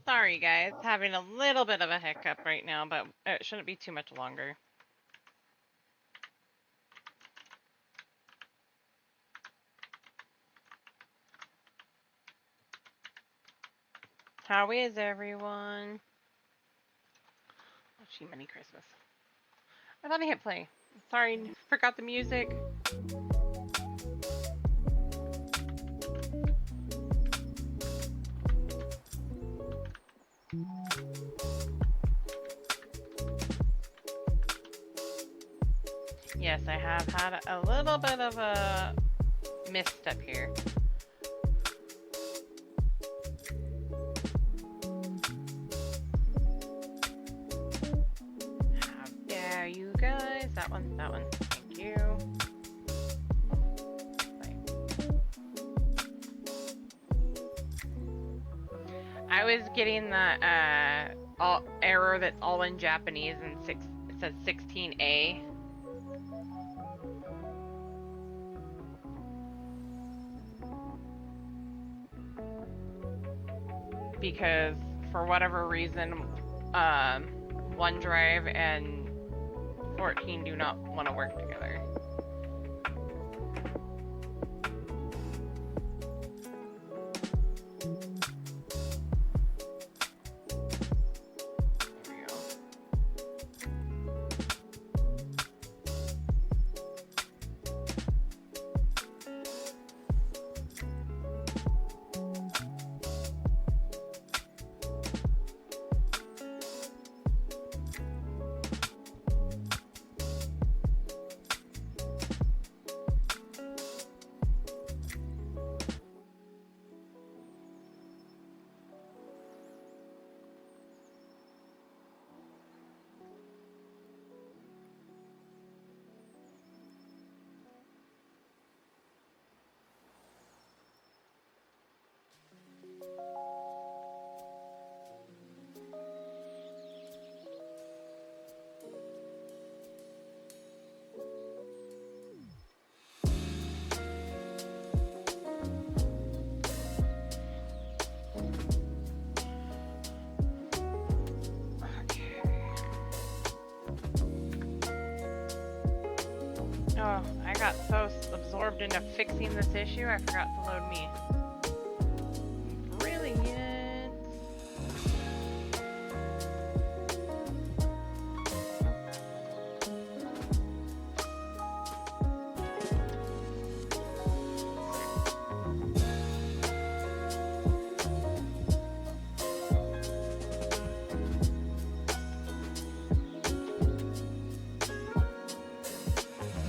Sorry guys, having a little bit of a hiccup right now, but it shouldn't be too much longer. How is everyone? Oh, gee, Merry Christmas. I thought I hit play. Sorry, forgot the music. Yes, I have had a little bit of a misstep here. How dare you guys? That one. Thank you. I was getting the error that's all in Japanese and it says 16A. Because for whatever reason, OneDrive and 14 do not want to work together. Oh, I got so absorbed into fixing this issue, I forgot to load me. Brilliant.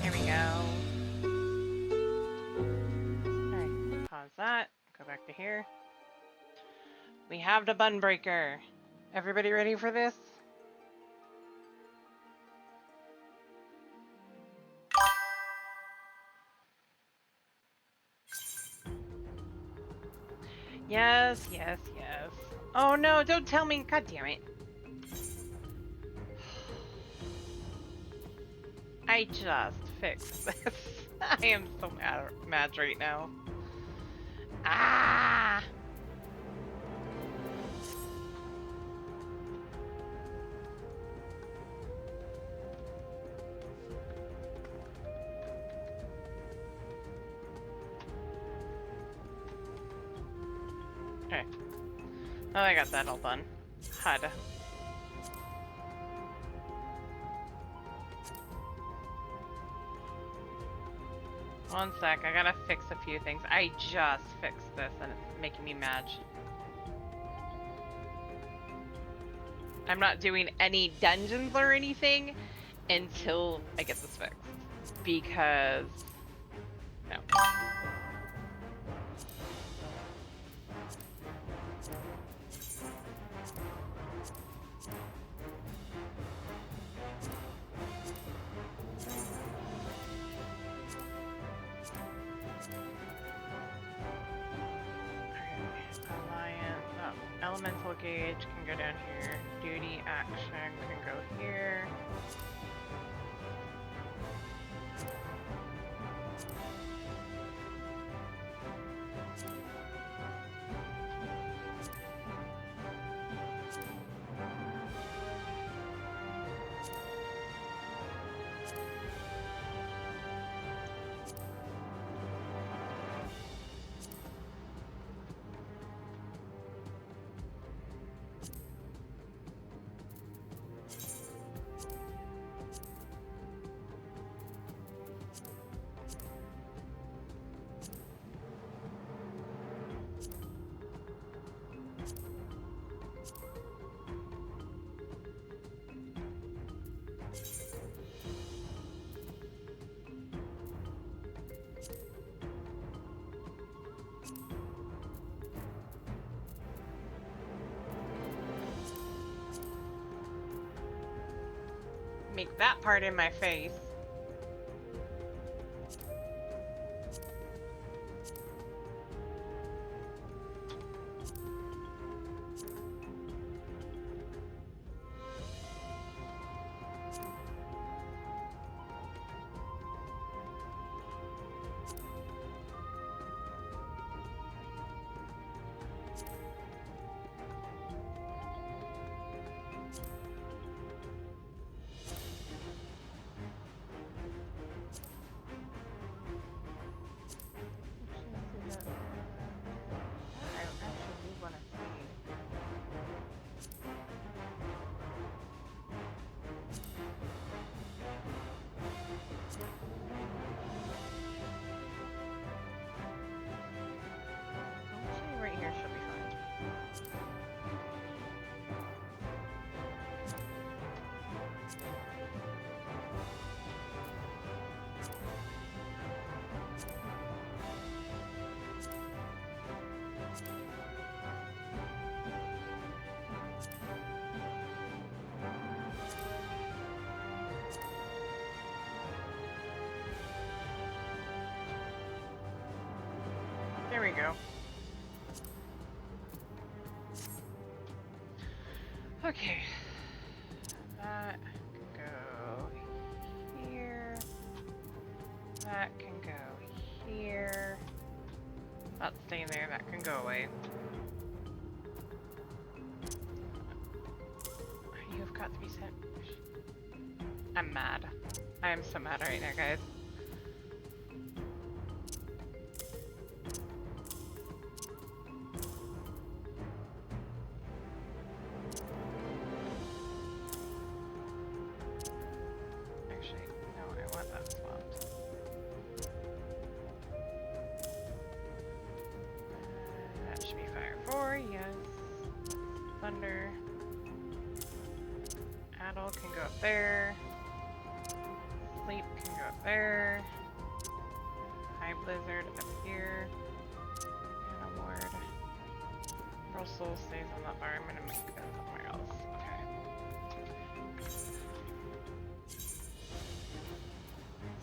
Here we go. Okay, pause that. Go back to here. We have the bun breaker. Everybody ready for this? Yes, yes, yes. Oh no, don't tell me. God damn it. I just fixed this. I am so mad right now. Ah! Okay. Oh, I got that all done. HUD. One sec, I gotta fix a few things. I just fixed this and it's making me mad. I'm not doing any dungeons or anything until I get this fixed. Because... no. Alliance. Oh, elemental gauge can go down here. Duty action can go here. make that part in my face. Right here should be fine. There we go. Okay. That can go here. That can go here. That's staying there. That can go away. You've got to be sent. I'm mad. I am so mad right now, guys. Thunder. Addle can go up there. Sleep can go up there. High Blizzard up here. And a ward. Russell stays on that bar. I'm gonna make it somewhere else. Okay.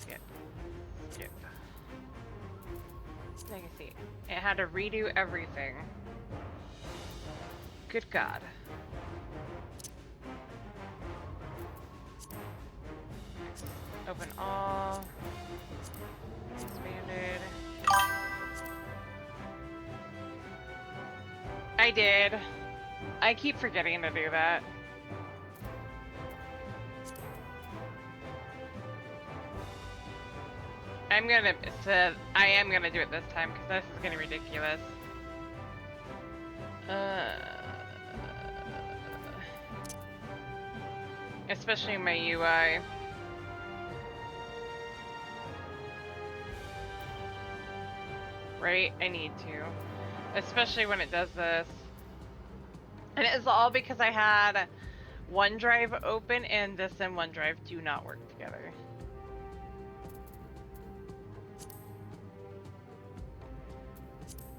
Skip. Skip. Legacy. It had to redo everything. Good God. Open all. Expanded. I did. I keep forgetting to do that. I am gonna do it this time because this is getting ridiculous. Especially my UI. Right? I need to. Especially when it does this. And it's all because I had OneDrive open and this and OneDrive do not work together.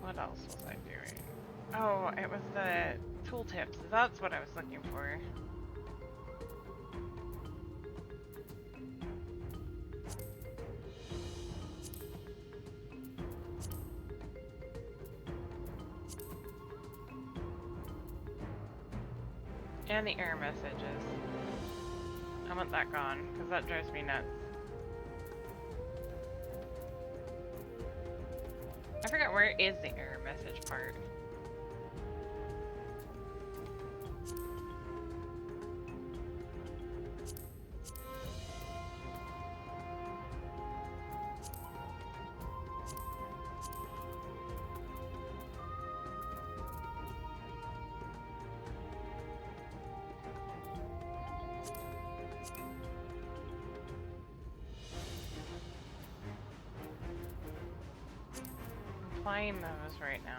What else was I doing? Oh, it was the tooltips. That's what I was looking for. And the error messages. I want that gone, because that drives me nuts. I forgot where is the error message part. Applying those right now.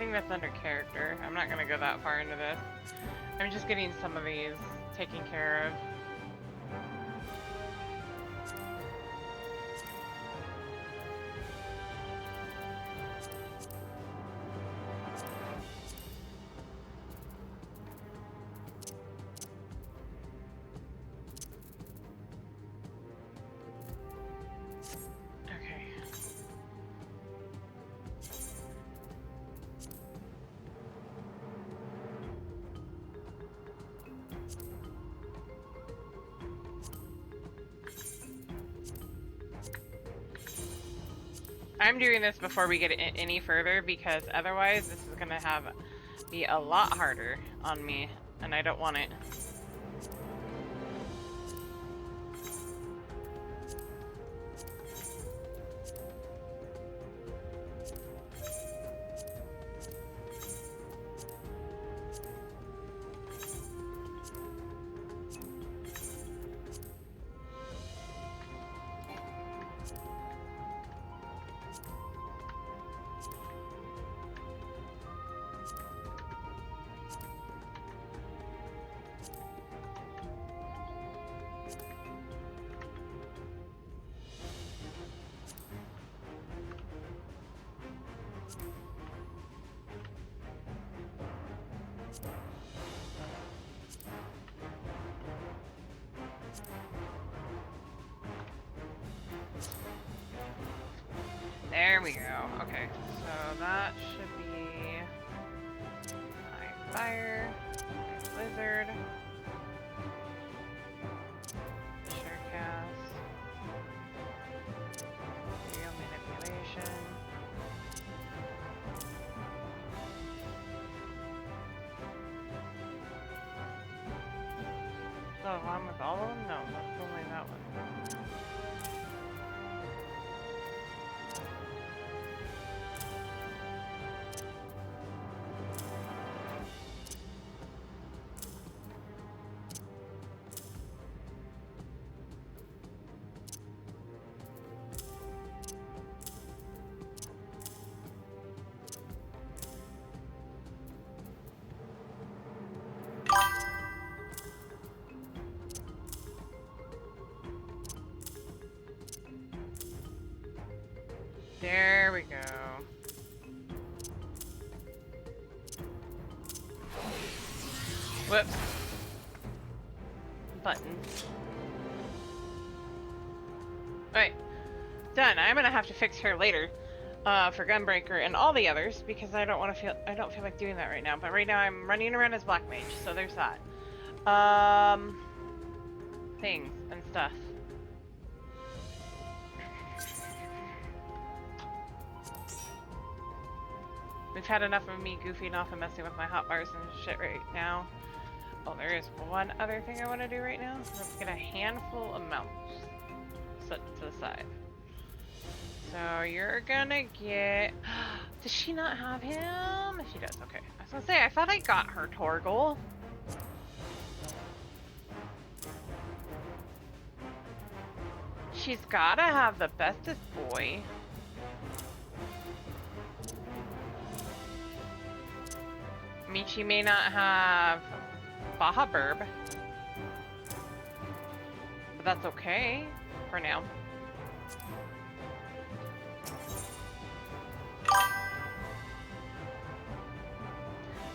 think that's under character. I'm not gonna go that far into this. I'm just getting some of these taken care of. I'm doing this before we get any further because otherwise this is gonna be a lot harder on me, and I don't want it. There we go. Okay, so that should be my fire, my blizzard, surecast, serial manipulation. So along with all of them? No, that's only that one. There we go. Whoops. Buttons. Alright. Done. I'm gonna have to fix her later. For Gunbreaker and all the others, because I don't feel like doing that right now. But right now I'm running around as Black Mage, so there's that. Things and stuff. We've had enough of me goofing off and messing with my hotbars and shit right now. Oh, there is one other thing I want to do right now. Let's get a handful of mounts set to the side. So you're gonna get... Does she not have him? She does, okay. I was gonna say, I thought I got her Torgal. She's gotta have the bestest boy. I mean, she may not have Baja Burb, but that's okay for now.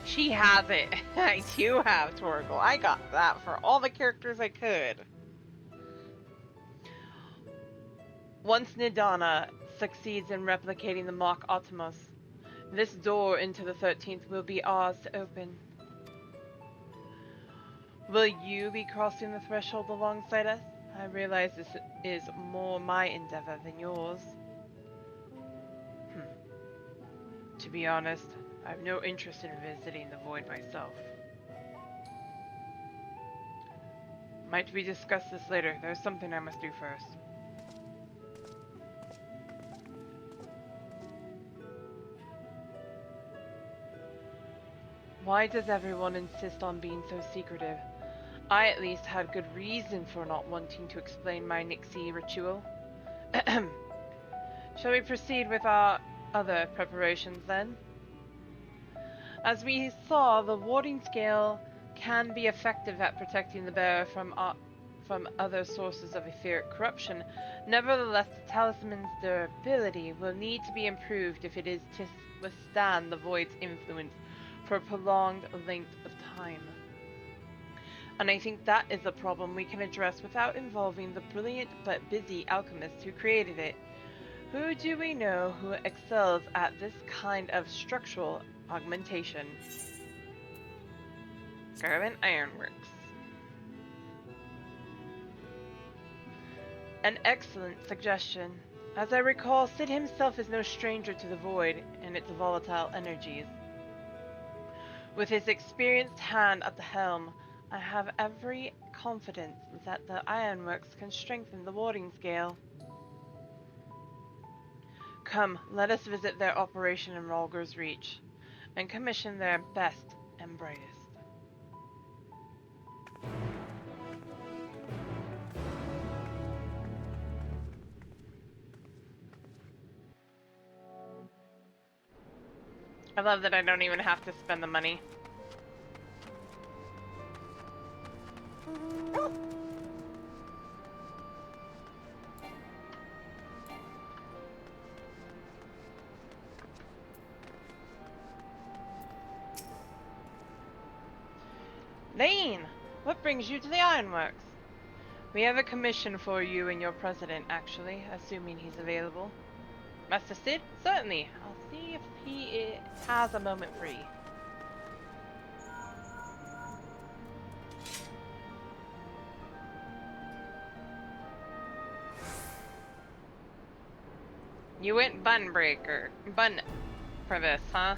She has it. I do have Torgal. I got that for all the characters I could. Once Nidana succeeds in replicating the Mach Optimus, this door into the 13th will be ours to open. Will you be crossing the threshold alongside us? I realize this is more my endeavor than yours. To be honest, I have no interest in visiting the Void myself. Might we discuss this later? There's something I must do first. Why does everyone insist on being so secretive? I at least had good reason for not wanting to explain my Nixie ritual. Shall we proceed with our other preparations then? As we saw, the warding scale can be effective at protecting the bearer from other sources of etheric corruption. Nevertheless, the talisman's durability will need to be improved if it is to withstand the void's influence for a prolonged length of time. And I think that is a problem we can address without involving the brilliant but busy alchemist who created it. Who do we know who excels at this kind of structural augmentation? Garvin Ironworks. An excellent suggestion. As I recall, Sid himself is no stranger to the void and its volatile energies. With his experienced hand at the helm, I have every confidence that the Ironworks can strengthen the warding scale. Come, let us visit their operation in Rhalgr's Reach, and commission their best and brightest. I love that I don't even have to spend the money. Lane! What brings you to the Ironworks? We have a commission for you and your president, actually, assuming he's available. Master Sid? Certainly. I'll see if he has a moment free. You went bun for this, huh?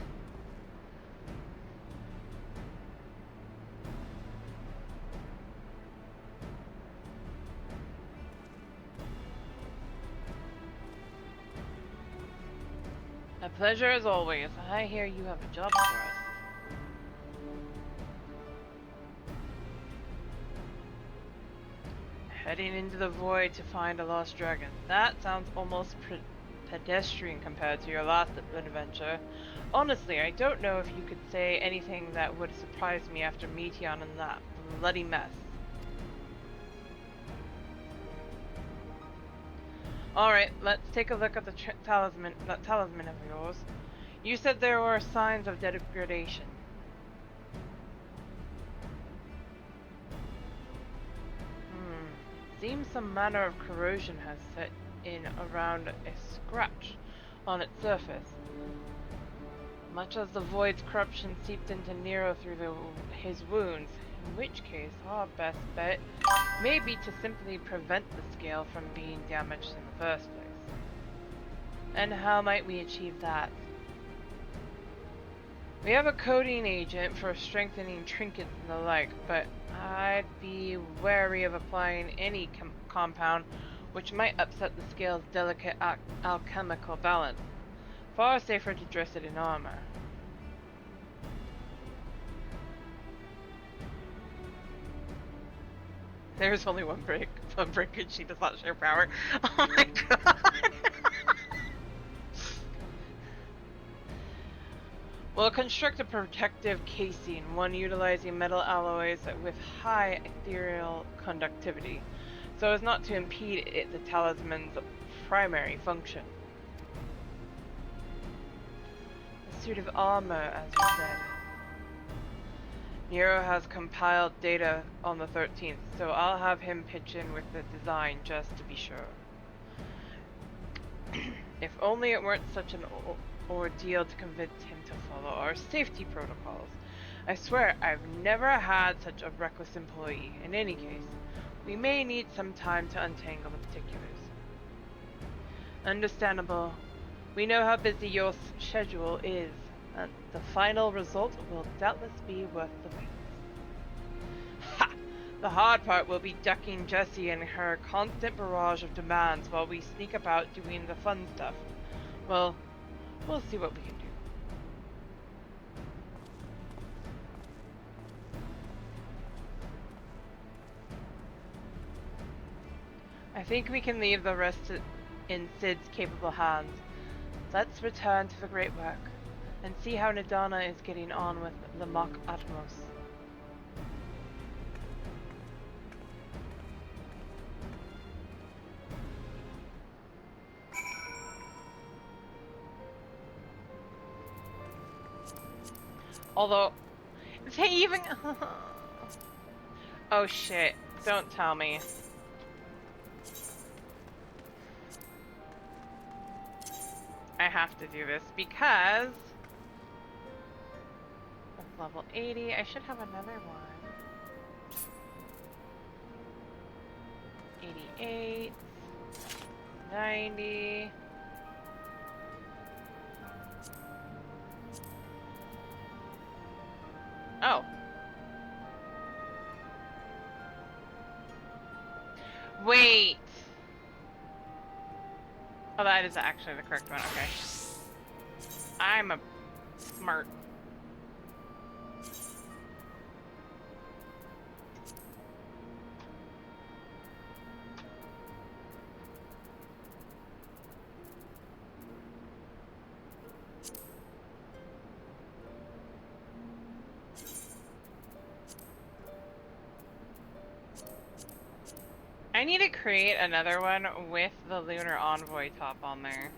A pleasure as always. I hear you have a job for us. Heading into the void to find a lost dragon. That sounds almost pedestrian compared to your last adventure. Honestly, I don't know if you could say anything that would surprise me after Meteion and that bloody mess. Alright, let's take a look at the talisman of yours. You said there were signs of degradation. Seems some manner of corrosion has set in around a scratch on its surface. Much as the void's corruption seeped into Nero through his wounds, in which case our best bet may be to simply prevent the scale from being damaged in the first place. And how might we achieve that? We have a coating agent for strengthening trinkets and the like, but I'd be wary of applying any compound which might upset the scale's delicate alchemical balance. Far safer to dress it in armor. There's only one brick and she does not share power. Oh my god. We'll construct a protective casing, one utilizing metal alloys with high ethereal conductivity, so as not to impede the talisman's primary function. A suit of armor, as you said. Nero has compiled data on the 13th, so I'll have him pitch in with the design just to be sure. If only it weren't such an ordeal to convince him to follow our safety protocols. I swear, I've never had such a reckless employee. In any case, we may need some time to untangle the particulars. Understandable. We know how busy your schedule is, and the final result will doubtless be worth the wait. Ha! The hard part will be ducking Jessie and her constant barrage of demands while we sneak about doing the fun stuff. Well, we'll see what we can do. I think we can leave the rest in Sid's capable hands. Let's return to the great work. and see how Nadana is getting on with the Mach Atmos. Although, they even... Oh shit, don't tell me. I have to do this because... It's level 80, I should have another one. 88, 90... Oh. Wait. Oh, that is actually the correct one. Okay. I'm a smart. I need to create another one with the Lunar Envoy top on there.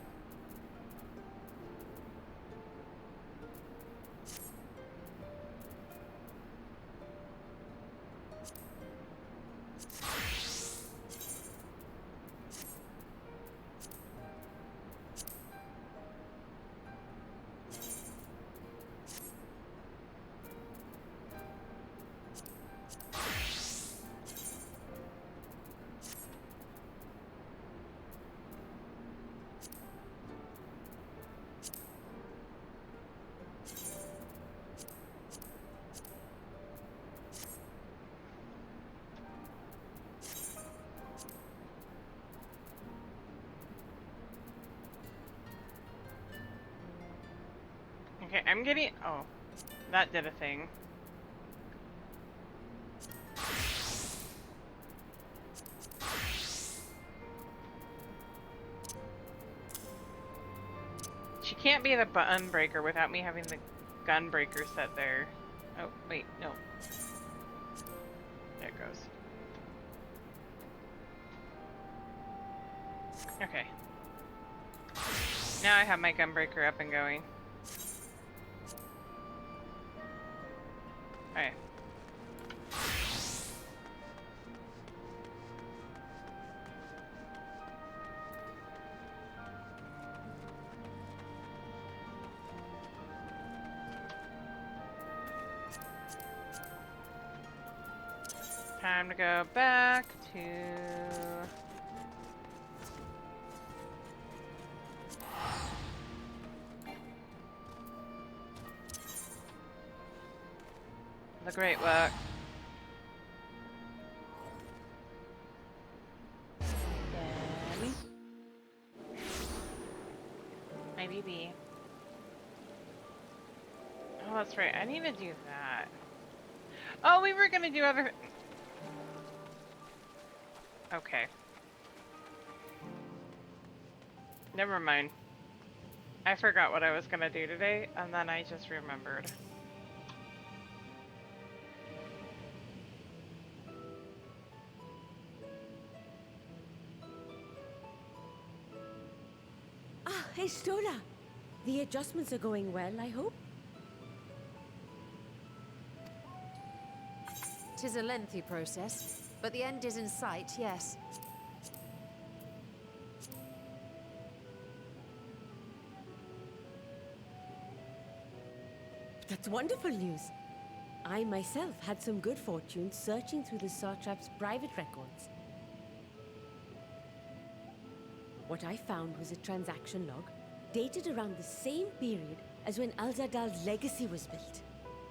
Okay, I'm getting... Oh, that did a thing. She can't be the button breaker without me having the gun breaker set there. Oh, wait, no. There it goes. Okay. Now I have my gun breaker up and going. Okay. Time to go back to... the great work. Danny. My BB. Oh, that's right. I need to do that. Oh, we were gonna do other... Okay. Never mind. I forgot what I was gonna do today, and then I just remembered. Ah, hey Stola. The adjustments are going well, I hope? 'Tis a lengthy process, but the end is in sight, yes. That's wonderful news. I myself had some good fortune searching through the Satrap's private records. What I found was a transaction log dated around the same period as when Al-Zadal's legacy was built.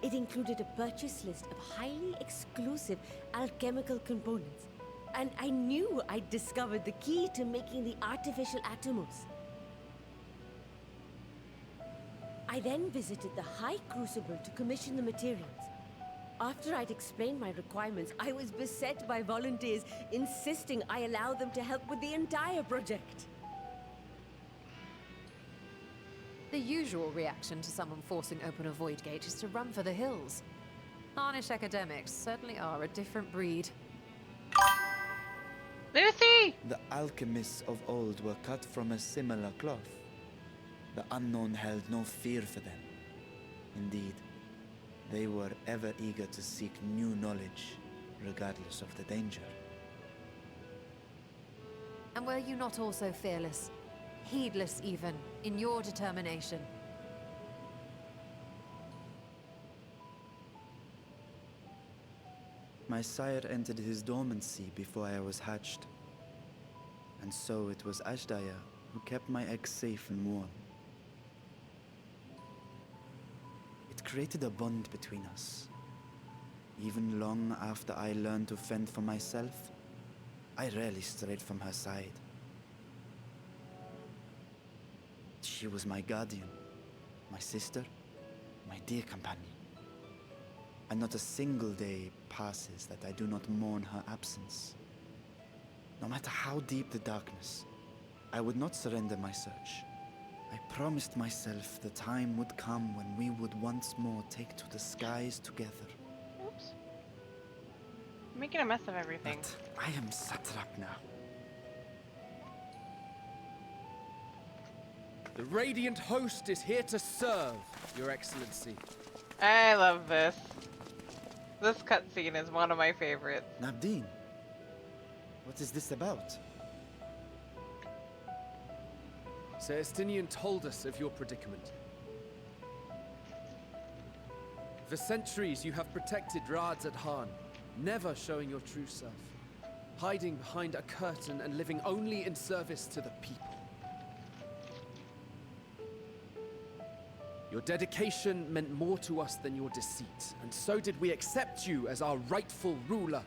It included a purchase list of highly exclusive alchemical components, and I knew I'd discovered the key to making the artificial Atomos. I then visited the High Crucible to commission the materials. After I'd explained my requirements, I was beset by volunteers insisting I allow them to help with the entire project. The usual reaction to someone forcing open a void gate is to run for the hills. Harnish academics certainly are a different breed. Lucy! The alchemists of old were cut from a similar cloth. The unknown held no fear for them. Indeed, they were ever eager to seek new knowledge, regardless of the danger. And were you not also fearless? Heedless even, in your determination? My sire entered his dormancy before I was hatched. And so it was Ashdaya who kept my eggs safe and warm. It created a bond between us. Even long after I learned to fend for myself, I rarely strayed from her side. She was my guardian, my sister, my dear companion. And not a single day passes that I do not mourn her absence. No matter how deep the darkness, I would not surrender my search. I promised myself the time would come when we would once more take to the skies together. Oops. I'm making a mess of everything. But I am satrap now. The Radiant Host is here to serve, Your Excellency. I love this. This cutscene is one of my favorites. Nabdeen, what is this about? Sir Estinian told us of your predicament. For centuries you have protected Raad Zadhan, never showing your true self, hiding behind a curtain and living only in service to the people. Your dedication meant more to us than your deceit, and so did we accept you as our rightful ruler.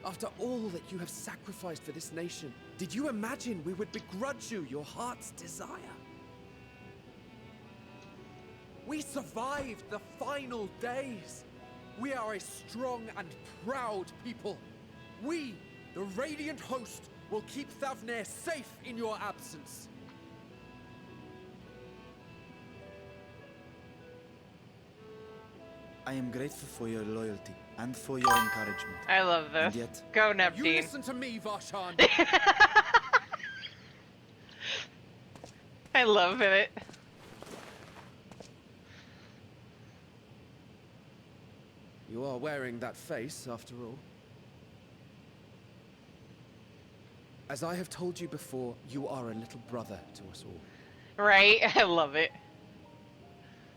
After all that you have sacrificed for this nation, did you imagine we would begrudge you your heart's desire? We survived the final days. We are a strong and proud people. We, the Radiant Host, will keep Thavnair safe in your absence. I am grateful for your loyalty and for your encouragement. I love And this. yet, Go, You Neptune. listen to me, Varshan. I love it. You are wearing that face, after all. As I have told you before, you are a little brother to us all. Right? I love it.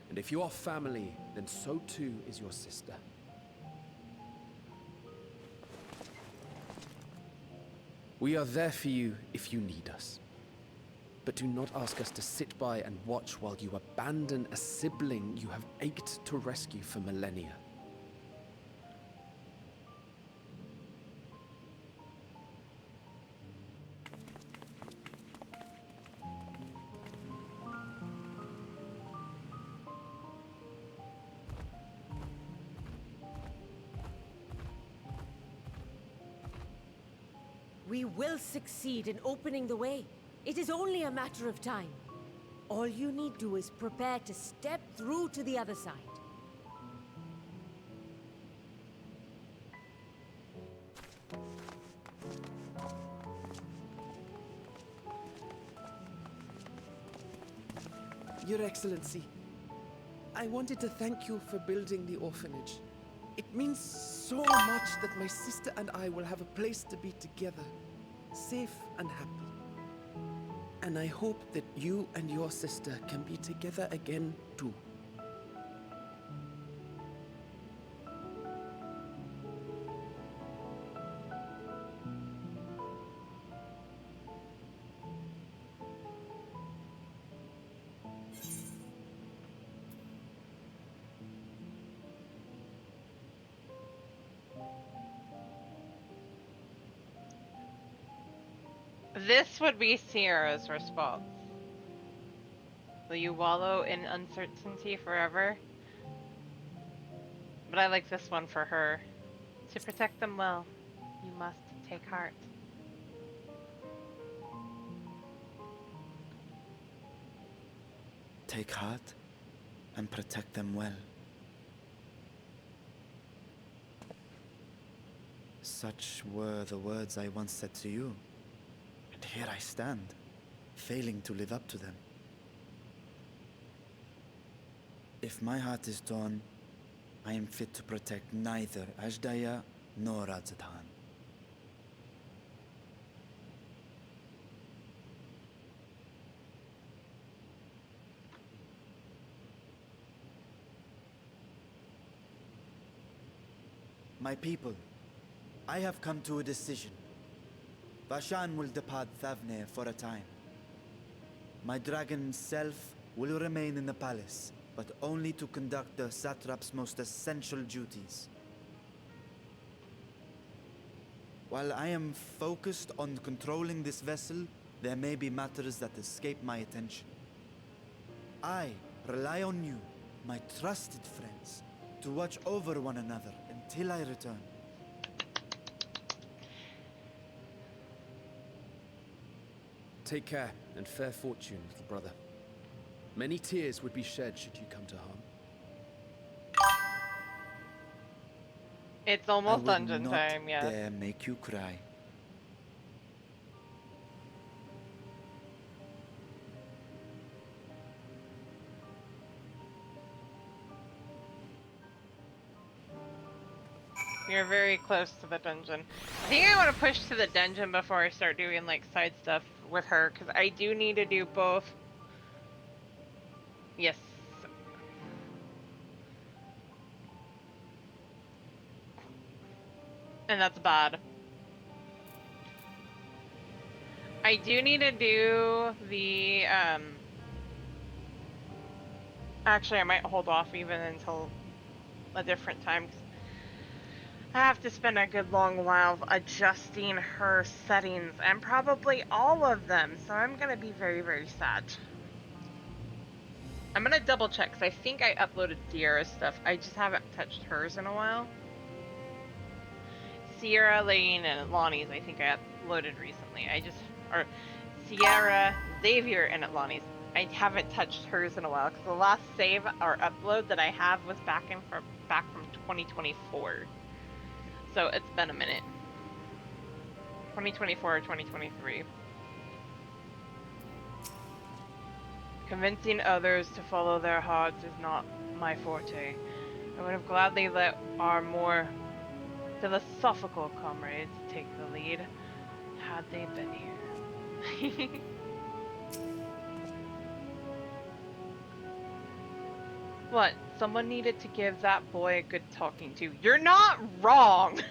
And if you are family, then so too is your sister. We are there for you if you need us. But do not ask us to sit by and watch while you abandon a sibling you have ached to rescue for millennia. We will succeed in opening the way. It is only a matter of time. All you need do is prepare to step through to the other side. Your Excellency, I wanted to thank you for building the orphanage. It means so much that my sister and I will have a place to be together, safe and happy. And I hope that you and your sister can be together again too. This would be Sierra's response. Will you wallow in uncertainty forever? But I like this one for her. To protect them well, you must take heart. Take heart and protect them well. Such were the words I once said to you, and here I stand, failing to live up to them. If my heart is torn, I am fit to protect neither Ajdaya nor Radzadhan. My people, I have come to a decision. Vashan will depart Thavne for a time. My dragon self will remain in the palace, but only to conduct the satrap's most essential duties. While I am focused on controlling this vessel, there may be matters that escape my attention. I rely on you, my trusted friends, to watch over one another until I return. Take care and fair fortune, little brother. Many tears would be shed should you come to harm. It's I almost would dungeon not time, yes. dare make you cry. You're very close to the dungeon. I think I want to push to the dungeon before I start doing like side stuff with her, because I do need to do both. Yes. And that's bad. I do need to do the, actually I might hold off even until a different time, 'cause I have to spend a good long while adjusting her settings, and probably all of them, so I'm gonna be very, very sad. I'm gonna double check, because I think I uploaded Sierra's stuff. I just haven't touched hers in a while. Sierra, Lane, and Lonnie's I think I uploaded recently. Or Sierra, Xavier, and Lonnie's. I haven't touched hers in a while, because the last save or upload that I have was back from 2024. So it's been a minute. 2024 or 2023. Convincing others to follow their hearts is not my forte. I would have gladly let our more philosophical comrades take the lead, had they been here. What? Someone needed to give that boy a good talking to. You're not wrong!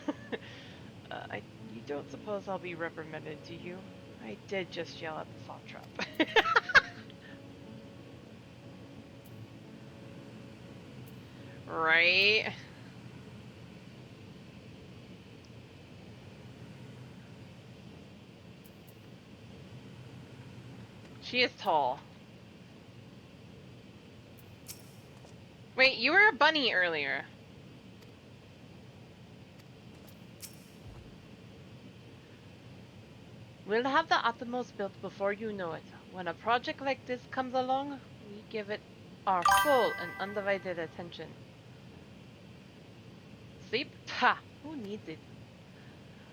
You don't suppose I'll be reprimanded, do you? I did just yell at the satrap. Right? She is tall. Wait, you were a bunny earlier. We'll have the Atomos built before you know it. When a project like this comes along, we give it our full and undivided attention. Sleep? Ha! Who needs it?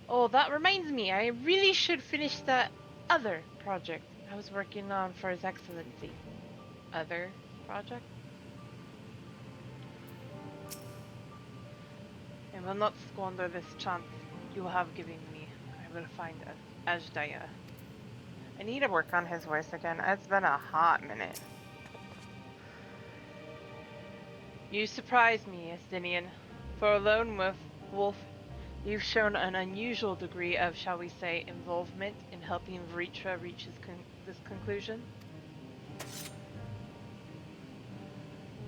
Oh, that reminds me, I really should finish that other project I was working on for His Excellency. Other project? I will not squander this chance you have given me. I will find Ajdaya. I need to work on his voice again. It's been a hot minute. You surprise me, Estinian. For a lone wolf, you've shown an unusual degree of, shall we say, involvement in helping Vritra reach this conclusion.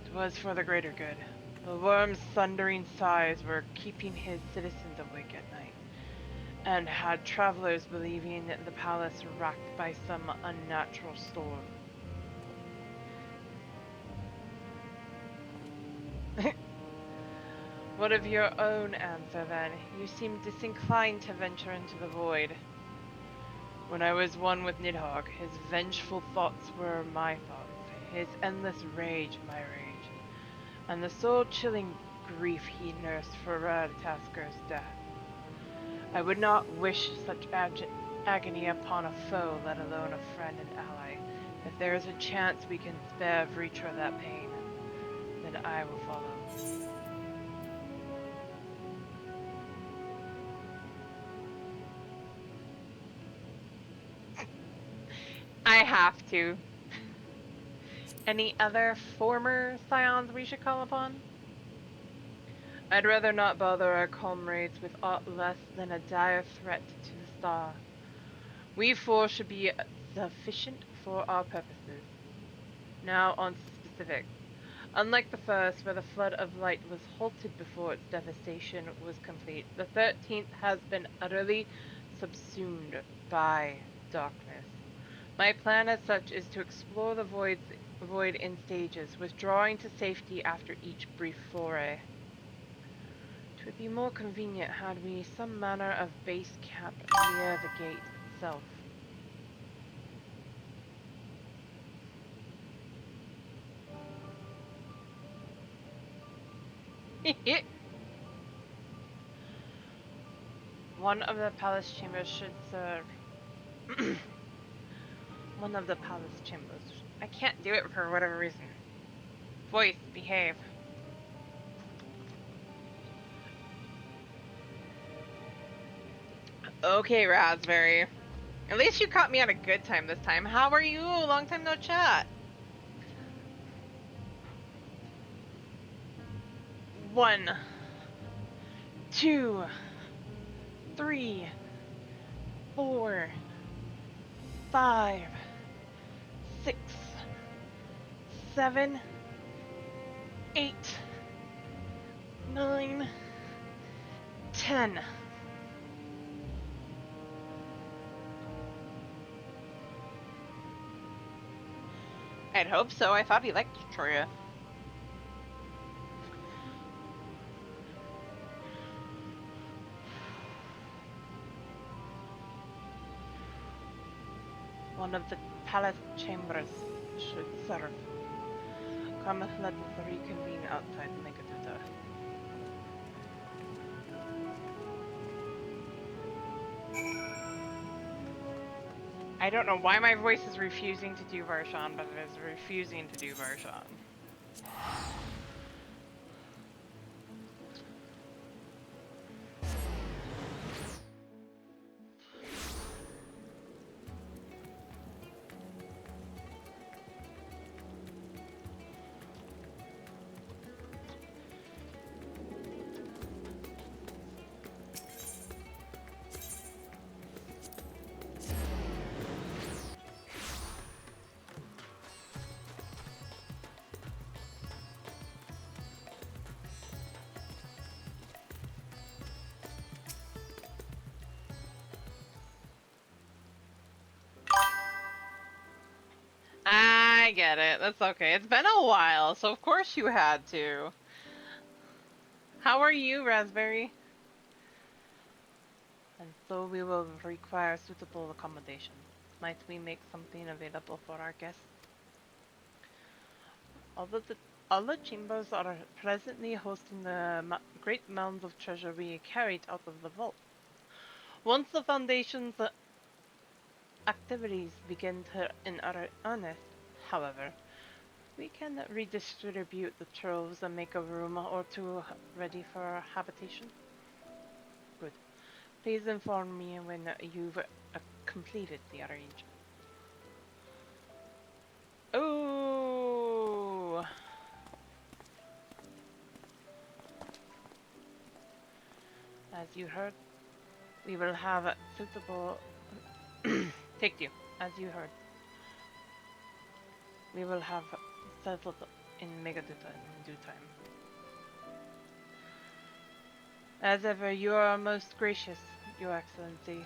It was for the greater good. The worm's thundering sighs were keeping his citizens awake at night, and had travelers believing the palace racked by some unnatural storm. What of your own answer, then? You seem disinclined to venture into the void. When I was one with Nidhogg, his vengeful thoughts were my thoughts, his endless rage my rage, and the soul-chilling grief he nursed for Rataskar's death. I would not wish such agony upon a foe, let alone a friend and ally. If there is a chance we can spare Vritra that pain, then I will follow. I have to. Any other former scions we should call upon? I'd rather not bother our comrades with aught less than a dire threat to the star. We four should be sufficient for our purposes. Now on to specifics. Unlike the first, where the flood of light was halted before its devastation was complete, the 13th has been utterly subsumed by darkness. My plan as such is to explore the void in stages, withdrawing to safety after each brief foray. It would be more convenient had we some manner of base camp near the gate itself. One of the palace chambers should serve. One of the palace chambers. I can't do it for whatever reason. Voice, behave. Okay, Raspberry. At least you caught me at a good time this time. How are you? Long time no chat. 1, 2, 3, 4, 5, 6, 7, 8, 9, 10. I'd hope so. I thought he liked Troya. One of the palace chambers should serve. Come, let us reconvene outside Megaduta. I don't know why my voice is refusing to do Varshan, but it is refusing to do Varshan. I get it. That's okay. It's been a while, so of course you had to. How are you, Raspberry? And so we will require suitable accommodations. Might we make something available for our guests? All the chambers are presently hosting the great mounds of treasure we carried out of the vault. Once the Foundation's activities begin in earnest, however, we can redistribute the troves and make a room or two ready for habitation. Good. Please inform me when you've completed the arrangement. Oh! As you heard, we will have a suitable... Take you, as you heard. We will have settled in Megaduta in due time. As ever, you are most gracious, Your Excellency.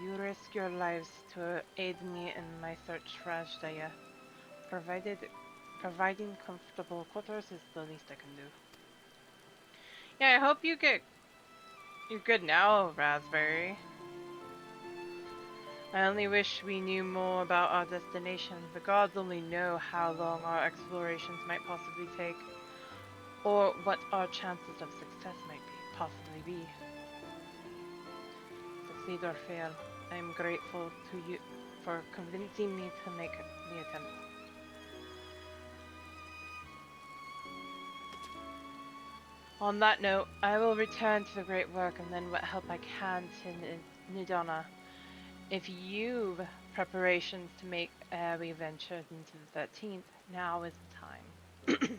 You risk your lives to aid me in my search for Ashdaya. Providing comfortable quarters is the least I can do. Yeah, I hope you're good now, Raspberry. I only wish we knew more about our destination. The gods only know how long our explorations might possibly take, or what our chances of success might possibly be. Succeed or fail, I am grateful to you for convincing me to make the attempt. On that note, I will return to the great work and lend what help I can to Nidonna. If you've preparations to make we venture into the 13th, now is the time.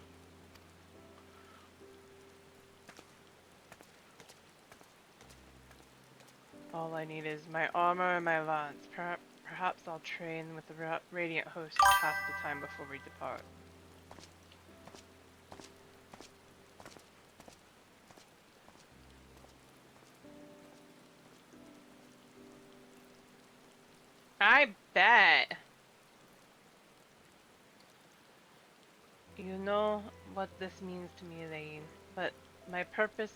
All I need is my armor and my lance. Perhaps I'll train with the Radiant Host to pass the time before we depart. I bet. You know what this means to me, Elaine, but my purpose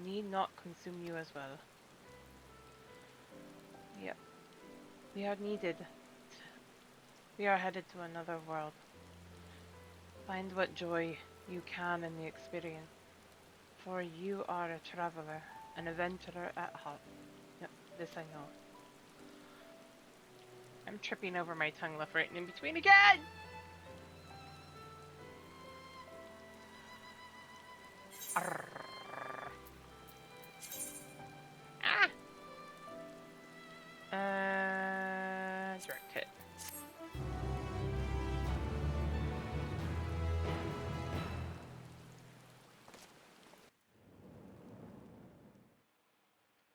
need not consume you as well. Yep. We are needed. We are headed to another world. Find what joy you can in the experience, for you are a traveler, an adventurer at heart. Yep, this I know. I'm tripping over my tongue left, right, and in between again! Arrgh. Ah! Direct hit.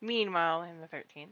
Meanwhile, in the 13th.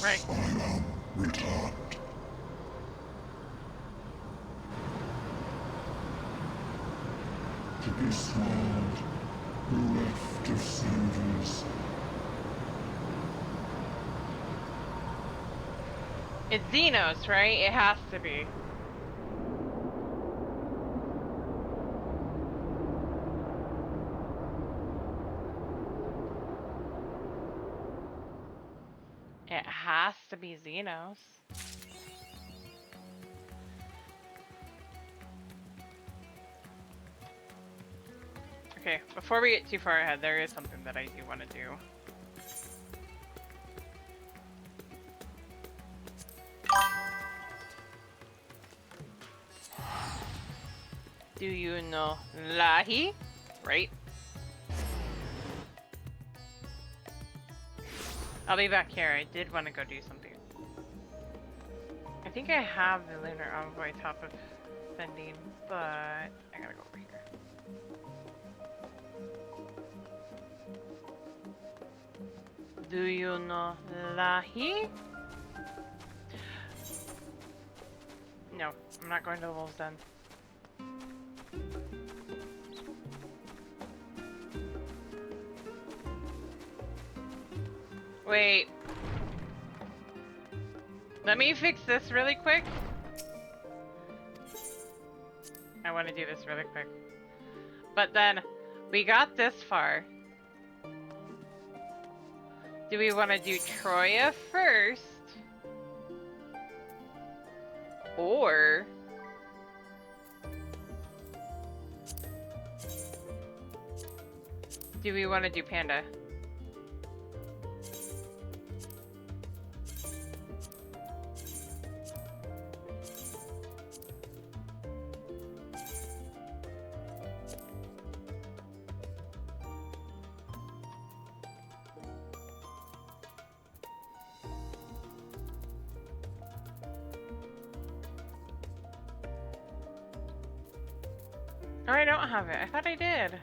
Right. I am returned. To be swallowed, bereft of senses. It's Xenos, right? It has to be. It has to be Xenos. Okay, before we get too far ahead, there is something that I do want to do. Do you know Lahi? Right? I'll be back here. I did want to go do something. I think I have the Lunar Envoy top of sending, but I gotta go over here. Do you know Lahi? No, I'm not going to the Wolves Den. Wait. Let me fix this really quick. I want to do this really quick. But then, we got this far. Do we want to do Troya first? Or... do we want to do Panda? Oh, I don't have it. I thought I did.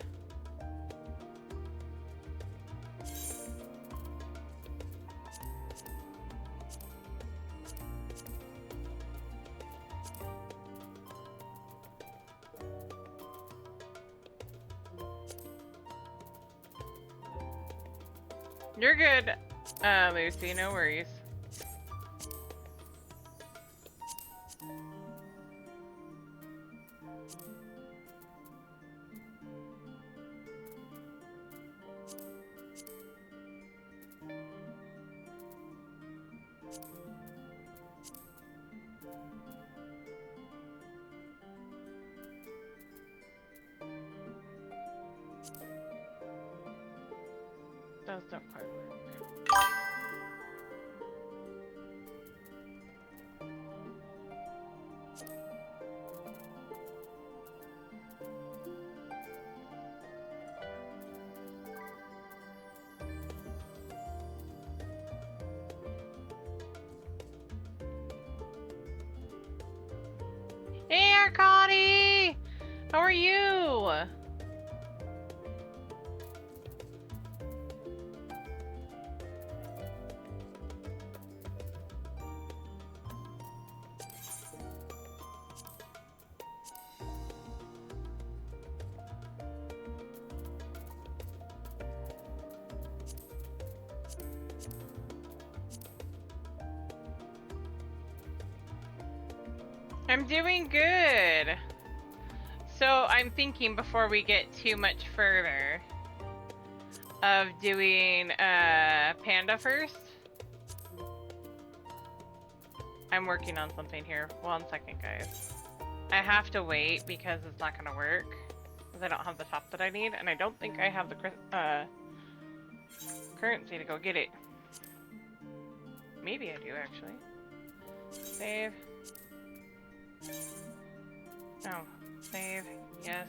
You're good, Lucy. No worries. Does not quite work. Hey, Arcadi! How are you? I'm doing good. So I'm thinking before we get too much further of doing Panda first. I'm working on something here. 1 second, guys. I have to wait because it's not gonna work because I don't have the top that I need, and I don't think I have the currency to go get it. Maybe I do actually. Save. Oh, save, yes.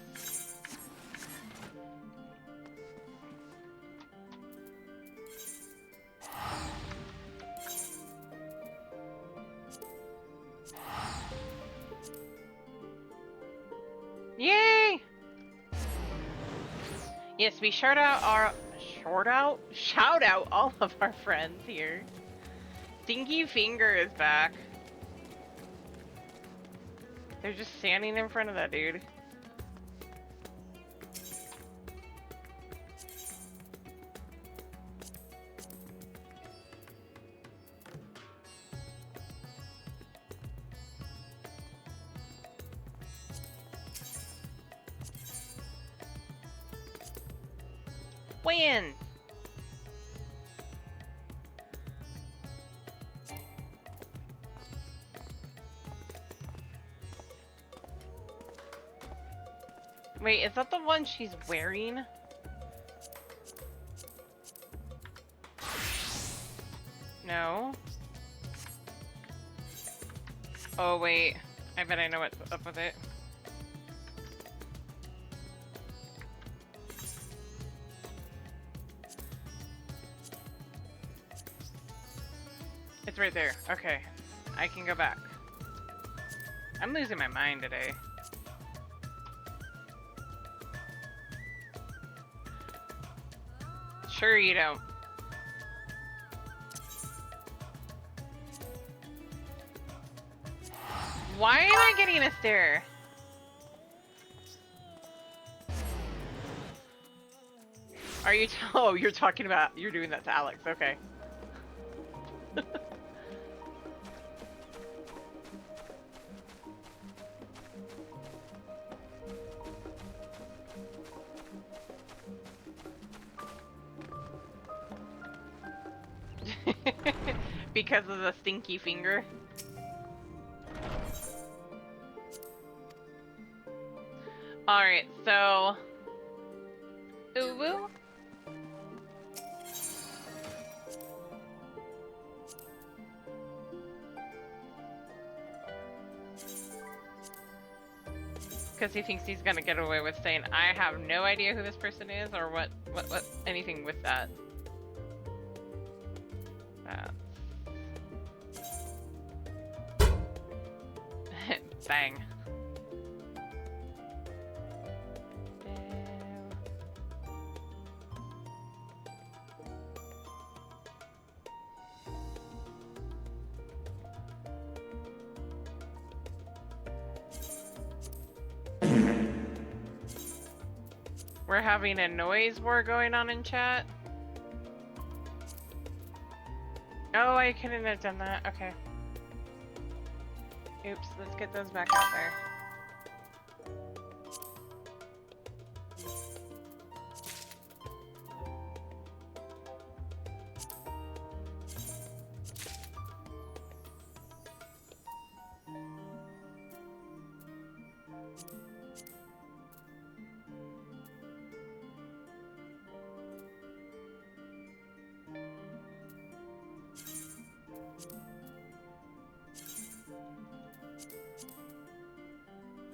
Yay! Yes, we shout out all of our friends here. Stinky Finger is back. They're just standing in front of that dude. Win! Wait, is that the one she's wearing? No. Oh wait, I bet I know what's up with it. It's right there. Okay, I can go back. I'm losing my mind today. Sure you don't. Why am I getting a stare? Are you? Oh, you're talking about you're doing that to Alex. Okay. Because of the stinky finger. Alright, so... Uwu? Because he thinks he's gonna get away with saying, I have no idea who this person is, or what anything with that. Bang. We're having a noise war going on in chat. Oh, I couldn't have done that. Okay. Oops, let's get those back out there.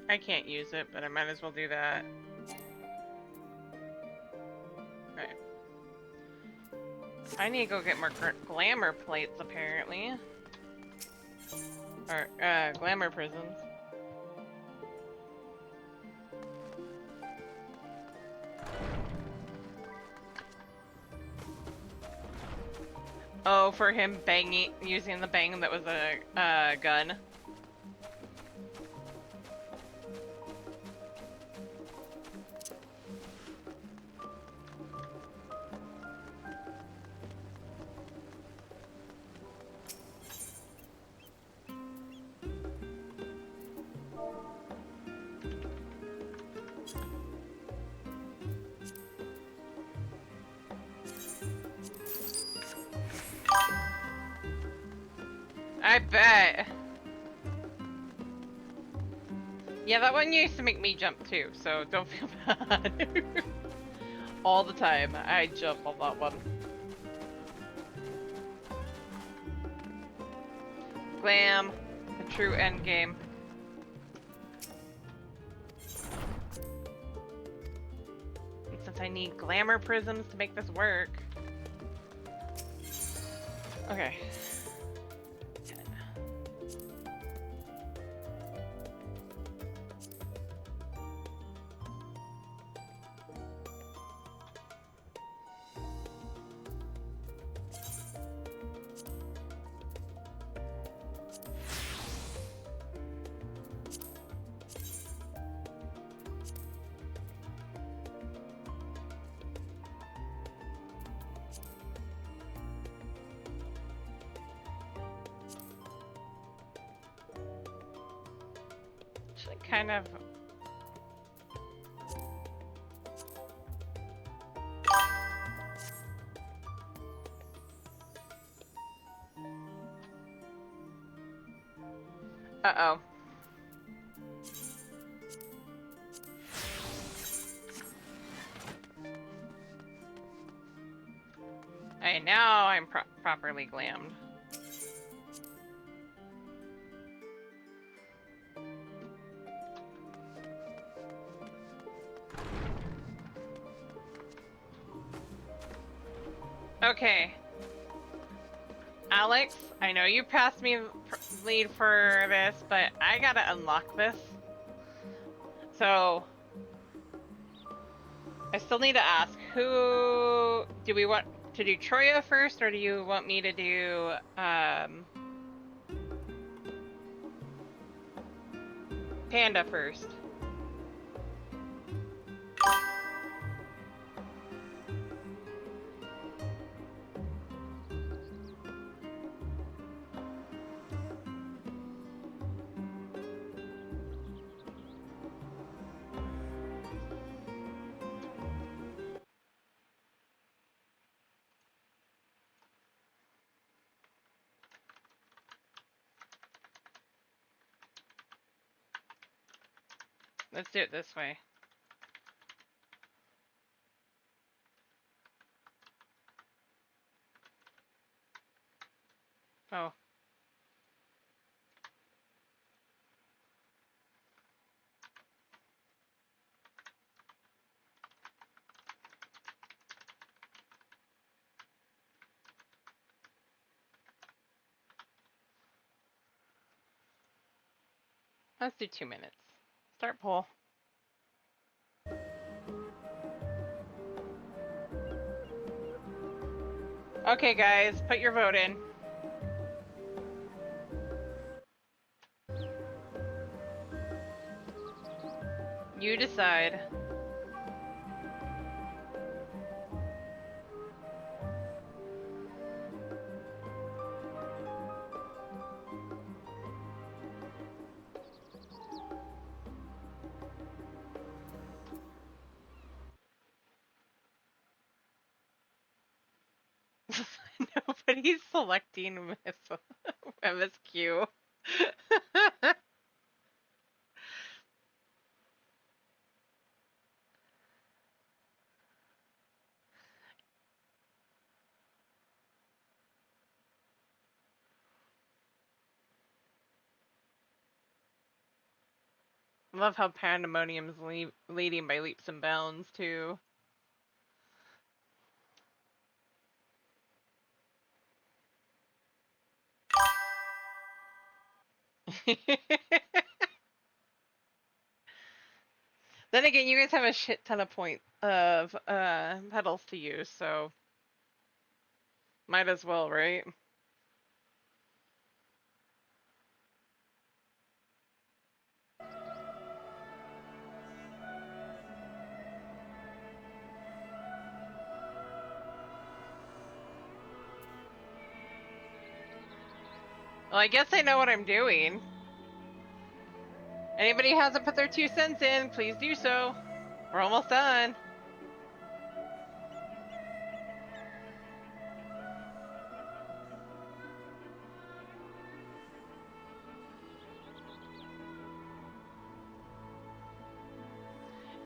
I can't use it, but I might as well do that. Okay. I need to go get more glamour plates, apparently. Or, glamour prisms. Oh, for him using the bang that was a gun. I bet. Yeah, that one used to make me jump too, so don't feel bad. All the time, I jump on that one. Glam, the true end game. And since I need glamour prisms to make this work. Okay. Kind of. Uh-oh. And now I'm properly glammed. Okay. Alex, I know you passed me lead for this, but I gotta unlock this. So, I still need to ask, who do we want to do, Troya first, or do you want me to do Panda first? Let's do it this way. Oh. Let's do 2 minutes. Start poll. Okay, guys, put your vote in. You decide. But he's selecting MSQ. Love how Pandemonium's leading by leaps and bounds, too. Then again, you guys have a shit ton of petals to use, so might as well, right? Well, I guess I know what I'm doing. Anybody who hasn't put their 2 cents in, please do so. We're almost done.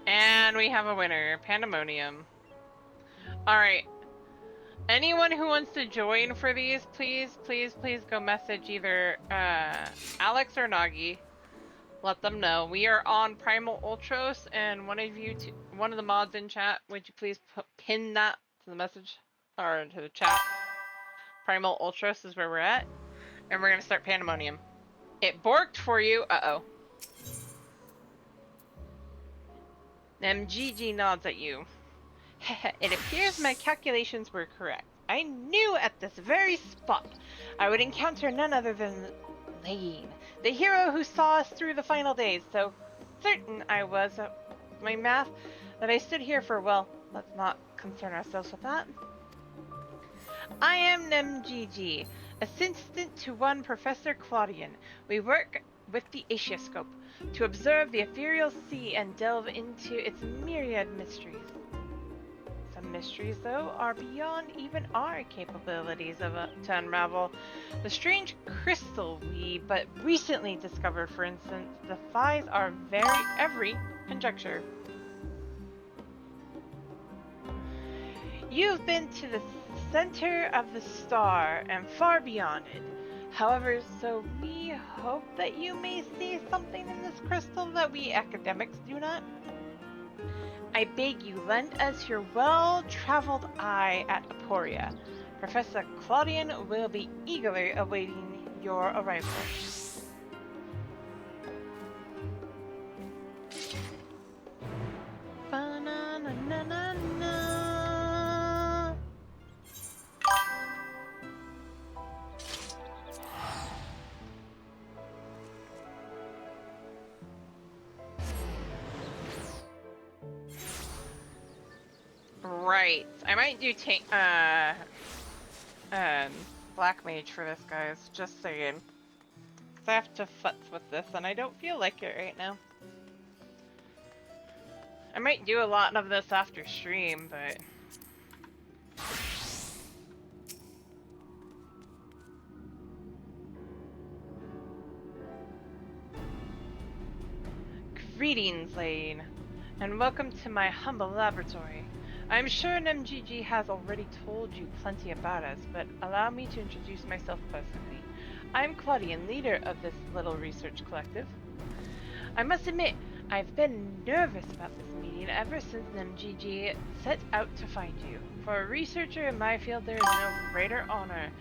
And we have a winner, Pandemonium. Alright. Anyone who wants to join for these, please go message either Alex or Nagi. Let them know. We are on Primal Ultros, and one of the mods in chat, would you please pin that to the message or to the chat? Primal Ultros is where we're at, and we're gonna start Pandemonium. It borked for you. Uh-oh. MGG nods at you. It appears my calculations were correct. I knew at this very spot I would encounter none other than Lane, the hero who saw us through the final days. So certain I was of my math that I stood here for, well, let's not concern ourselves with that. I am NemGG, assistant to one Professor Claudian. We work with the Aetioscope to observe the ethereal sea and delve into its myriad mysteries. Some mysteries, though, are beyond even our capabilities to unravel. The strange crystal we but recently discovered, for instance, defies our every conjecture. You've been to the center of the star and far beyond it. However, so we hope that you may see something in this crystal that we academics do not. I beg you, lend us your well-traveled eye at Aporia. Professor Claudian will be eagerly awaiting your arrival. Ba-na-na-na-na-na. Right. I might do Black Mage for this, guys. Just saying. 'Cause I have to futz with this, and I don't feel like it right now. I might do a lot of this after stream, but... Greetings, Lane, and welcome to my humble laboratory. I'm sure NemGG has already told you plenty about us, but allow me to introduce myself personally. I'm Claudian, leader of this little research collective. I must admit, I've been nervous about this meeting ever since NemGG set out to find you. For a researcher in my field, there is no greater honor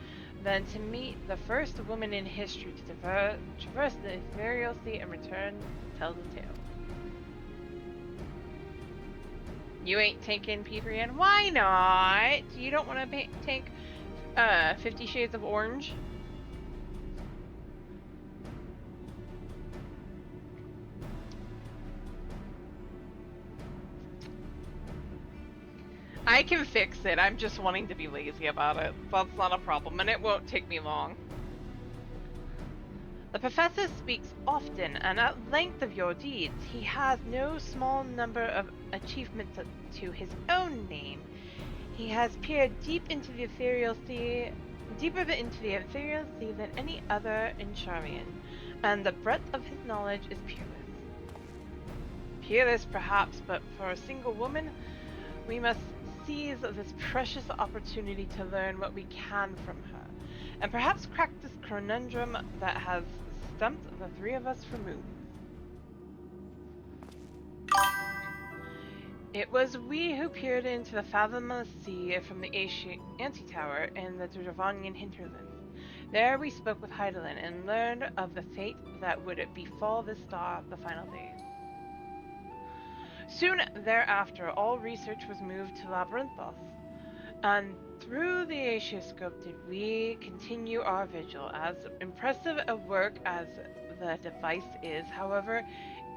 than to meet the first woman in history to traverse the ethereal sea and return to tell the tale. You ain't taking P3N? Why not? You don't want to take 50 Shades of Orange? I can fix it. I'm just wanting to be lazy about it. That's not a problem, and it won't take me long. The professor speaks often and at length of your deeds. He has no small number of achievements to his own name. He has peered deep into the ethereal sea deeper into the ethereal sea than any other Incharian, and the breadth of his knowledge is peerless. Peerless, perhaps, but for a single woman, we must seize this precious opportunity to learn what we can from her, and perhaps crack this conundrum that has stumped the three of us for moons. It was we who peered into the fathomless sea from the Antitower in the Dravanian hinterlands. There we spoke with Hydaelyn and learned of the fate that would befall this star the final days. Soon thereafter, all research was moved to Labyrinthos, and through the Aetioscope did we continue our vigil. As impressive a work as the device is, however,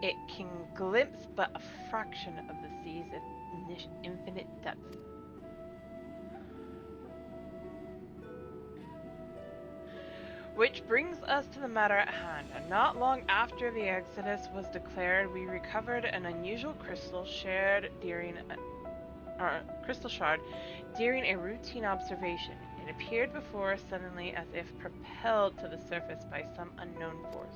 it can glimpse but a fraction of the sea's infinite depth. Which brings us to the matter at hand. Not long after the Exodus was declared, we recovered an unusual crystal shard during a routine observation. It appeared before us suddenly as if propelled to the surface by some unknown force.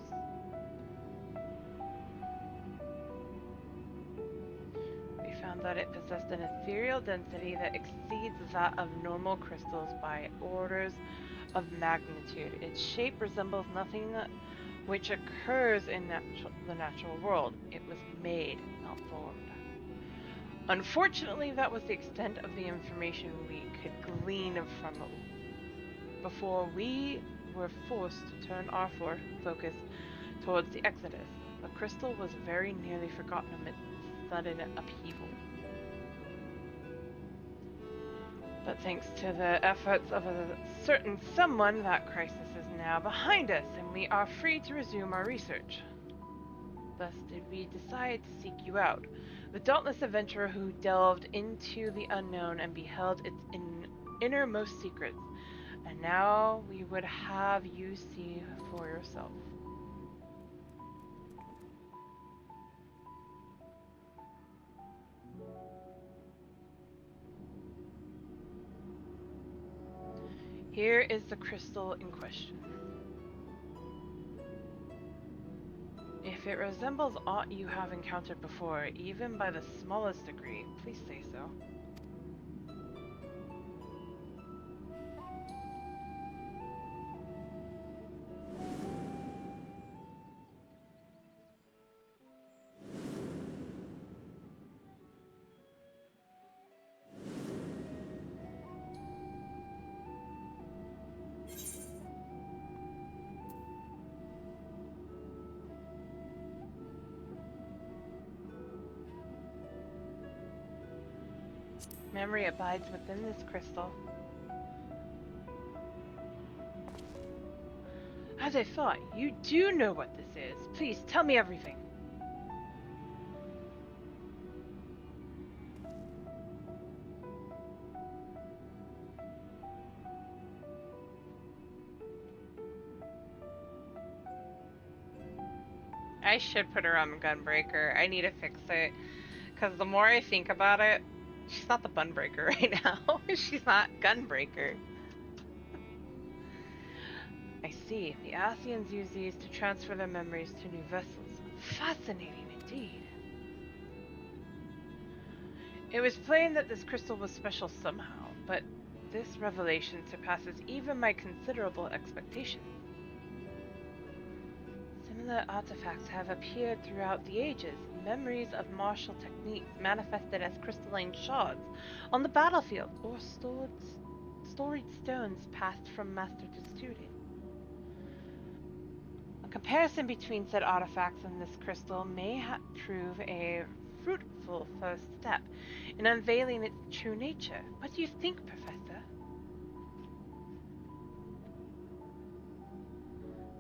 We found that it possessed an ethereal density that exceeds that of normal crystals by orders of magnitude. Its shape resembles nothing which occurs in the natural world. It was made, not formed. Unfortunately, that was the extent of the information we could glean from it before we were forced to turn our focus towards the Exodus. The crystal was very nearly forgotten amidst sudden upheaval. But thanks to the efforts of a certain someone, that crisis is now behind us, and we are free to resume our research. Thus did we decide to seek you out, the dauntless adventurer who delved into the unknown and beheld its innermost secrets, and now we would have you see for yourself. Here is the crystal in question. If it resembles aught you have encountered before, even by the smallest degree, please say so. Memory abides within this crystal. As I thought, you do know what this is. Please tell me everything. I should put her on Gunbreaker. I need to fix it. Because the more I think about it, she's not the Bunbreaker right now. She's not Gunbreaker. I see. The Ascians use these to transfer their memories to new vessels. Fascinating indeed. It was plain that this crystal was special somehow, but this revelation surpasses even my considerable expectations. Similar artifacts have appeared throughout the ages, memories of martial techniques manifested as crystalline shards on the battlefield, or storied stones passed from master to student. A comparison between said artifacts and this crystal may prove a fruitful first step in unveiling its true nature. What do you think, Professor?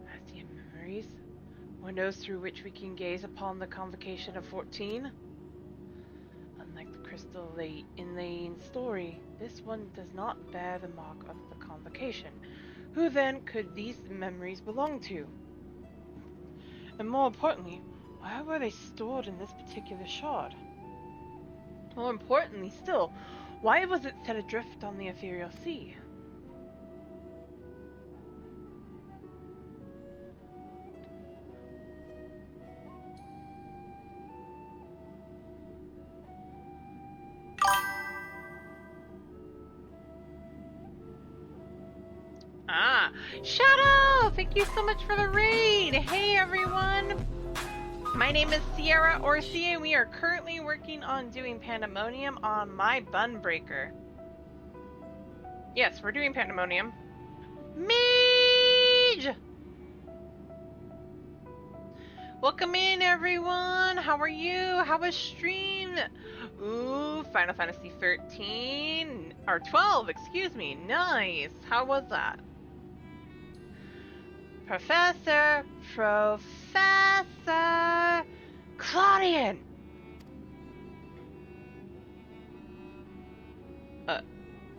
Ascian memories? Windows through which we can gaze upon the convocation of 14? Unlike the crystal in the story, this one does not bear the mark of the convocation. Who then could these memories belong to? And more importantly, why were they stored in this particular shard? More importantly still, why was it set adrift on the ethereal sea? Shadow! Thank you so much for the raid! Hey everyone! My name is Sierra Orsi, and we are currently working on doing Pandemonium on my Bun Breaker. Yes, we're doing Pandemonium. Mage! Welcome in, everyone! How are you? How was stream? Ooh, Final Fantasy 13. Or 12, excuse me. Nice! How was that? Professor! Claudian!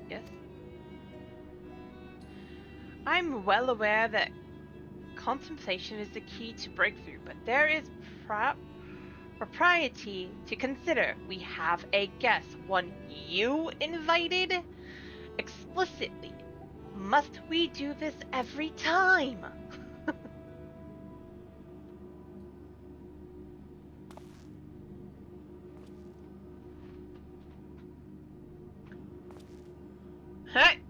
Yes? I'm well aware that contemplation is the key to breakthrough, but there is propriety to consider. We have a guest, one you invited explicitly. Must we do this every time?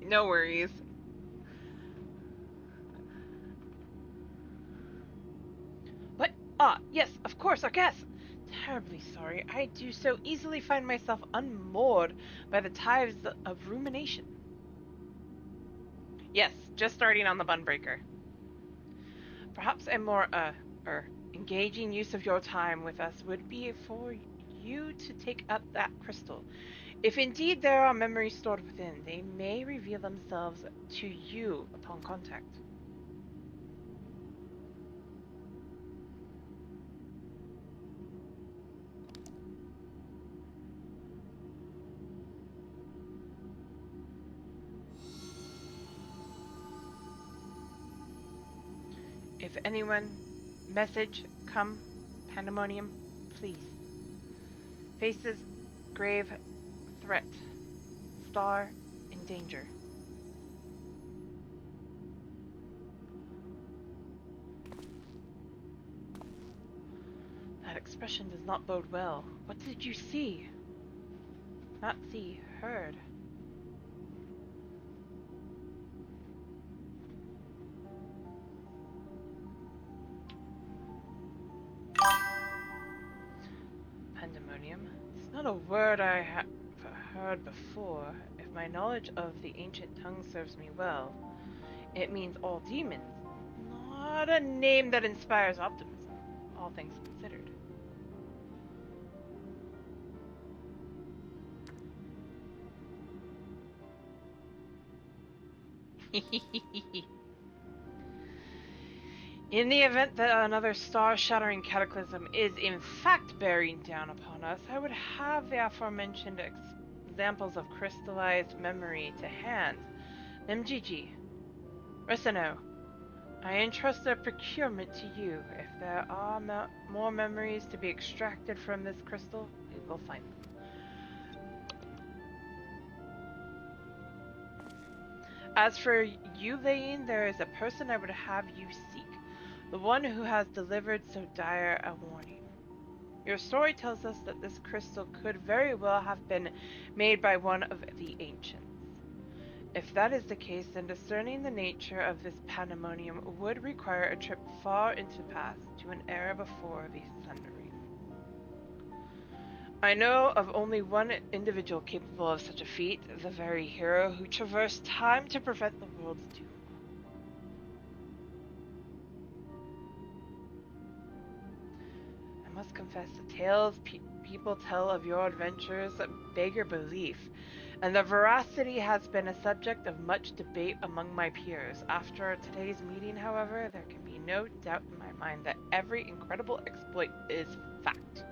No worries. What? Ah, yes, of course, our guest. Terribly sorry. I do so easily find myself unmoored by the tides of rumination. Yes, just starting on the Bun Breaker. Perhaps a more, engaging use of your time with us would be for you to take up that crystal. If indeed there are memories stored within, they may reveal themselves to you upon contact. If anyone, message, come, Pandemonium, please. Faces, grave, threat, star, in danger. That expression does not bode well. What did you see? Not see, heard. Pandemonium? It's not a word I have heard before. If my knowledge of the ancient tongue serves me well, it means all demons. Not a name that inspires optimism, all things considered. In the event that another star-shattering cataclysm is in fact bearing down upon us, I would have the aforementioned examples of crystallized memory to hand. MGG. Resano, I entrust their procurement to you. If there are more memories to be extracted from this crystal, we will find them. As for Yulaine, there is a person I would have you seek. The one who has delivered so dire a warning. Your story tells us that this crystal could very well have been made by one of the ancients. If that is the case, then discerning the nature of this pandemonium would require a trip far into the past, to an era before the Sundering. I know of only one individual capable of such a feat, the very hero who traversed time to prevent the world's doom. I must confess, the tales people tell of your adventures beg your belief, and their veracity has been a subject of much debate among my peers. After today's meeting, however, there can be no doubt in my mind that every incredible exploit is fact.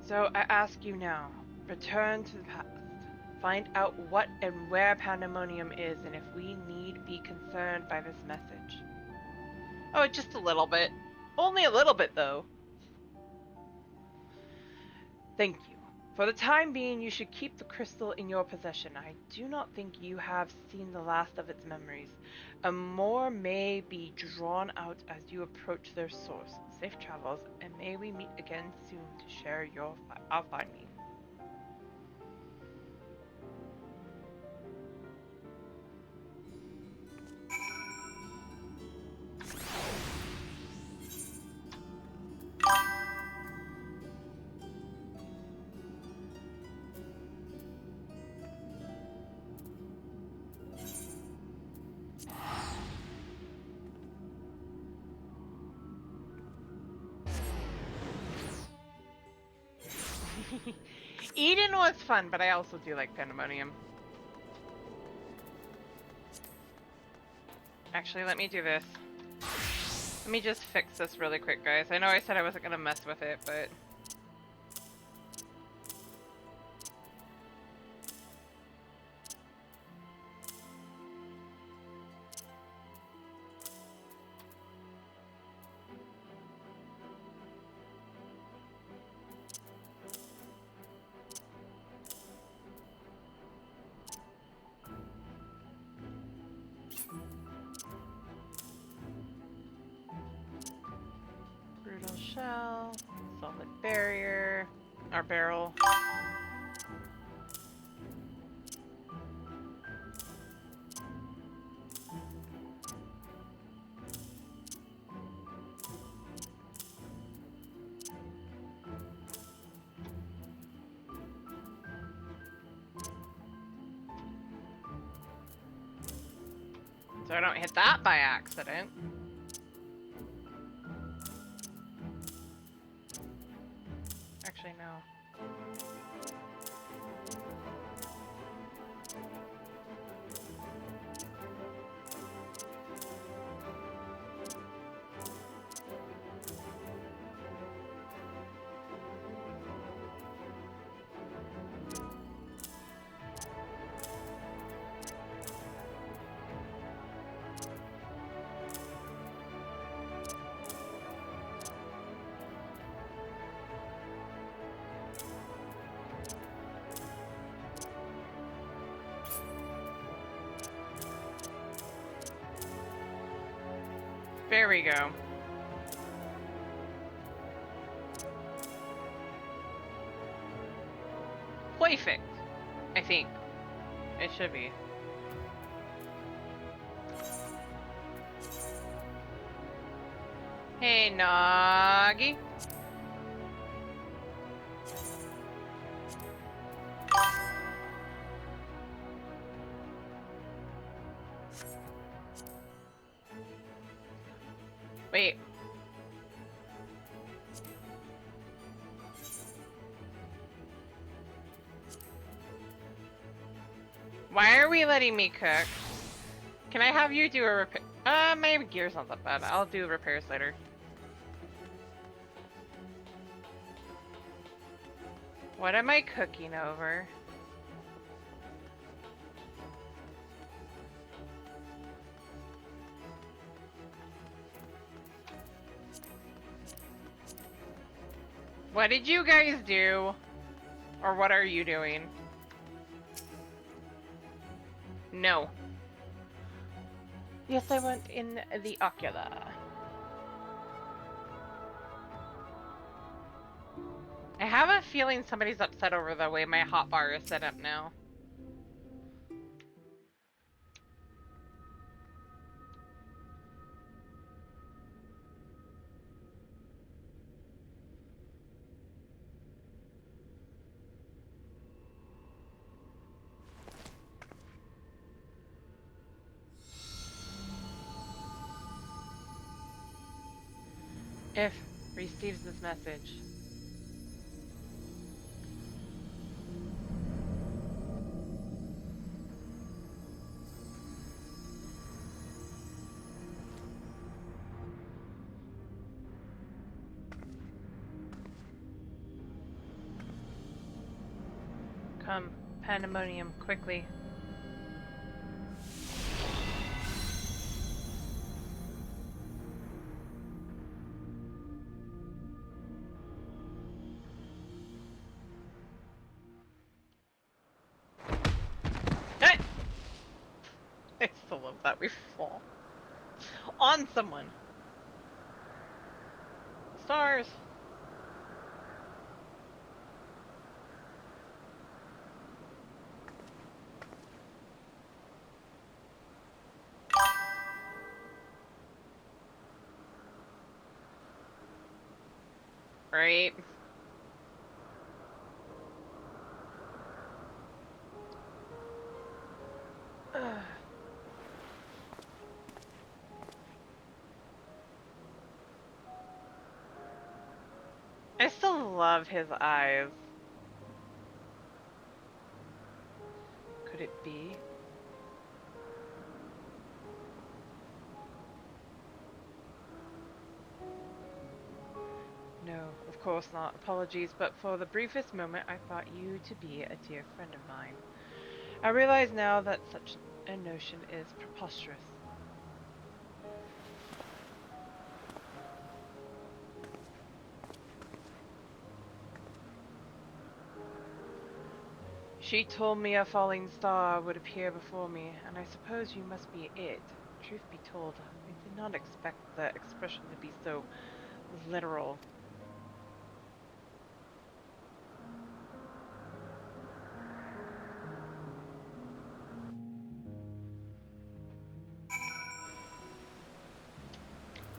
So I ask you now, return to the past. Find out what and where Pandemonium is, and if we need be concerned by this message. Oh, just a little bit. Only a little bit, though. Thank you. For the time being, you should keep the crystal in your possession. I do not think you have seen the last of its memories. And more may be drawn out as you approach their source. Safe travels, and may we meet again soon to share our findings. Eden was fun, but I also do like Pandemonium. Actually, let me do this. Let me just fix this really quick, guys. I know I said I wasn't gonna mess with it, but... Brutal shell, solid barrier, our barrel. So I don't hit that by accident. Actually, no. There we go. Perfect, I think. It should be. Hey, Nagi. Wait. Why are we letting me cook? Can I have you do a repair? My gear's not that bad. I'll do repairs later. What am I cooking over? What did you guys do? Or what are you doing? No. Yes, I went in the ocular. I have a feeling somebody's upset over the way my hotbar is set up now. If receives this message. Come, Pandemonium, quickly. I still love that we fall on someone. Stars. Right. I still love his eyes. Could it be? No, of course not. Apologies, but for the briefest moment I thought you to be a dear friend of mine. I realize now that such a notion is preposterous. She told me a falling star would appear before me, and I suppose you must be it. Truth be told, I did not expect the expression to be so literal.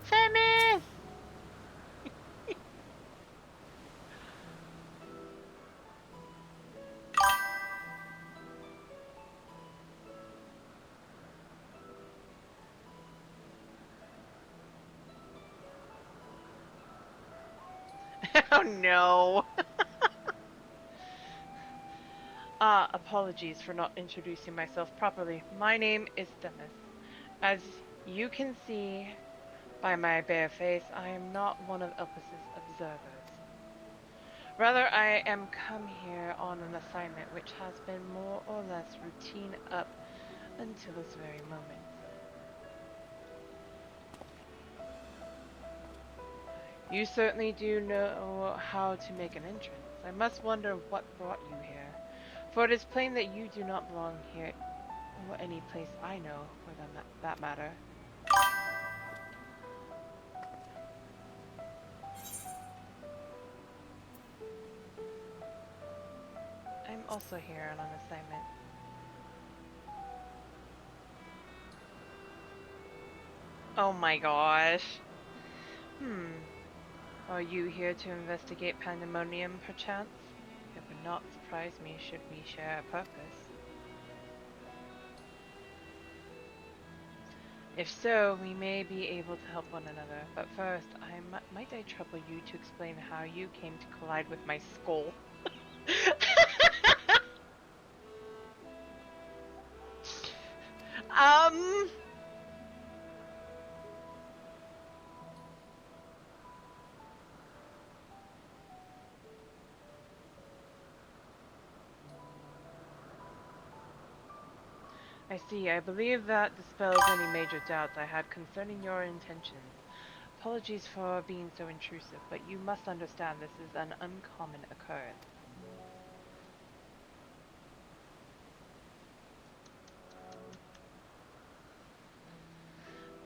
Famous! Oh no! Apologies for not introducing myself properly. My name is Themis. As you can see by my bare face, I am not one of Elpis's observers. Rather, I am come here on an assignment which has been more or less routine up until this very moment. You certainly do know how to make an entrance. I must wonder what brought you here, for it is plain that you do not belong here, or any place I know, for that matter. I'm also here on an assignment. Oh my gosh. Are you here to investigate Pandemonium, perchance? It would not surprise me should we share a purpose. If so, we may be able to help one another. But first, might I trouble you to explain how you came to collide with my skull? um... I see. I believe that dispels any major doubts I had concerning your intentions. Apologies for being so intrusive, but you must understand this is an uncommon occurrence.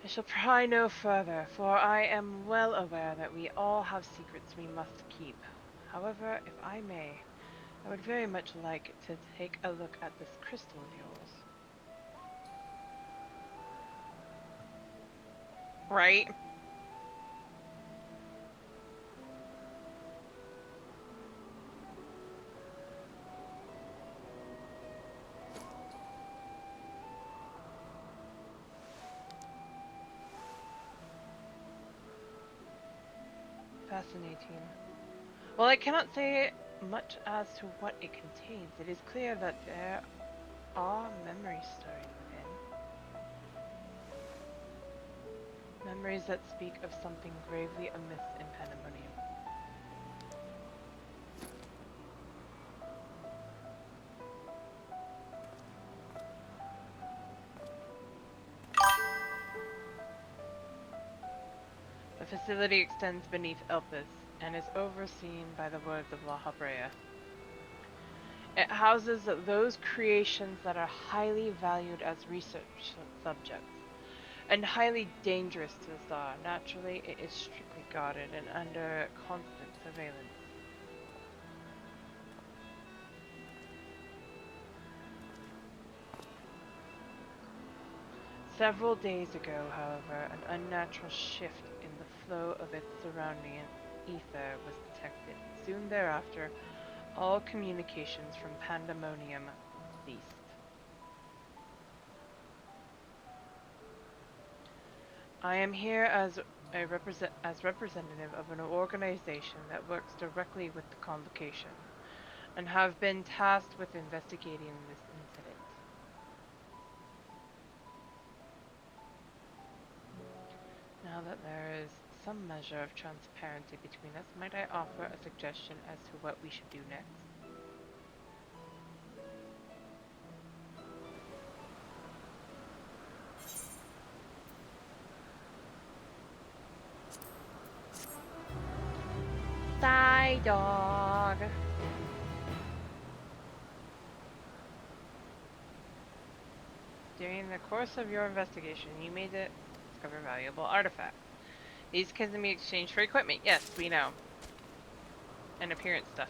I shall pry no further, for I am well aware that we all have secrets we must keep. However, if I may, I would very much like to take a look at this crystal of yours. Right? Fascinating. Well, I cannot say much as to what it contains. It is clear that there are memories stirring within. Memories that speak of something gravely amiss in Pandemonium. The facility extends beneath Elpis and is overseen by the Words of La Habrea. It houses those creations that are highly valued as research subjects, and highly dangerous to the Tsar. Naturally, it is strictly guarded and under constant surveillance. Several days ago, however, an unnatural shift in the flow of its surrounding ether was detected. Soon thereafter, all communications from Pandemonium ceased. I am here as representative of an organization that works directly with the Convocation, and have been tasked with investigating this incident. Now that there is some measure of transparency between us, might I offer a suggestion as to what we should do next? Die, dog! During the course of your investigation, you may discover valuable artifacts. These can be exchanged for equipment. Yes, we know. And appearance stuff.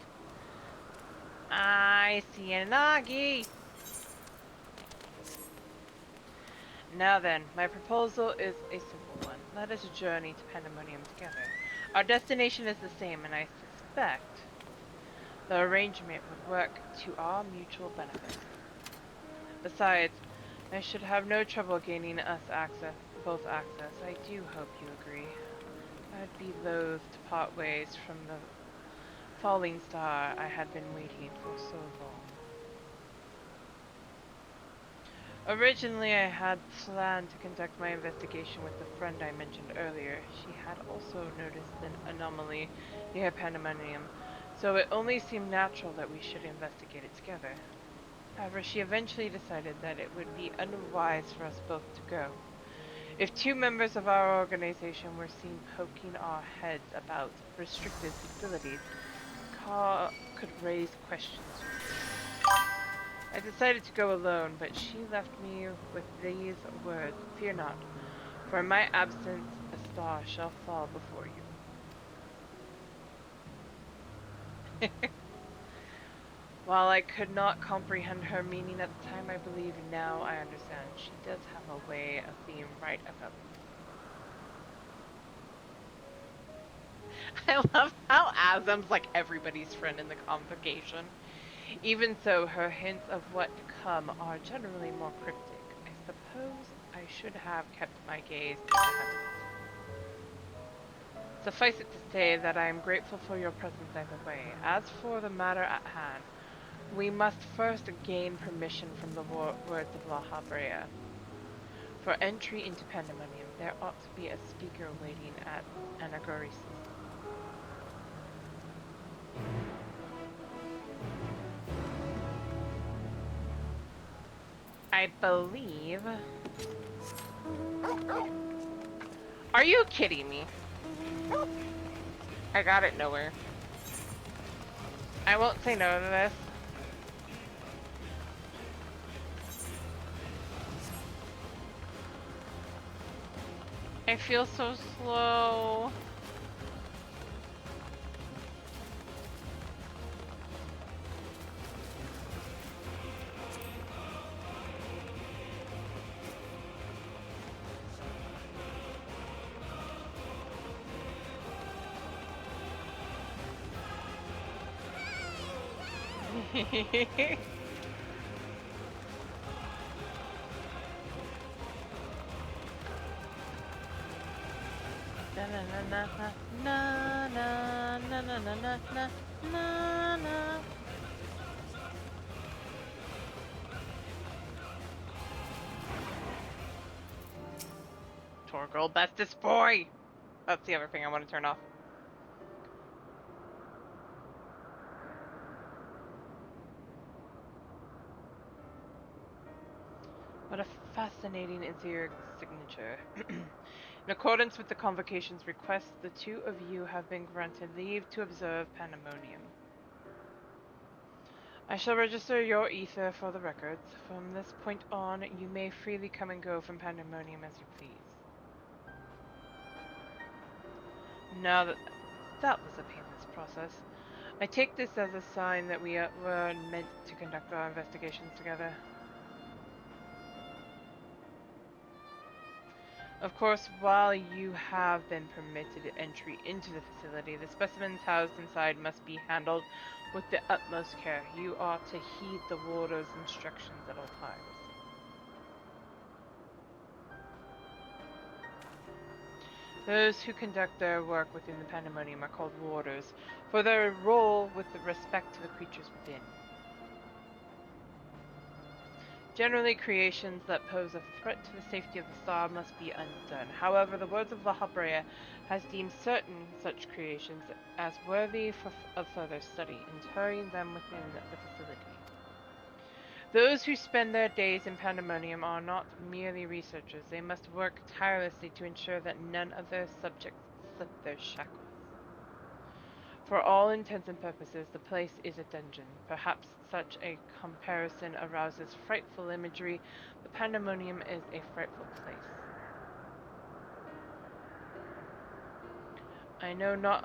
I see an Nagi! Now then, my proposal is a simple one. Let us journey to Pandemonium together. Our destination is the same, and I suspect the arrangement would work to our mutual benefit. Besides, I should have no trouble gaining us both access. I do hope you agree. I'd be loath to part ways from the falling star I had been waiting for so long. Originally, I had planned to conduct my investigation with the friend I mentioned earlier. She had also noticed an anomaly near Pandemonium, so it only seemed natural that we should investigate it together. However, she eventually decided that it would be unwise for us both to go. If two members of our organization were seen poking our heads about restricted facilities, could raise questions. I decided to go alone, but she left me with these words: "Fear not, for in my absence a star shall fall before you." While I could not comprehend her meaning at the time, I believe now I understand. She does have a way of being right about it. I love how Azam's like everybody's friend in the convocation. Even so, her hints of what to come are generally more cryptic. I suppose I should have kept my gaze to the heavens. Suffice it to say that I am grateful for your presence either way. As for the matter at hand, we must first gain permission from the words of La Habrea. For entry into Pandemonium, there ought to be a speaker waiting at Anagoris. I believe... Are you kidding me? I got it nowhere. I won't say no to this. I feel so slow. Na na na na na na na na na na na na na. Torgal, bestest boy. That's the other thing I want to turn off. What a fascinating Aetheric signature. In accordance with the Convocation's request, the two of you have been granted leave to observe Pandemonium. I shall register your ether for the records. From this point on, you may freely come and go from Pandemonium as you please. Now that was a painless process. I take this as a sign that we were meant to conduct our investigations together. Of course, while you have been permitted entry into the facility, the specimens housed inside must be handled with the utmost care. You are to heed the warder's instructions at all times. Those who conduct their work within the Pandemonium are called warders, for their role with respect to the creatures within. Generally, creations that pose a threat to the safety of the star must be undone. However, the words of La Habrea has deemed certain such creations as worthy of further study, interring them within the facility. Those who spend their days in Pandemonium are not merely researchers. They must work tirelessly to ensure that none of their subjects slip their shackles. For all intents and purposes, the place is a dungeon. Perhaps such a comparison arouses frightful imagery. The Pandemonium is a frightful place. I know not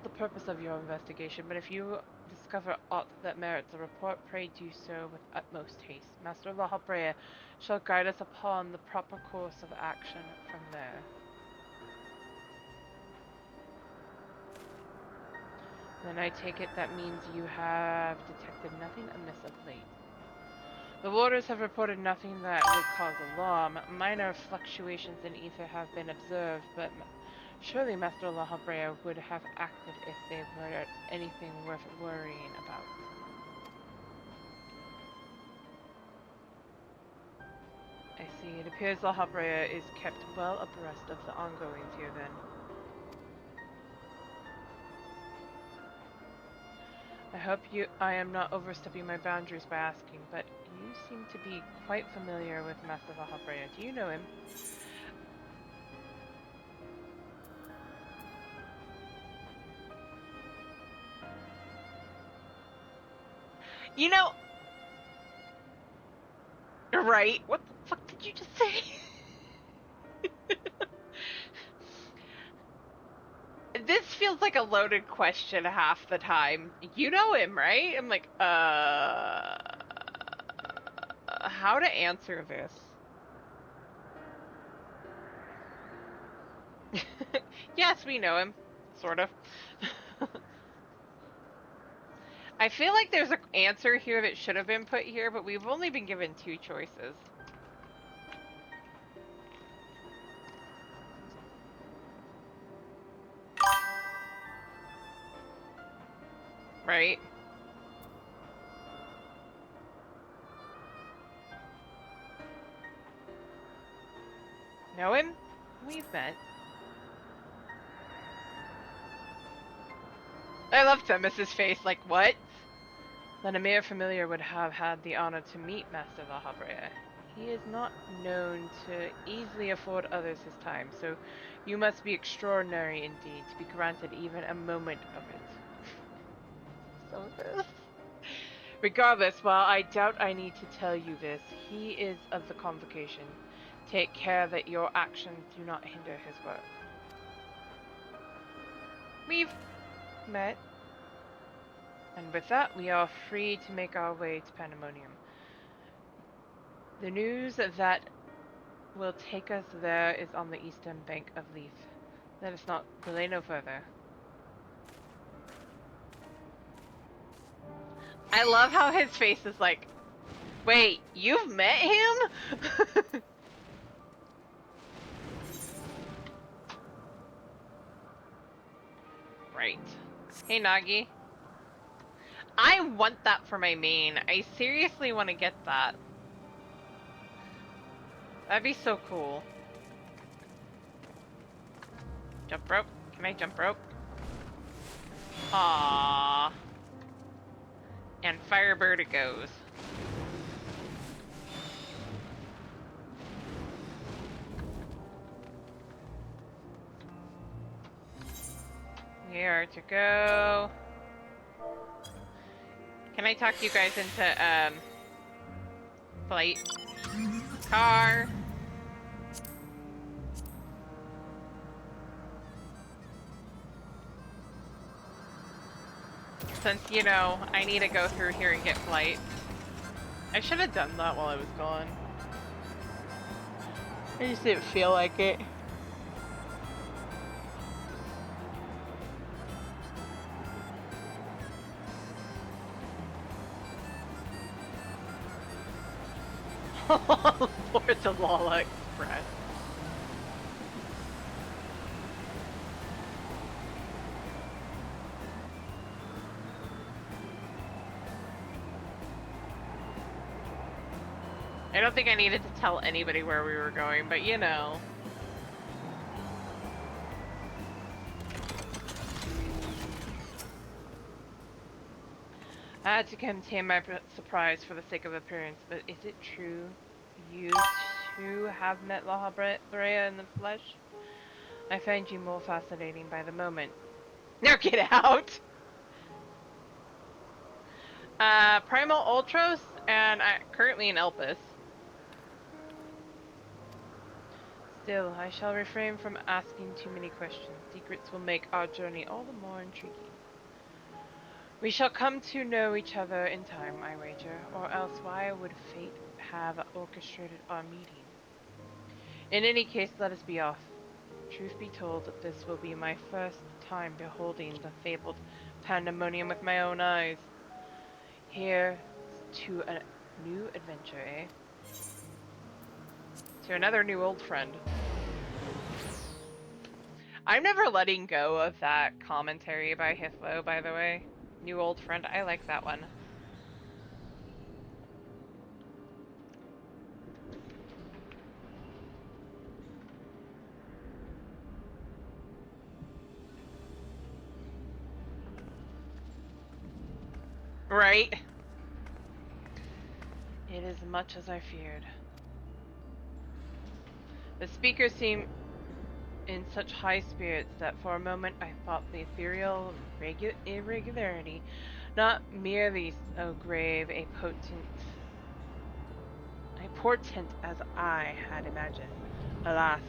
the purpose of your investigation, but if you discover aught that merits a report, pray do so with utmost haste. Master La Habrea shall guide us upon the proper course of action from there. Then I take it that means you have detected nothing amiss of late. The warders have reported nothing that would cause alarm. Minor fluctuations in ether have been observed, but surely Master La Habrea would have acted if they were anything worth worrying about. I see. It appears La Habrea is kept well abreast of the ongoings here then. I hope I am not overstepping my boundaries by asking, but you seem to be quite familiar with Master La Habrea. Do you know him? You know... Right. What the fuck did you just say? This feels like a loaded question half the time. You know him, right? I'm like, how to answer this? Yes, we know him. Sort of. I feel like there's an answer here that should have been put here, but we've only been given 2 choices. Right? Know him? We've met. I love Themis's face, like, what? Then a mere familiar would have had the honor to meet Master La Habrea. He is not known to easily afford others his time, so you must be extraordinary indeed to be granted even a moment of it. So good. Regardless, while I doubt I need to tell you this, he is of the convocation. Take care that your actions do not hinder his work. We've met. And with that, we are free to make our way to Pandemonium. The news that will take us there is on the eastern bank of Leith. Let us not delay no further. I love how his face is like, wait, you've met him? Right. Hey, Nagi. I want that for my main. I seriously want to get that. That'd be so cool. Jump rope? Can I jump rope? Aww. And Firebird it goes. We are to go. Can I talk you guys into, flight? Car. Since, you know, I need to go through here and get flight. I should have done that while I was gone. I just didn't feel like it. Lord of Lala Express. I don't think I needed to tell anybody where we were going, but you know. I had to contain my surprise for the sake of appearance, but is it true you two have met La Brea in the flesh? I find you more fascinating by the moment. Now get out! Primal Ultros, and currently in Elpis. Still, I shall refrain from asking too many questions. Secrets will make our journey all the more intriguing. We shall come to know each other in time, I wager, or else why would fate have orchestrated our meeting? In any case, let us be off. Truth be told, this will be my first time beholding the fabled pandemonium with my own eyes. Here to a new adventure, eh? To another new old friend. I'm never letting go of that commentary by Hithlo, by the way. New old friend, I like that one. Right? It is much as I feared. The speaker seemed in such high spirits that for a moment I thought the ethereal irregularity not merely so grave a portent as I had imagined. Alas,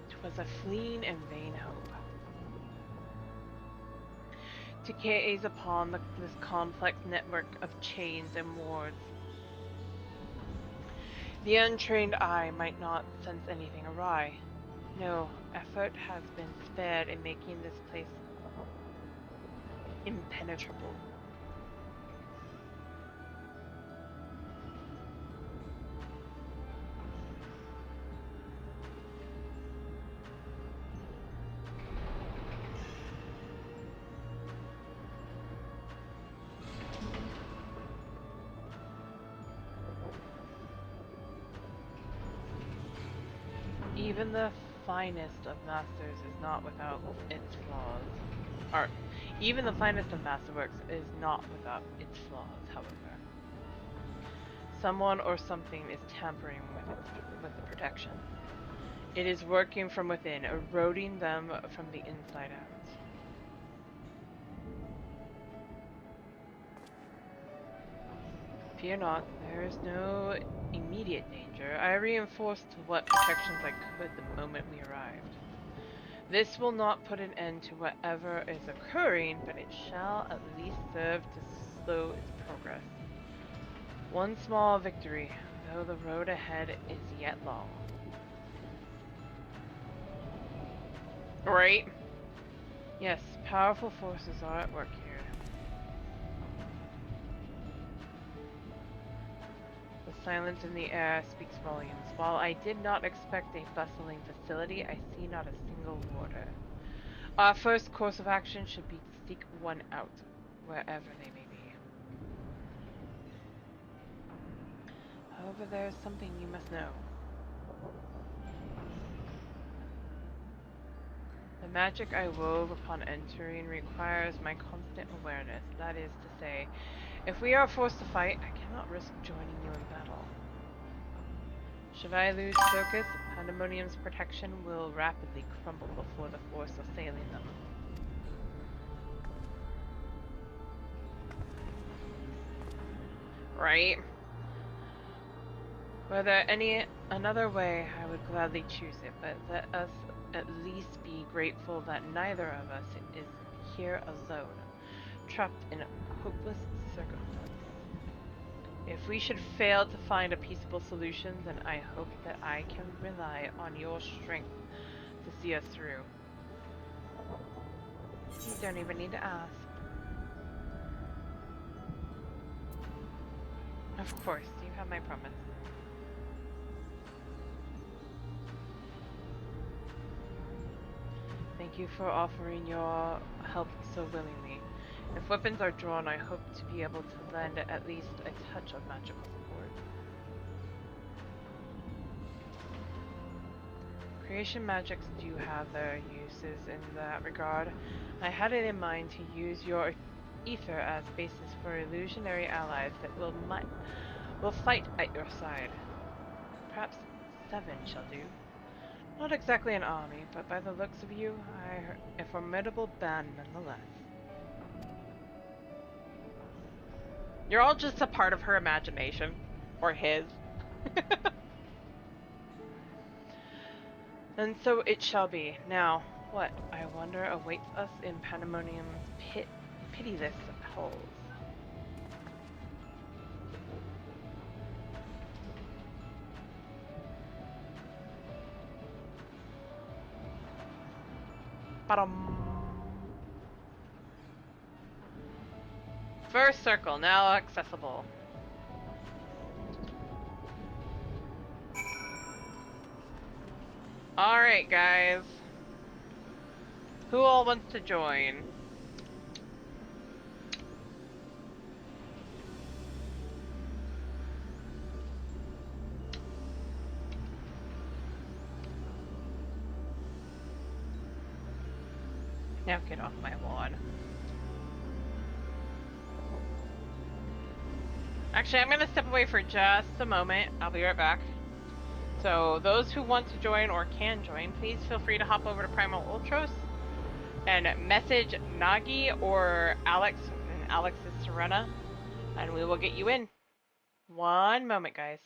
'twas a fleeting and vain hope. To gaze upon this complex network of chains and wards, the untrained eye might not sense anything awry. No effort has been spared in making this place impenetrable. Even the finest of masters is not without its flaws. Or, even the finest of masterworks is not without its flaws, however. Someone or something is tampering with the protection. It is working from within, eroding them from the inside out. Fear not, there is no immediate danger. I reinforced what protections I could the moment we arrived. This will not put an end to whatever is occurring, but it shall at least serve to slow its progress. One small victory, though the road ahead is yet long. Right? Yes, powerful forces are at work here. The silence in the air speaks volumes. While I did not expect a bustling facility, I see not a single warder. Our first course of action should be to seek one out, wherever they may be. However, there is something you must know. The magic I wove upon entering requires my constant awareness. That is to say, if we are forced to fight, I cannot risk joining you in battle. Should I lose focus, Pandemonium's protection will rapidly crumble before the force assailing them. Right? Were there another way, I would gladly choose it, but let us at least be grateful that neither of us is here alone, trapped in a hopeless circumstance. If we should fail to find a peaceable solution, then I hope that I can rely on your strength to see us through. You don't even need to ask. Of course, you have my promise. Thank you for offering your help so willingly. If weapons are drawn, I hope to be able to lend at least a touch of magical support. Creation magics do have their uses in that regard. I had it in mind to use your ether as basis for illusionary allies that will fight at your side. Perhaps 7 shall do. Not exactly an army, but by the looks of you, a formidable band nonetheless. You're all just a part of her imagination. Or his. And so it shall be. Now, what, I wonder, awaits us in Pandemonium's pitiless halls? Ba-dum. First circle, now accessible. Alright, guys. Who all wants to join? Now get off my lawn. Actually, I'm gonna step away for just a moment. I'll be right back. So those who want to join or can join, please feel free to hop over to Primal Ultros and message Nagi or Alex, and Alex is Serena, and we will get you in. One moment, guys.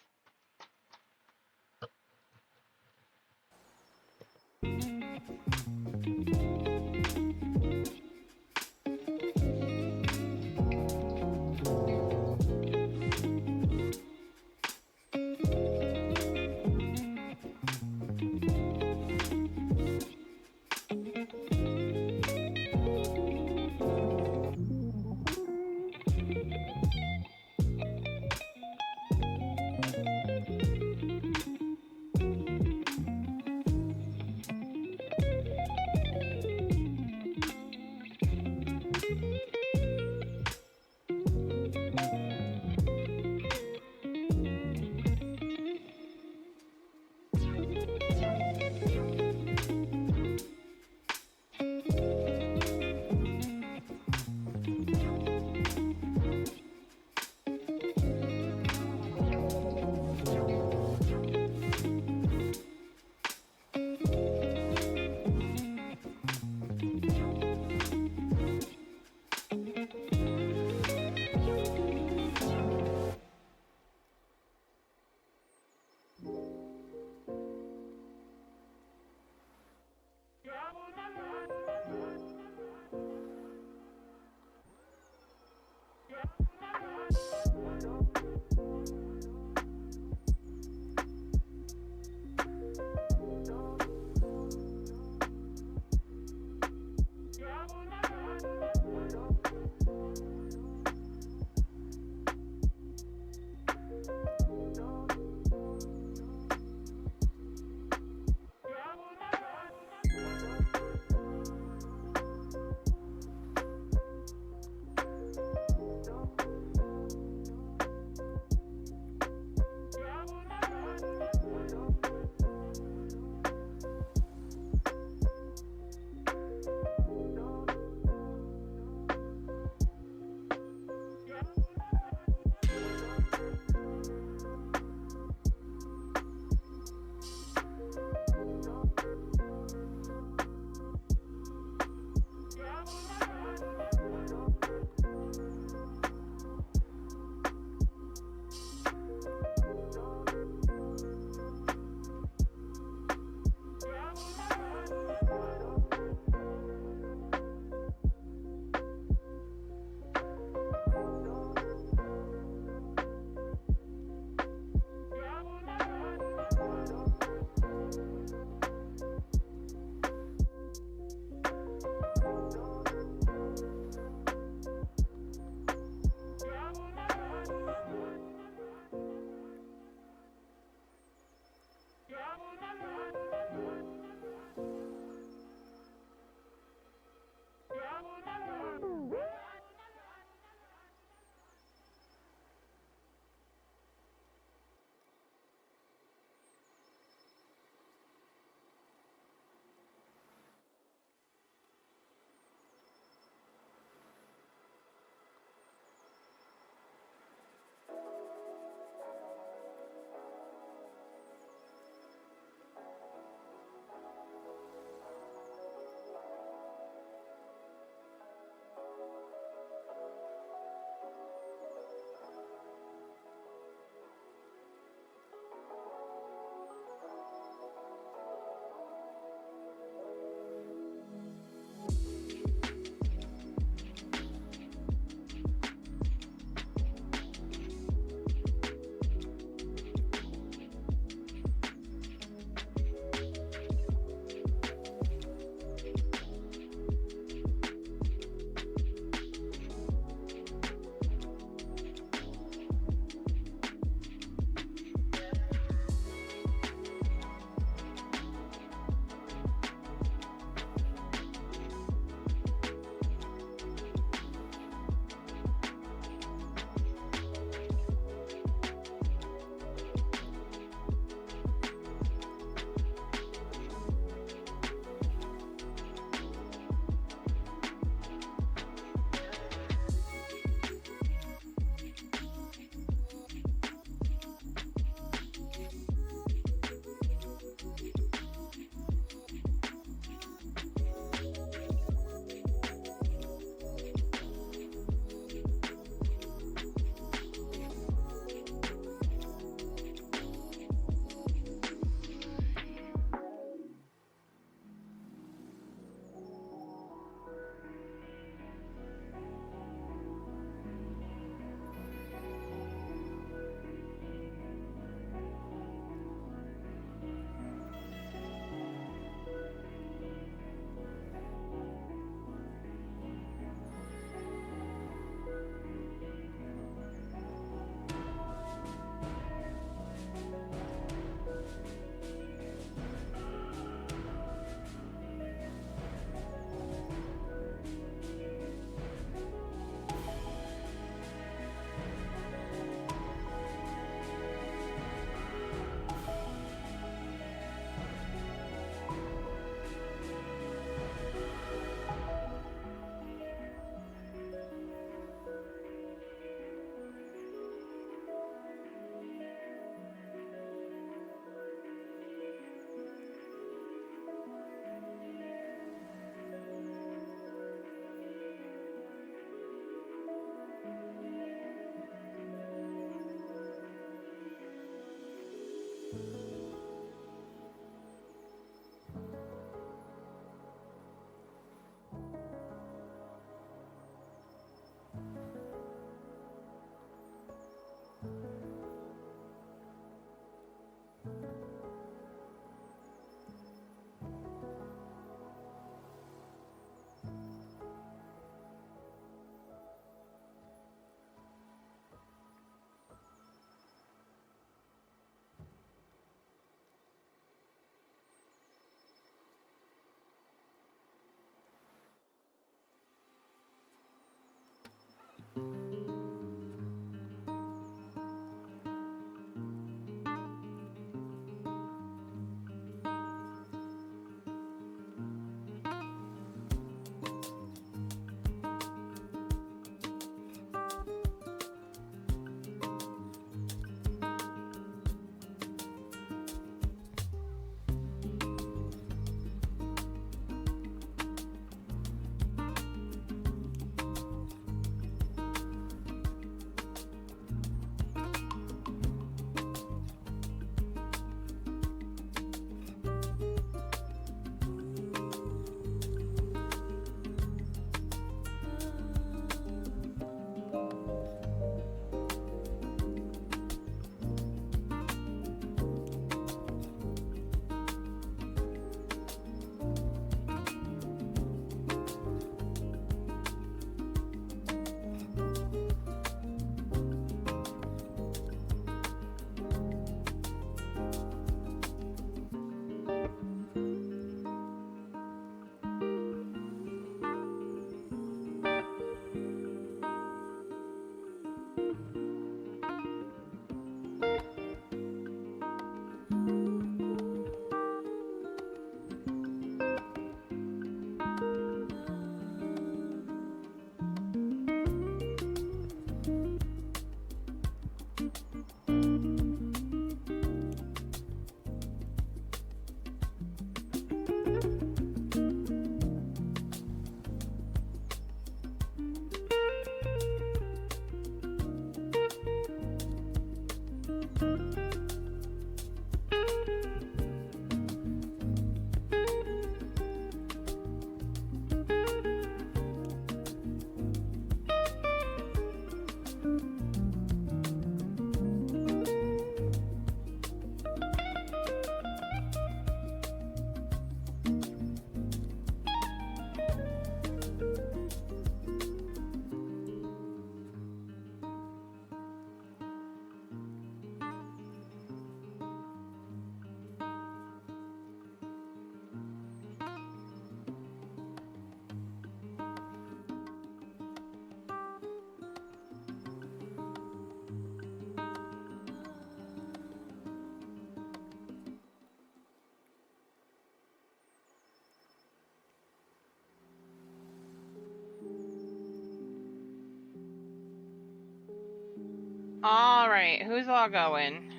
Alright, who's all going?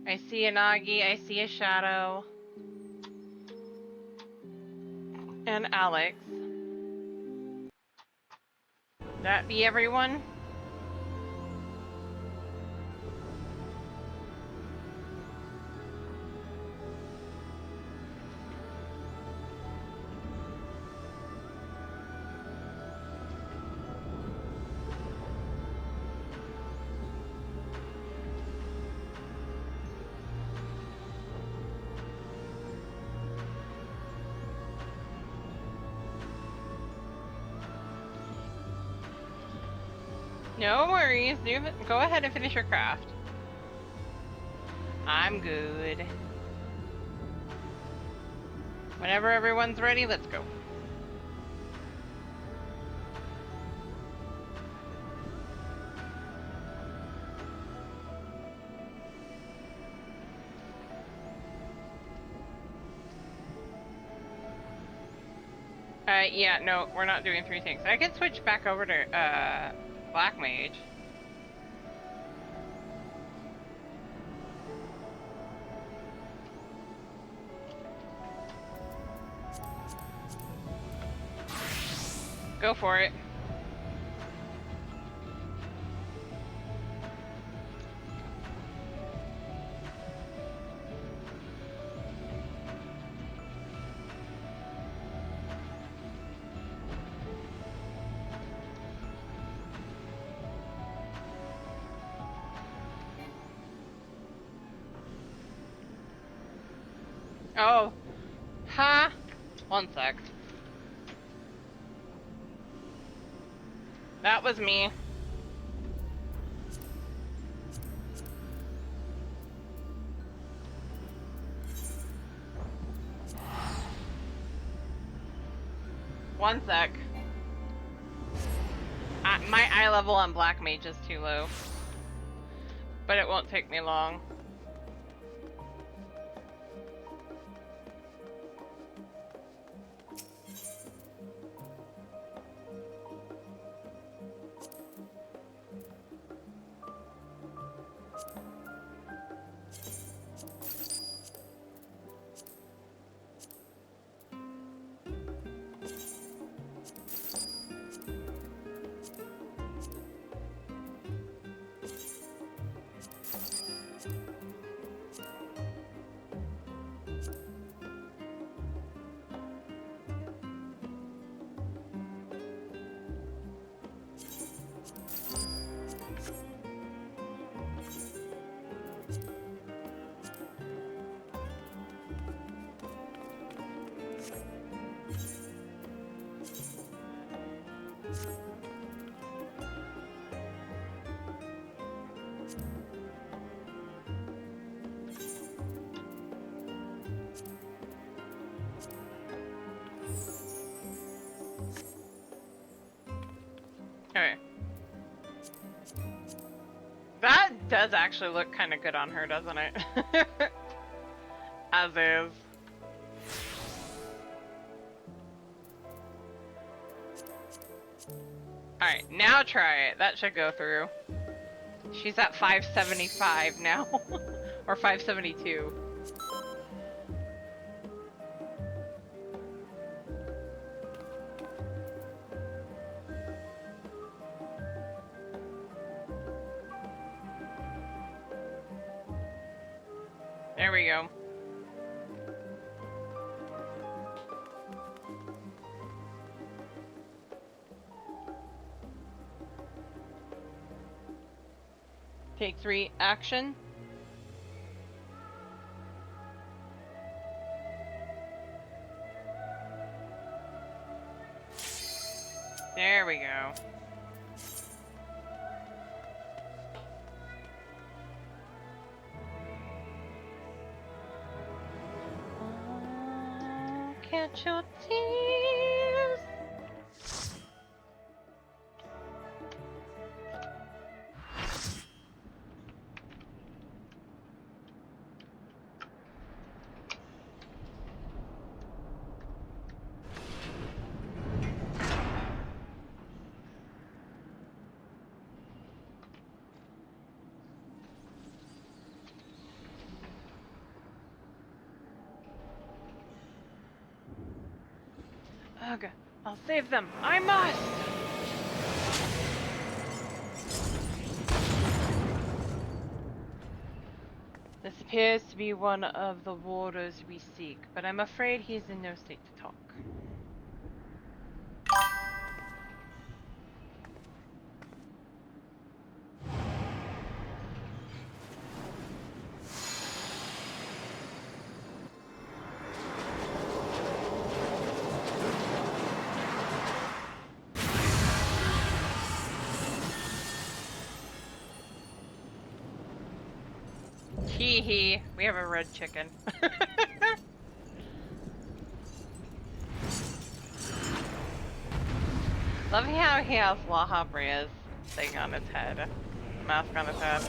I see a Nagi, I see a Shadow. And Alex. That be everyone? No worries. Go ahead and finish your craft. I'm good. Whenever everyone's ready, let's go. Yeah, no, we're not doing 3 things. I can switch back over to, Black Mage. Go for it. Oh. Ha! 1 sec. That was me. One sec. My eye level on Black Mage is too low. But it won't take me long. Okay. That does actually look kind of good on her, doesn't it? As is. Alright, now try it. That should go through. She's at 575 now. Or 572. There we go. Take 3, action. There we go. Catch your tears. Ugh, I'll save them. I must! This appears to be one of the warders we seek, but I'm afraid he's in no state to talk. Hee hee, we have a red chicken. Love how he has La Habria's thing on his head. Mask on his head.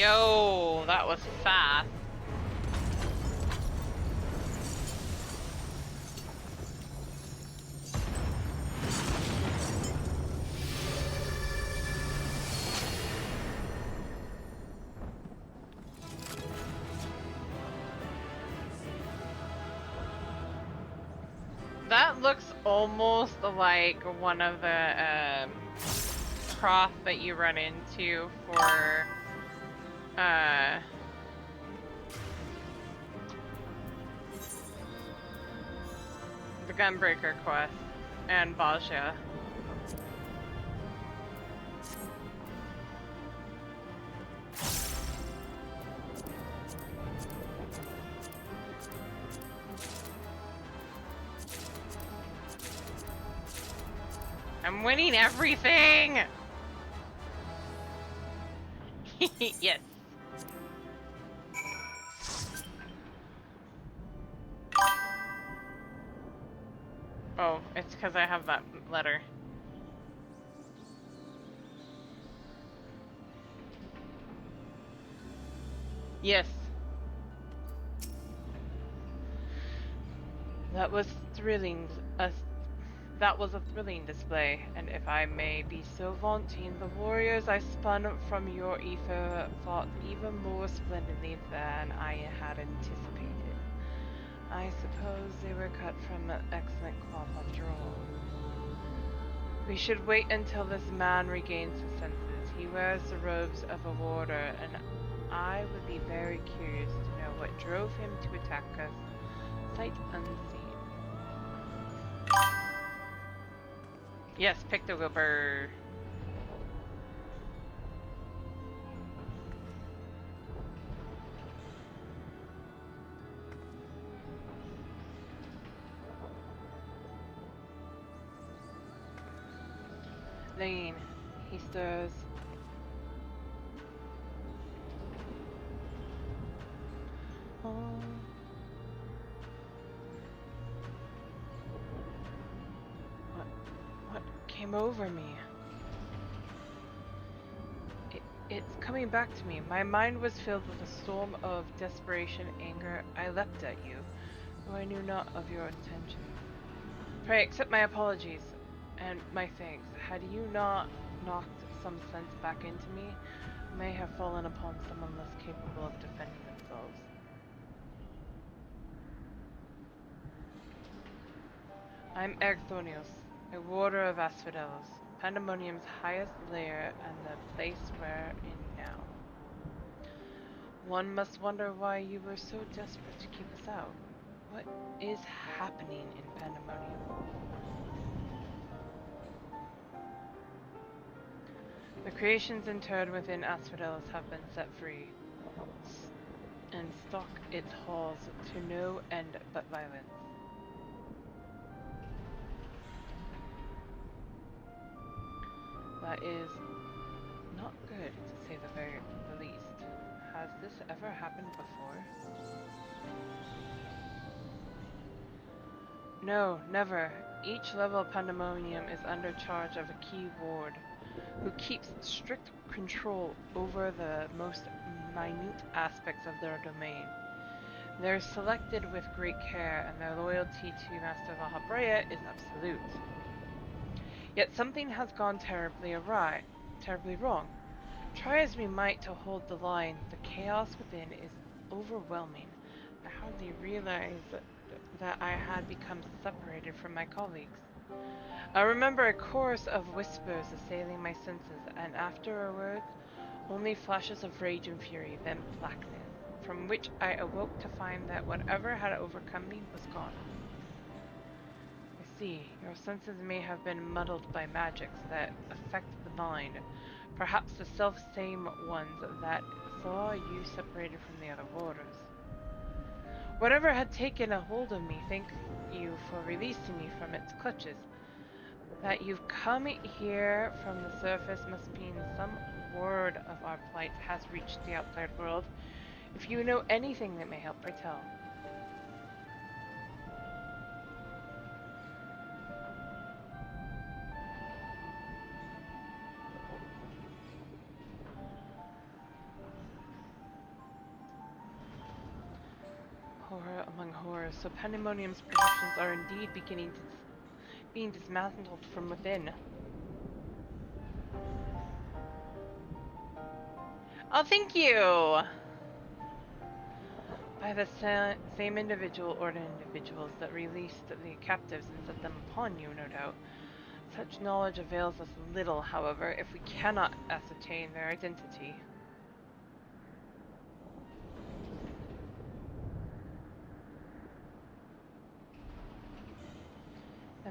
Yo, that was fast. That looks almost like one of the Croth that you run into for the Gunbreaker quest and Baja. I'm winning everything! Yes. Oh, it's because I have that letter. Yes. That was thrilling. That was a thrilling display, and if I may be so vaunting, the warriors I spun from your ether fought even more splendidly than I had anticipated. I suppose they were cut from an excellent cloth after all. We should wait until this man regains his senses. He wears the robes of a warder, and I would be very curious to know what drove him to attack us, sight unseen. Yes, Pictogooper. Lane, he stirs. Oh. What came over me? It's coming back to me. My mind was filled with a storm of desperation, anger. I leapt at you, though I knew not of your intention. Pray accept my apologies and my thanks. Had you not knocked some sense back into me, I may have fallen upon someone less capable of defending themselves. I'm Ergthonios, a warder of Asphodelos, Pandemonium's highest lair and the place we're in now. One must wonder why you were so desperate to keep us out. What is happening in Pandemonium? The creations interred within Asphodelos have been set free, and stalk its halls to no end but violence. That is not good, to say the least. Has this ever happened before? No, never. Each level of Pandemonium is under charge of a key ward, who keeps strict control over the most minute aspects of their domain. They're selected with great care, and their loyalty to Master Valhabrea is absolute. Yet something has gone terribly wrong. Try as we might to hold the line, the chaos within is overwhelming. I hardly realized that I had become separated from my colleagues. I remember a chorus of whispers assailing my senses, and afterwards only flashes of rage and fury, then blackness, from which I awoke to find that whatever had overcome me was gone. I see, your senses may have been muddled by magics that affect the mind, perhaps the self-same ones that saw you separated from the other warders. Whatever had taken a hold of me, thank you for releasing me from its clutches. That you've come here from the surface must mean some word of our plight has reached the outside world. If you know anything that may help, pray tell. horror among horrors, so Pandemonium's predictions are indeed being dismantled from within. Oh, thank you! By the same individual or individuals that released the captives and set them upon you, no doubt. Such knowledge avails us little, however, if we cannot ascertain their identity.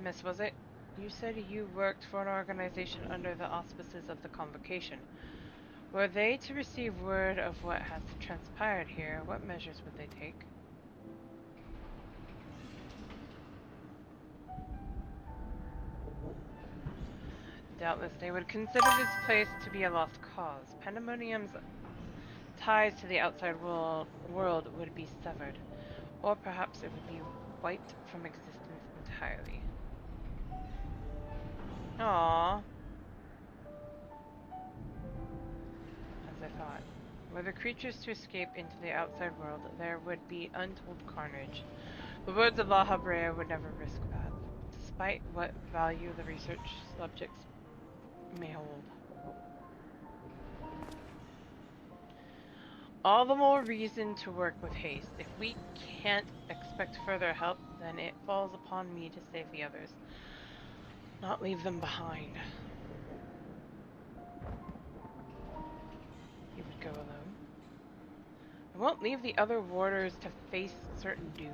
Miss, was it? You said you worked for an organization under the auspices of the Convocation. Were they to receive word of what has transpired here, what measures would they take? Doubtless they would consider this place to be a lost cause. Pandemonium's ties to the outside world would be severed, or perhaps it would be wiped from existence entirely. Aww. As I thought. Were the creatures to escape into the outside world, there would be untold carnage. The words of La Habrea would never risk that, despite what value the research subjects may hold. All the more reason to work with haste. If we can't expect further help, then it falls upon me to save the others, not leave them behind. You would go alone? I won't leave the other warders to face certain doom.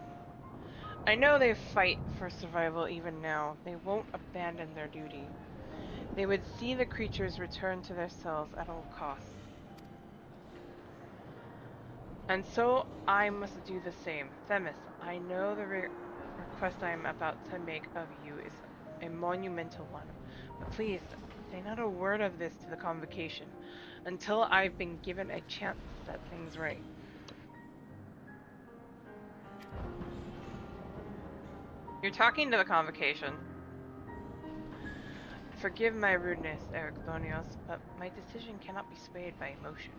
I know they fight for survival even now. They won't abandon their duty. They would see the creatures return to their cells at all costs. And so I must do the same. Themis, I know the request I am about to make of you is a monumental one, but please, say not a word of this to the Convocation, until I've been given a chance to set things right. You're talking to the Convocation. Forgive my rudeness, Ericthonios, but my decision cannot be swayed by emotion.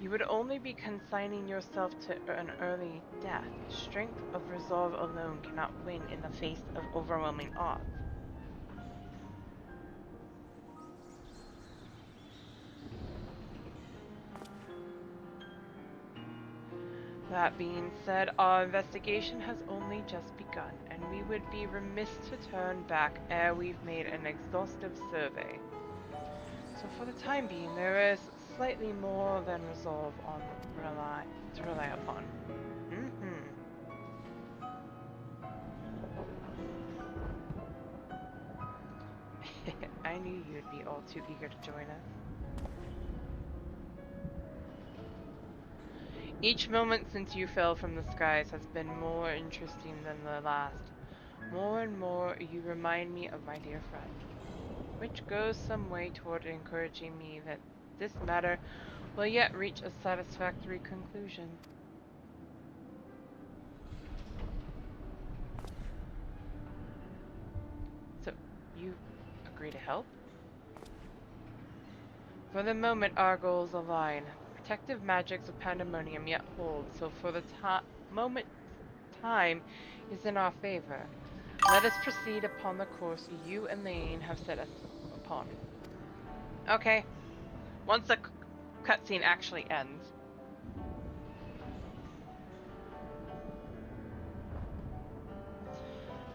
You would only be consigning yourself to an early death. Strength of resolve alone cannot win in the face of overwhelming odds. That being said, our investigation has only just begun, and we would be remiss to turn back ere we've made an exhaustive survey. So for the time being, there is slightly more than resolve to rely upon. I knew you'd be all too eager to join us. Each moment since you fell from the skies has been more interesting than the last. More and more you remind me of my dear friend, which goes some way toward encouraging me that this matter will yet reach a satisfactory conclusion. So, you agree to help? For the moment, our goals align. Protective magics of Pandemonium yet hold, so for the moment, time is in our favor. Let us proceed upon the course you and Lane have set us upon. Okay. Once the cutscene actually ends.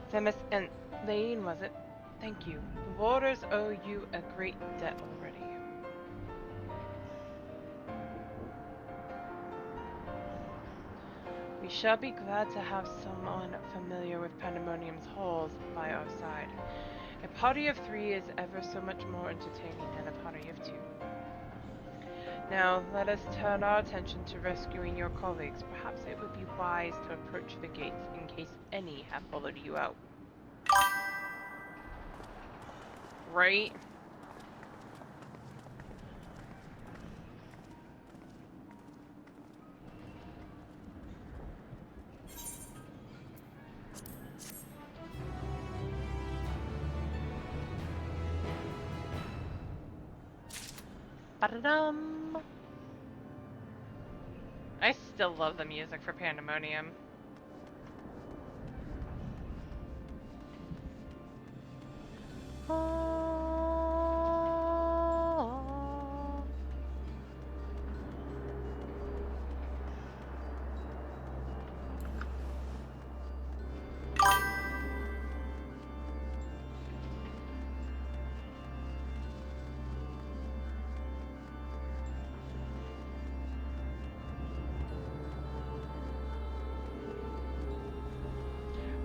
Themis and Lane, was it? Thank you. The Warders owe you a great debt already. We shall be glad to have someone familiar with Pandemonium's halls by our side. A party of 3 is ever so much more entertaining than a party of 2. Now, let us turn our attention to rescuing your colleagues. Perhaps it would be wise to approach the gates in case any have followed you out. Right? Ba-da-dum! I still love the music for Pandemonium.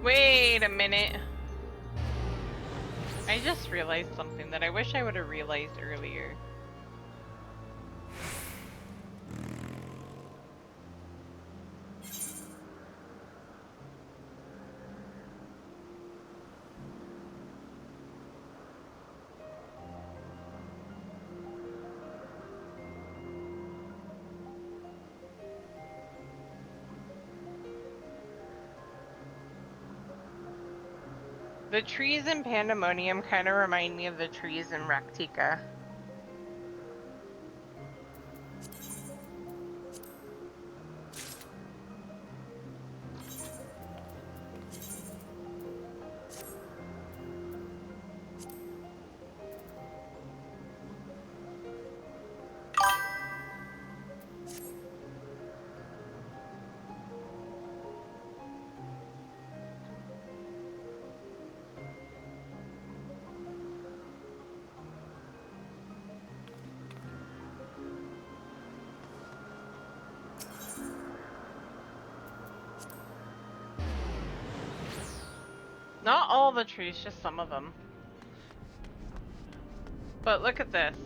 Wait a minute. I just realized something that I wish I would have realized earlier. The trees in Pandemonium kind of remind me of the trees in Raktika. Not all the trees, just some of them. But look at this.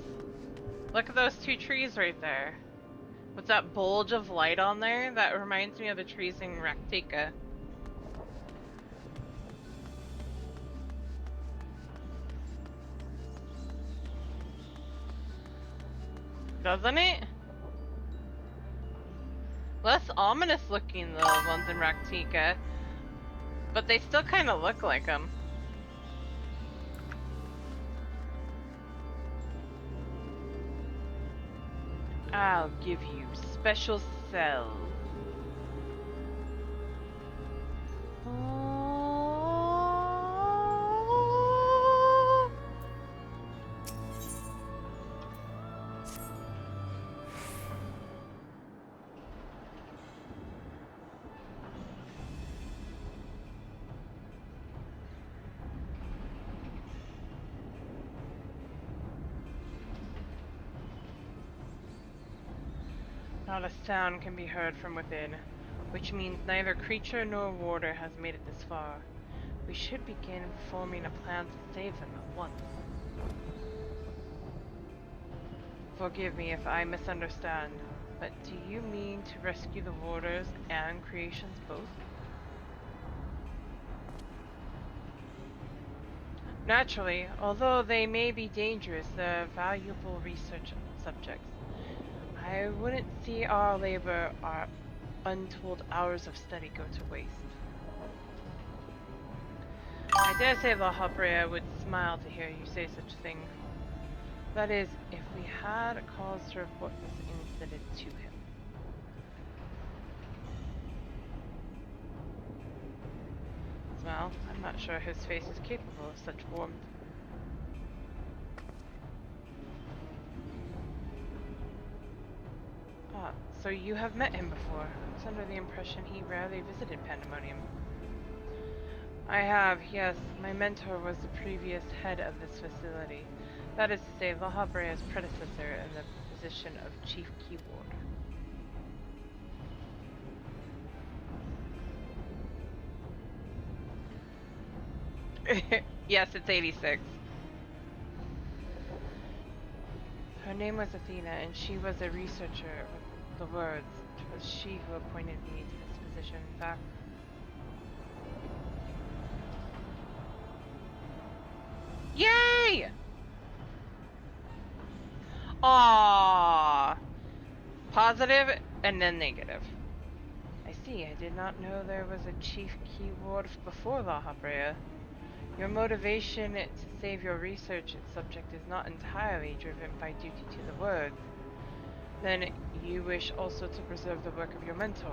Look at those two trees right there. With that bulge of light on there, that reminds me of the trees in Raktika. Doesn't it? Less ominous looking the ones in Raktika, but they still kind of look like them. I'll give you special cells. Not a sound can be heard from within, which means neither creature nor warder has made it this far. We should begin forming a plan to save them at once. Forgive me if I misunderstand, but do you mean to rescue the warders and creations both? Naturally, although they may be dangerous, they're valuable research subjects. I wouldn't see our labor, our untold hours of study go to waste. I dare say La Habrea would smile to hear you say such a thing. That is, if we had a cause to report this incident to him. Well, I'm not sure his face is capable of such warmth. Ah, so you have met him before. I was under the impression he rarely visited Pandemonium. I have, yes. My mentor was the previous head of this facility. That is to say, La Habrea's predecessor in the position of Chief Keyward. Yes, it's 86. Her name was Athena, and she was a researcher with the words. It was she who appointed me to this position, in fact. Yay! Aww! Positive and then negative. I see, I did not know there was a Chief Keyword before La Habrea. Your motivation to save your research subject is not entirely driven by duty to the words. Then you wish also to preserve the work of your mentor.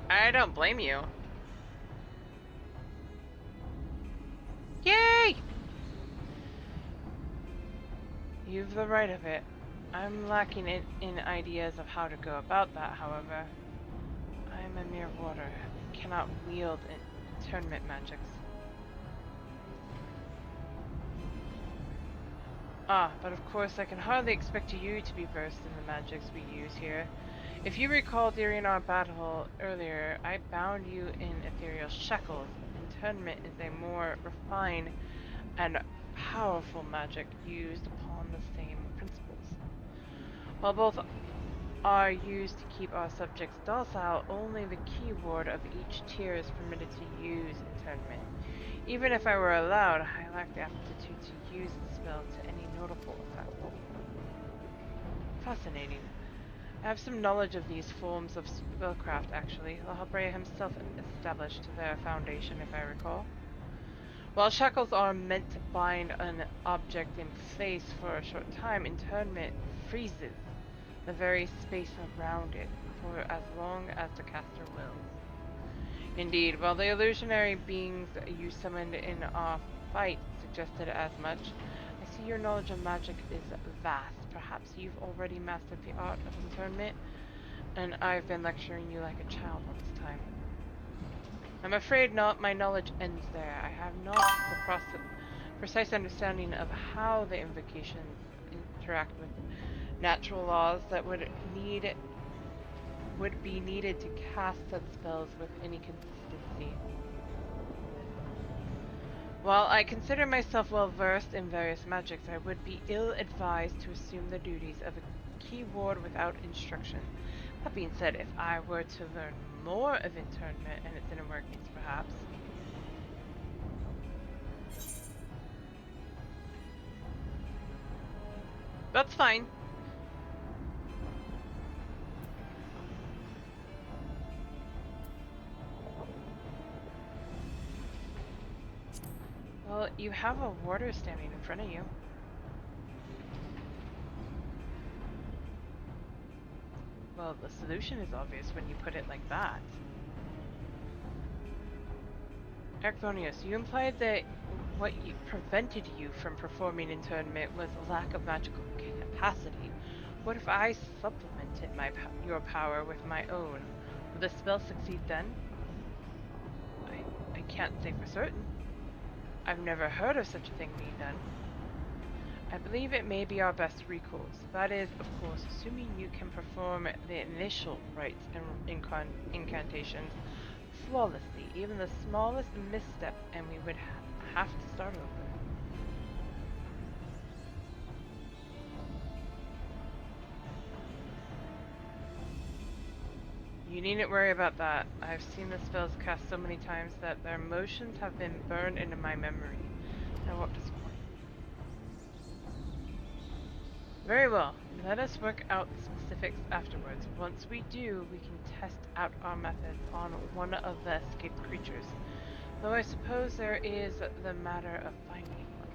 I don't blame you. Yay! You've the right of it. I'm lacking in ideas of how to go about that, however. I'm a mere warder. Cannot wield internment magics. Ah, but of course I can hardly expect you to be versed in the magics we use here. If you recall during our battle earlier, I bound you in ethereal shackles. Internment is a more refined and powerful magic used upon the same principles. While both are used to keep our subjects docile, only the keyword of each tier is permitted to use internment. Even if I were allowed, I lack the aptitude to use the spell to any notable effect. Fascinating. I have some knowledge of these forms of spellcraft, actually. Lahabrea himself established their foundation, if I recall. While shackles are meant to bind an object in place for a short time, internment freezes the very space around it for as long as the caster wills. Indeed, while the illusionary beings you summoned in our fight suggested as much, I see your knowledge of magic is vast. Perhaps you've already mastered the art of internment, and I've been lecturing you like a child all this time. I'm afraid not. My knowledge ends there. I have not the precise understanding of how the invocations interact with natural laws that would be needed to cast such spells with any consistency. While I consider myself well versed in various magics, I would be ill-advised to assume the duties of a keyword without instruction. That being said, if I were to learn more of internment and its inner workings, perhaps. That's fine. Well, you have a warder standing in front of you. Well, the solution is obvious when you put it like that. Archthonius, you implied that what prevented you from performing internment was a lack of magical capacity. What if I supplemented your power with my own? Would the spell succeed then? I can't say for certain. I've never heard of such a thing being done. I believe it may be our best recourse. That is, of course, assuming you can perform the initial rites and incantations flawlessly. Even the smallest misstep and we would have to start over. You needn't worry about that. I've seen the spells cast so many times that their motions have been burned into my memory. Now what does one? Very well. Let us work out the specifics afterwards. Once we do, we can test out our methods on one of the escaped creatures. Though I suppose there is the matter of finding one.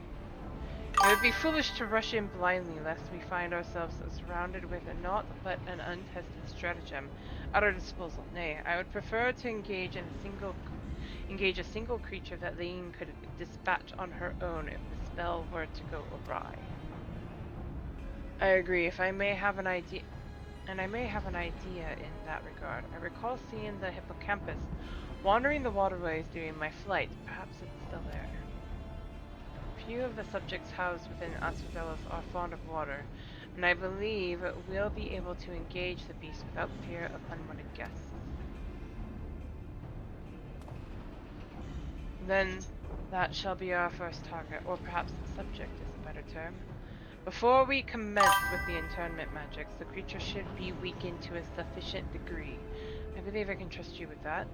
It would be foolish to rush in blindly, lest we find ourselves surrounded with naught but an untested stratagem at our disposal. Nay, I would prefer to engage a single creature that Lane could dispatch on her own if the spell were to go awry. I agree. I may have an idea in that regard. I recall seeing the hippocampus wandering the waterways during my flight. Perhaps it's still there. Few of the subjects housed within Asphodelos are fond of water, and I believe we'll be able to engage the beast without fear of unwanted guests. Then that shall be our first target, or perhaps subject is a better term. Before we commence with the internment magics, the creature should be weakened to a sufficient degree. I believe I can trust you with that.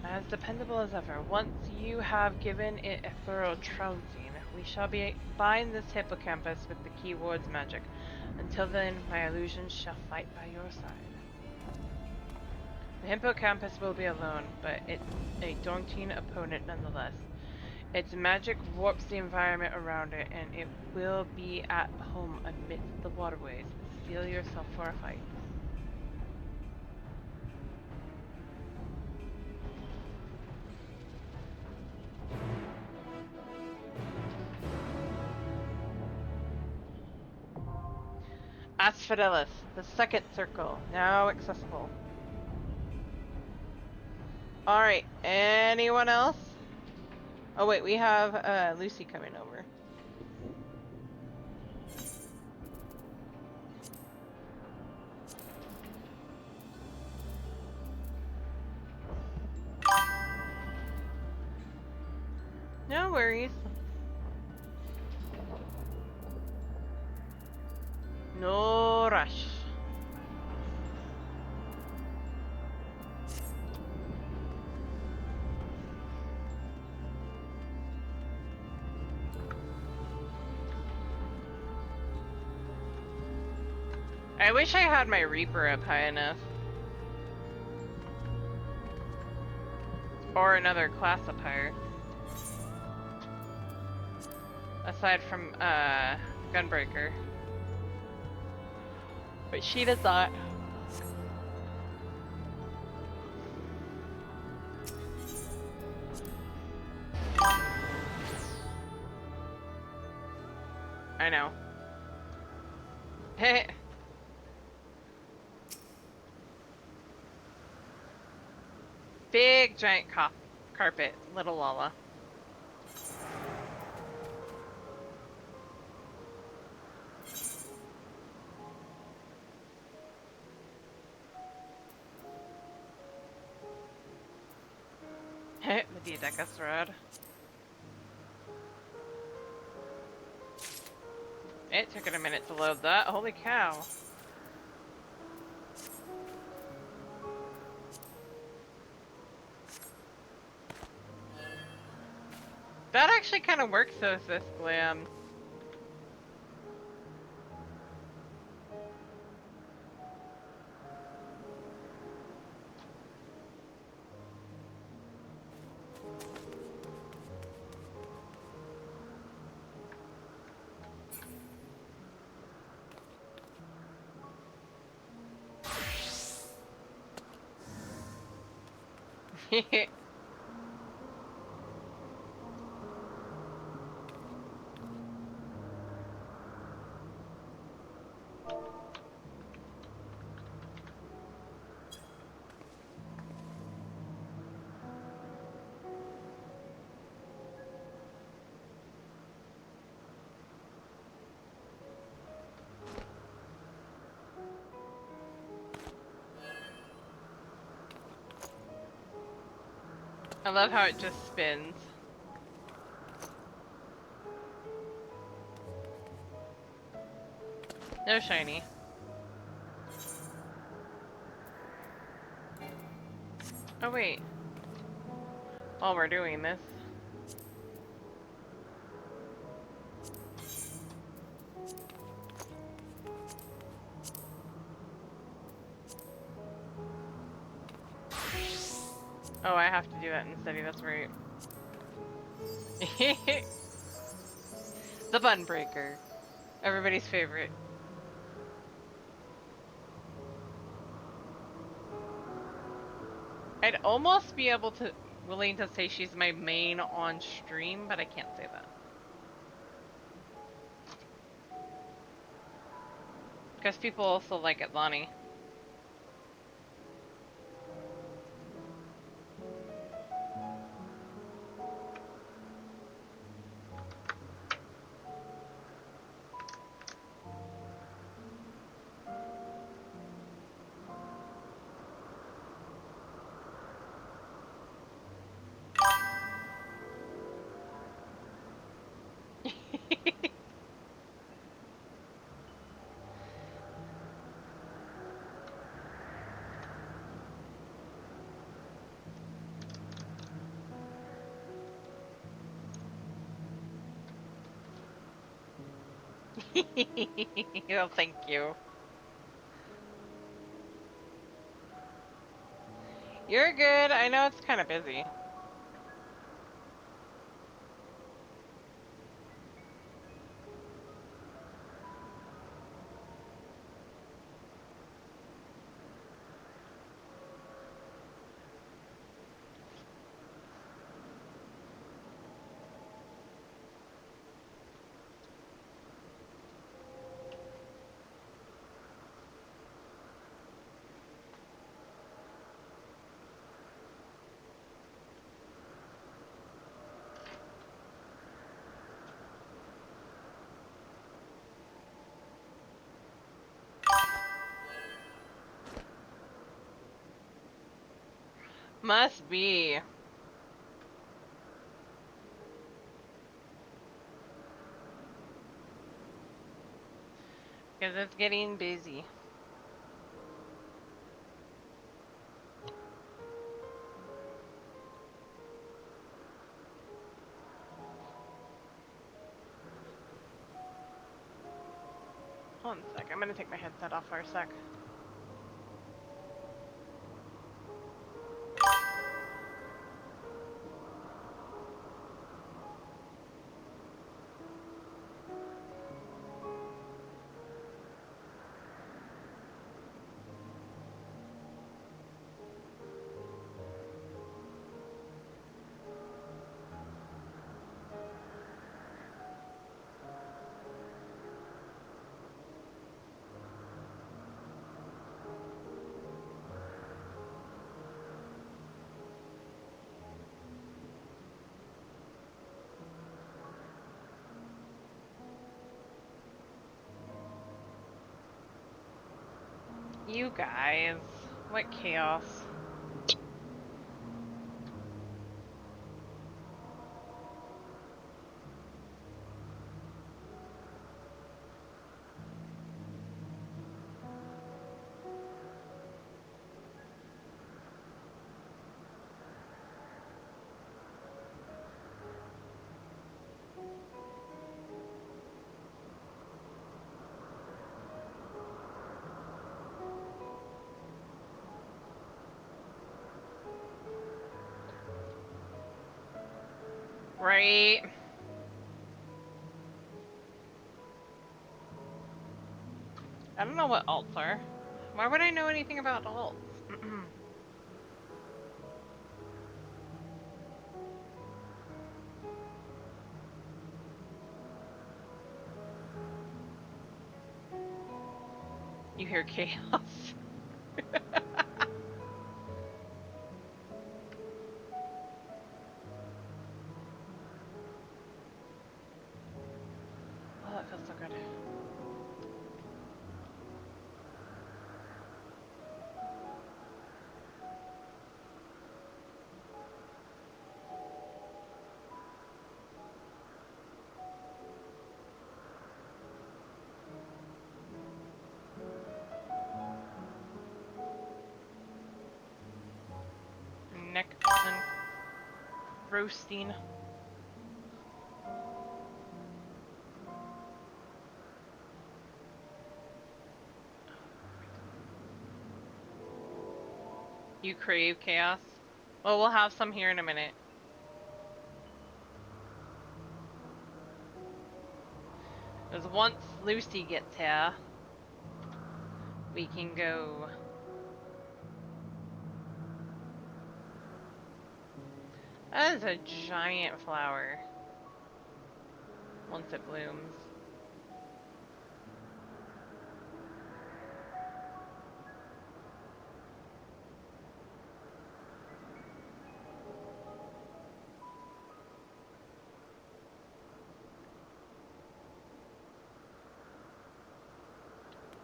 As dependable as ever. Once you have given it a thorough trouncing, we shall bind this hippocampus with the keyword's magic. Until then, my illusions shall fight by your side. The hippocampus will be alone, but it's a daunting opponent nonetheless. Its magic warps the environment around it, and it will be at home amidst the waterways. Steel yourself for a fight. Asphodelis, the second circle, now accessible. Alright, anyone else? Oh wait, we have Lucy coming over. No worries. No rush. I wish I had my Reaper up high enough. Or another class up higher. Aside from, Gunbreaker. But she does not. I know. Hey. Big giant carpet, little Lala. The Diadecus Rod. It took it a minute to load that. Holy cow. That actually kind of works as this glam. I love how it just spins. No shiny. Oh wait. While we're doing this. Oh, I have to do that in study, that's right. The bun breaker. Everybody's favorite. I'd almost be willing to say she's my main on stream, but I can't say that. Because people also like Atlani. Oh, thank you. You're good. I know it's kind of busy. Must be. Because it's getting busy. Hold on a sec. I'm gonna take my headset off for a sec. You guys, what chaos. Right. I don't know what alts are. Why would I know anything about alts? You hear chaos. Oh, that feels so good. Neck and roasting. You crave chaos? Well, we'll have some here in a minute. Because once Lucy gets here, we can go. That is a giant flower. Once it blooms.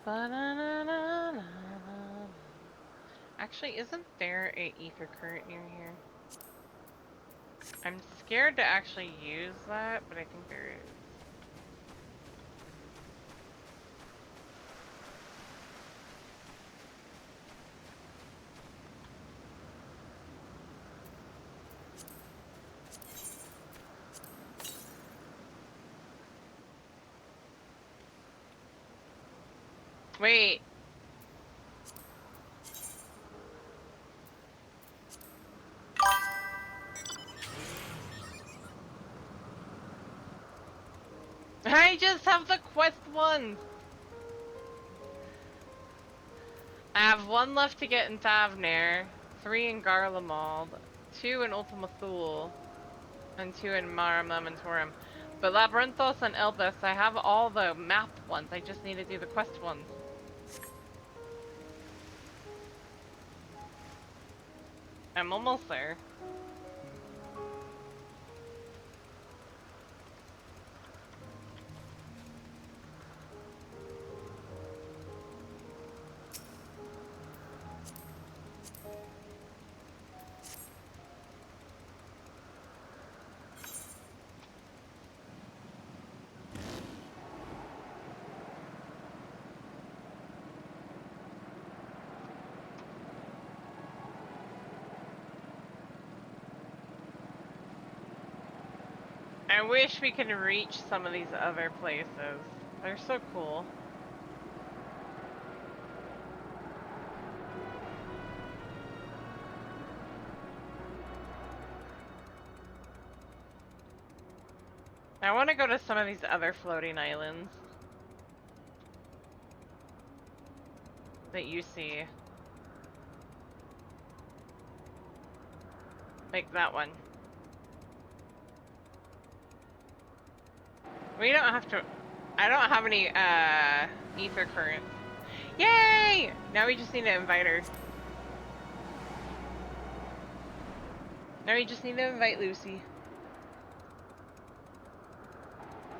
Ba-na-na-na-na. Actually, isn't there a ether current near here? I'm scared to actually use that, but I think there is. Wait. I just have the quest ones! I have 1 left to get in Tavnir, 3 in Garlemald, 2 in Ultima Thule, and 2 in Mara Momentorum. But Labyrinthos and Elbis, I have all the map ones, I just need to do the quest ones. I'm almost there. I wish we could reach some of these other places. They're so cool. I want to go to some of these other floating islands that you see. Like that one. We don't have to... I don't have any, ether currents. Yay! Now we just need to invite her. Now we just need to invite Lucy.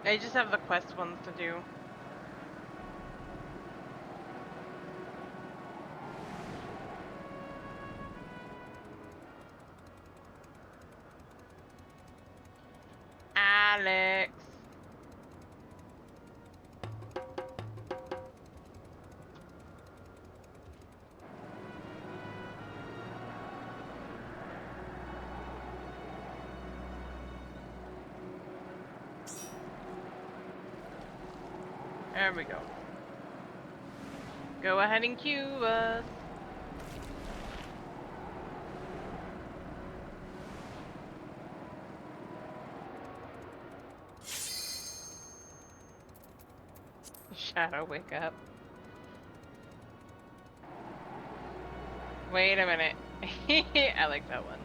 I just have the quest ones to do. Alex. There we go. Go ahead and cue us. Shadow, wake up. Wait a minute. I like that one.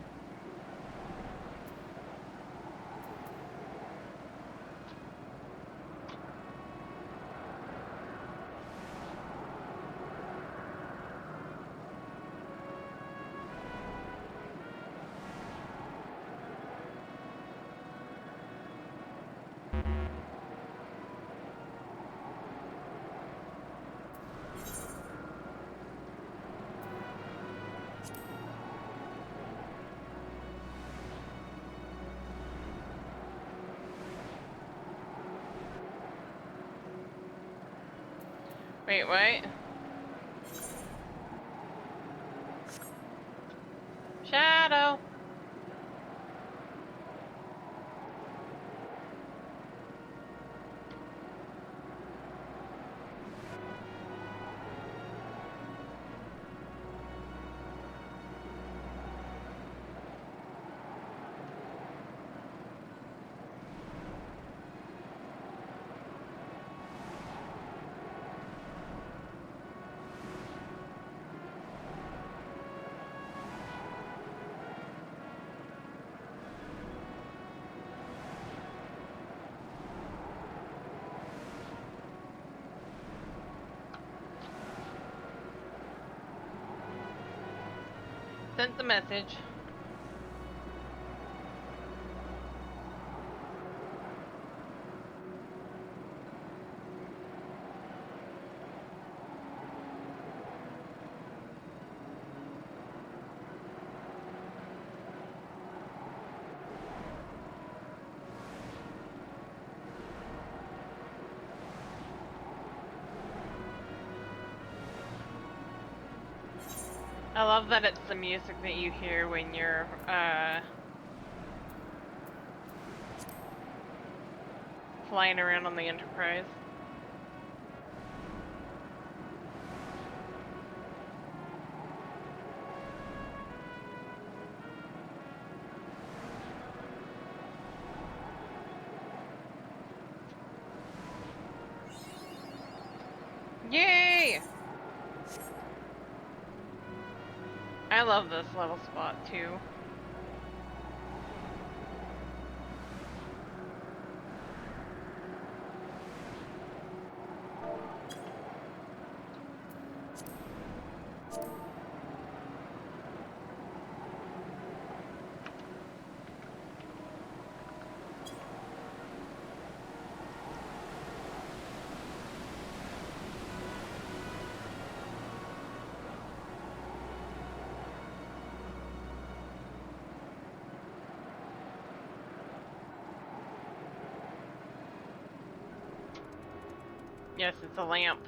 Wait, what? Shadow. Sent the message. I love that it's the music that you hear when you're, flying around on the Enterprise. Yay! I love this little spot too. Yes, it's a lamp.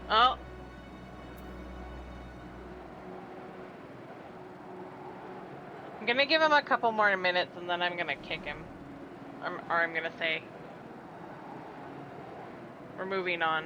Oh. I'm gonna give him a couple more minutes and then I'm gonna kick him. Or I'm gonna say, we're moving on.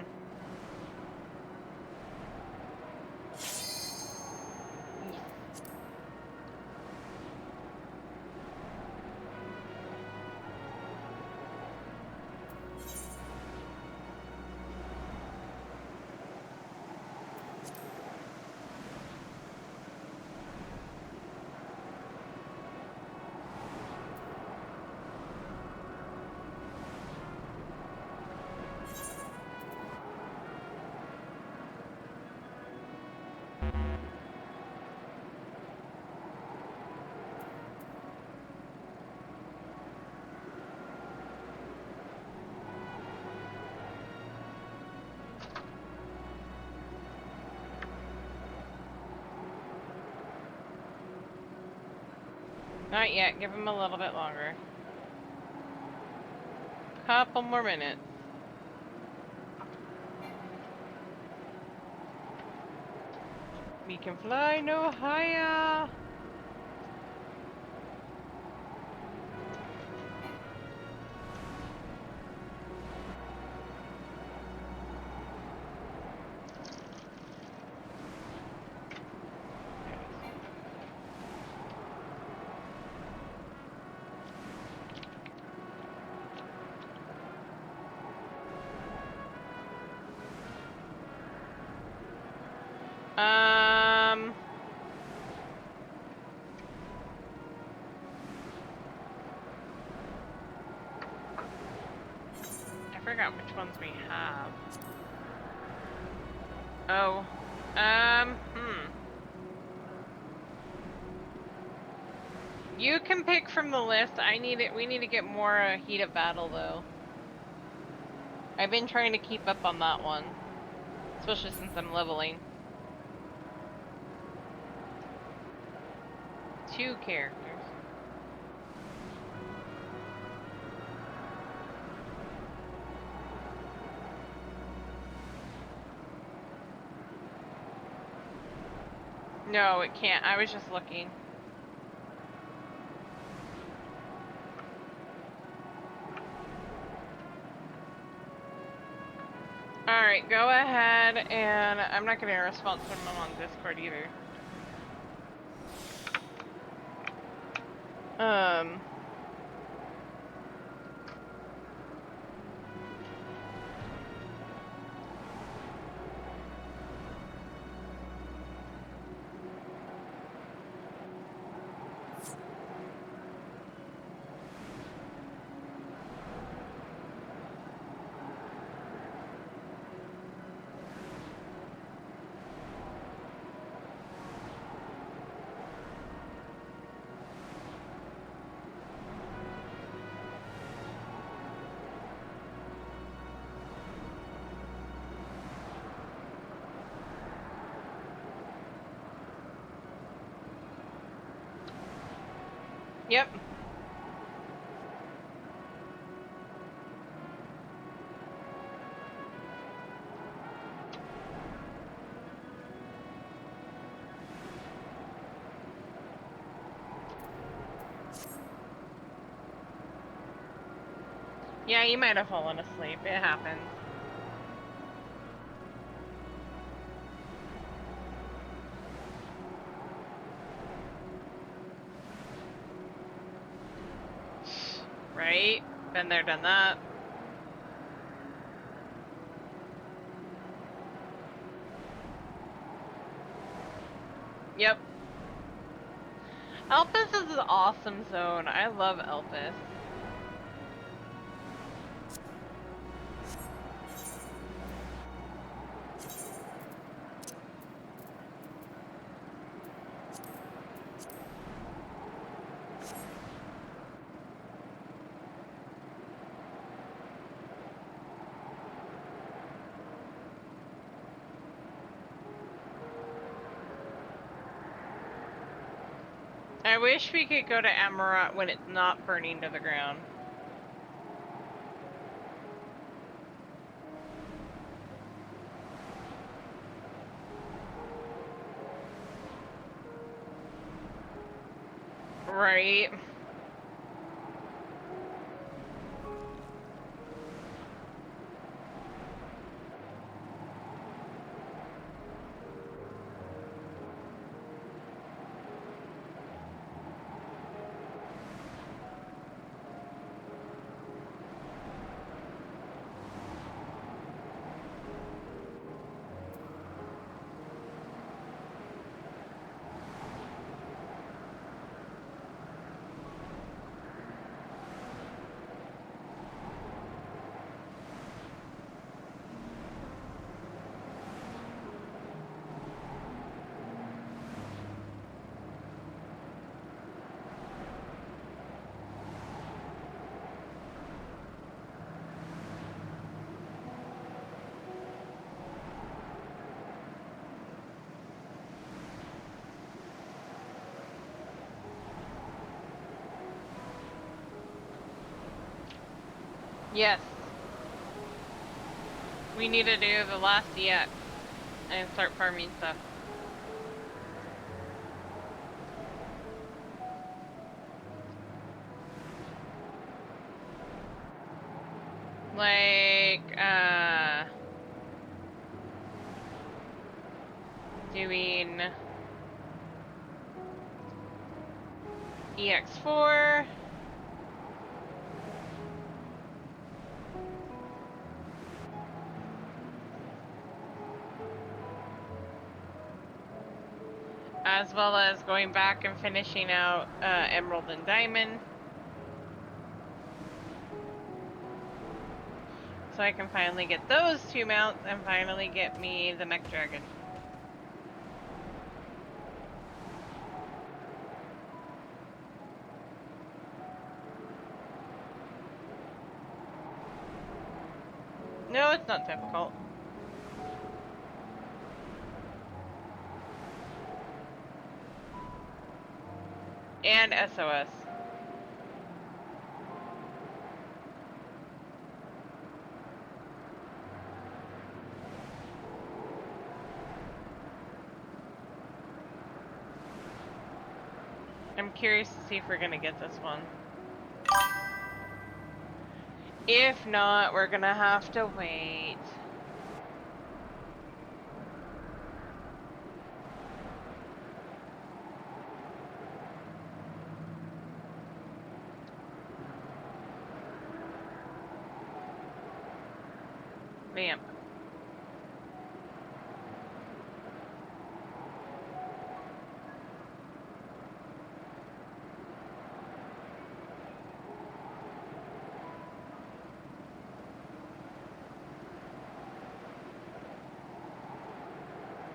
Not yet, give him a little bit longer. Couple more minutes. We can fly no higher. I forgot which ones we have. Oh, You can pick from the list. We need to get more heat of battle though. I've been trying to keep up on that one, especially since I'm leveling. 2 characters. No, it can't. I was just looking. Alright, go ahead, and I'm not getting a response from them on Discord either. Yep. Yeah, you might have fallen asleep. It happens. Right? Been there, done that. Yep. Elpis is an awesome zone. I love Elpis. I wish we could go to Amarat when it's not burning to the ground. Right. Yes. We need to do the last EX and start farming stuff. Like, doing EX4. As well as going back and finishing out Emerald and Diamond. So I can finally get those 2 mounts and finally get me the Mech Dragon. No, it's not difficult. And SOS. I'm curious to see if we're gonna get this one. If not, we're gonna have to wait. Bam.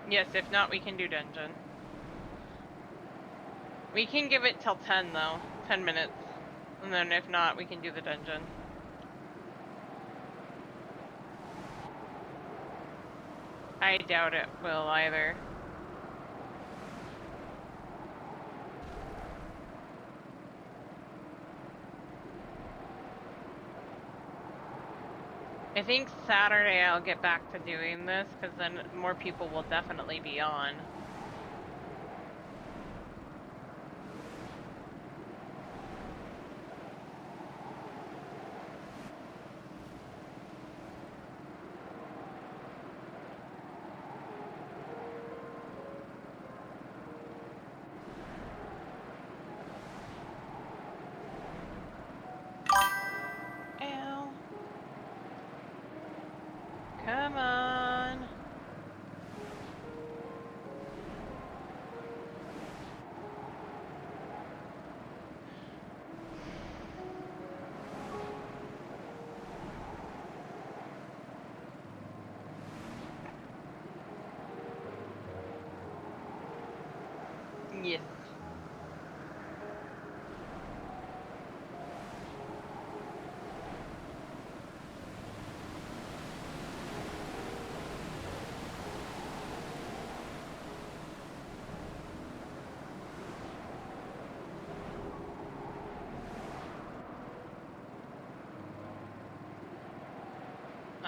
Yes, if not, we can do dungeon. We can give it till 10 though. 10 minutes. And then if not, we can do the dungeon. I doubt it will either. I think Saturday I'll get back to doing this, because then more people will definitely be on. Ow. Come on. Yes.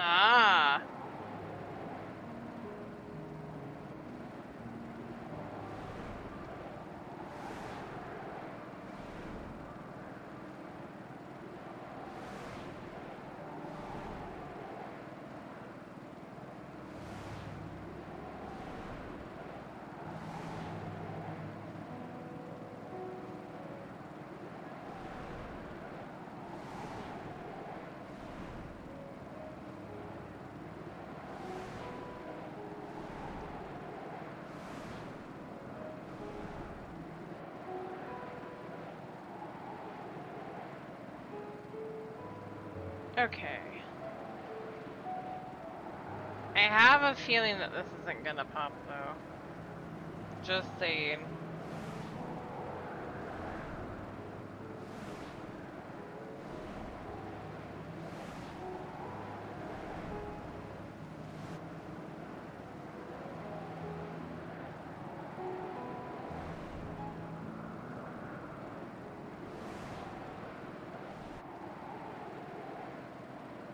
Ah. Okay. I have a feeling that this isn't gonna pop though. Just saying.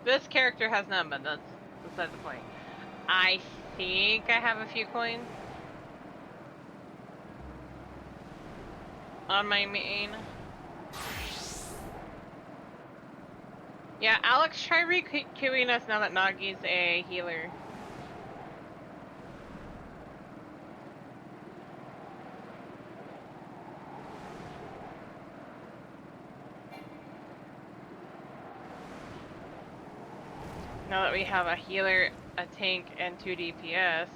This character has none, but that's beside the point. I think I have a few coins on my main. Yeah, Alex, try re-queuing us now that Nagi's a healer. Now that we have a healer, a tank, and 2 DPS.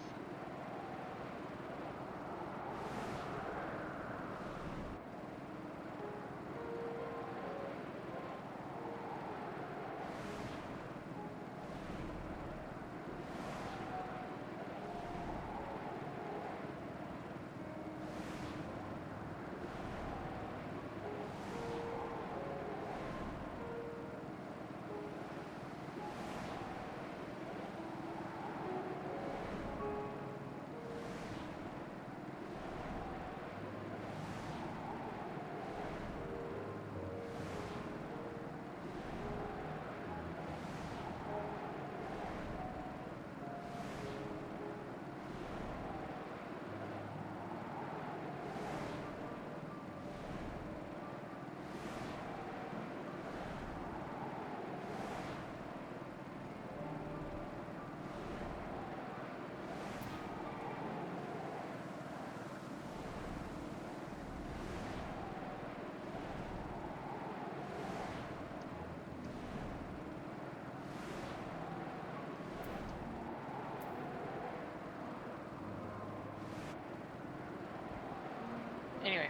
Anyway,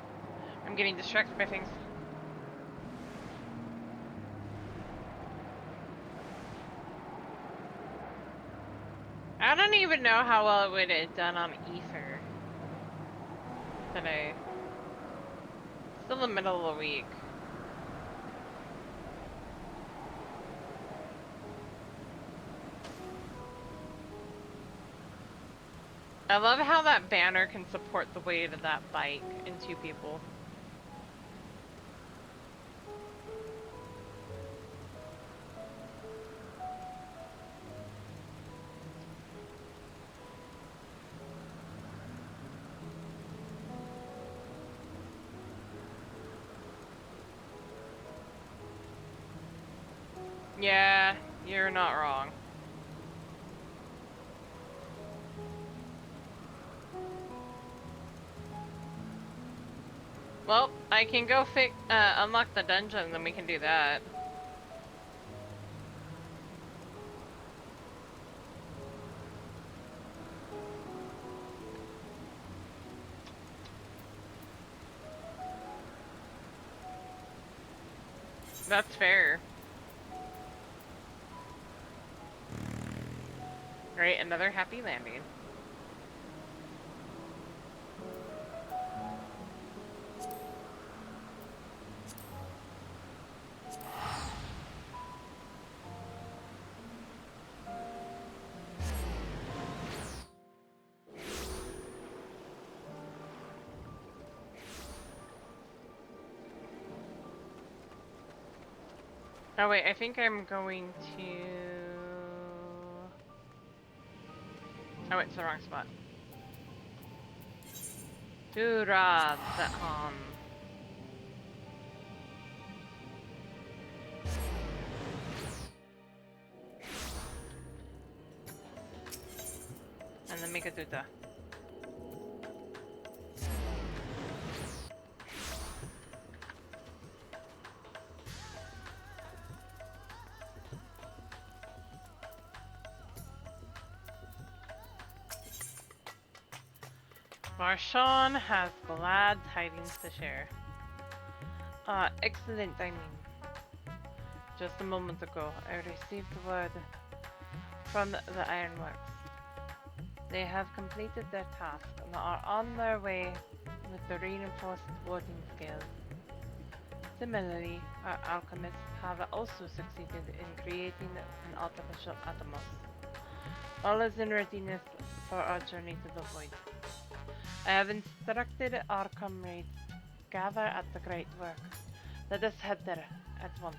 I'm getting distracted by things. I don't even know how well it would have done on Ether today. Still the middle of the week. I love how that banner can support the weight of that bike in 2 people. Yeah, you're not wrong. Well, I can go unlock the dungeon, then we can do that. That's fair. Great, another happy landing. Oh wait, I think I'm going to... Oh wait, it's the wrong spot. Two rods at home. And then make a duta. Marshawn has glad tidings to share. Excellent, I mean. Just a moment ago, I received word from the Ironworks. They have completed their task and are on their way with the reinforced warding scales. Similarly, our alchemists have also succeeded in creating an artificial Atomos. All is in readiness for our journey to the void. I have instructed our comrades to gather at the Great Work. Let us head there at once.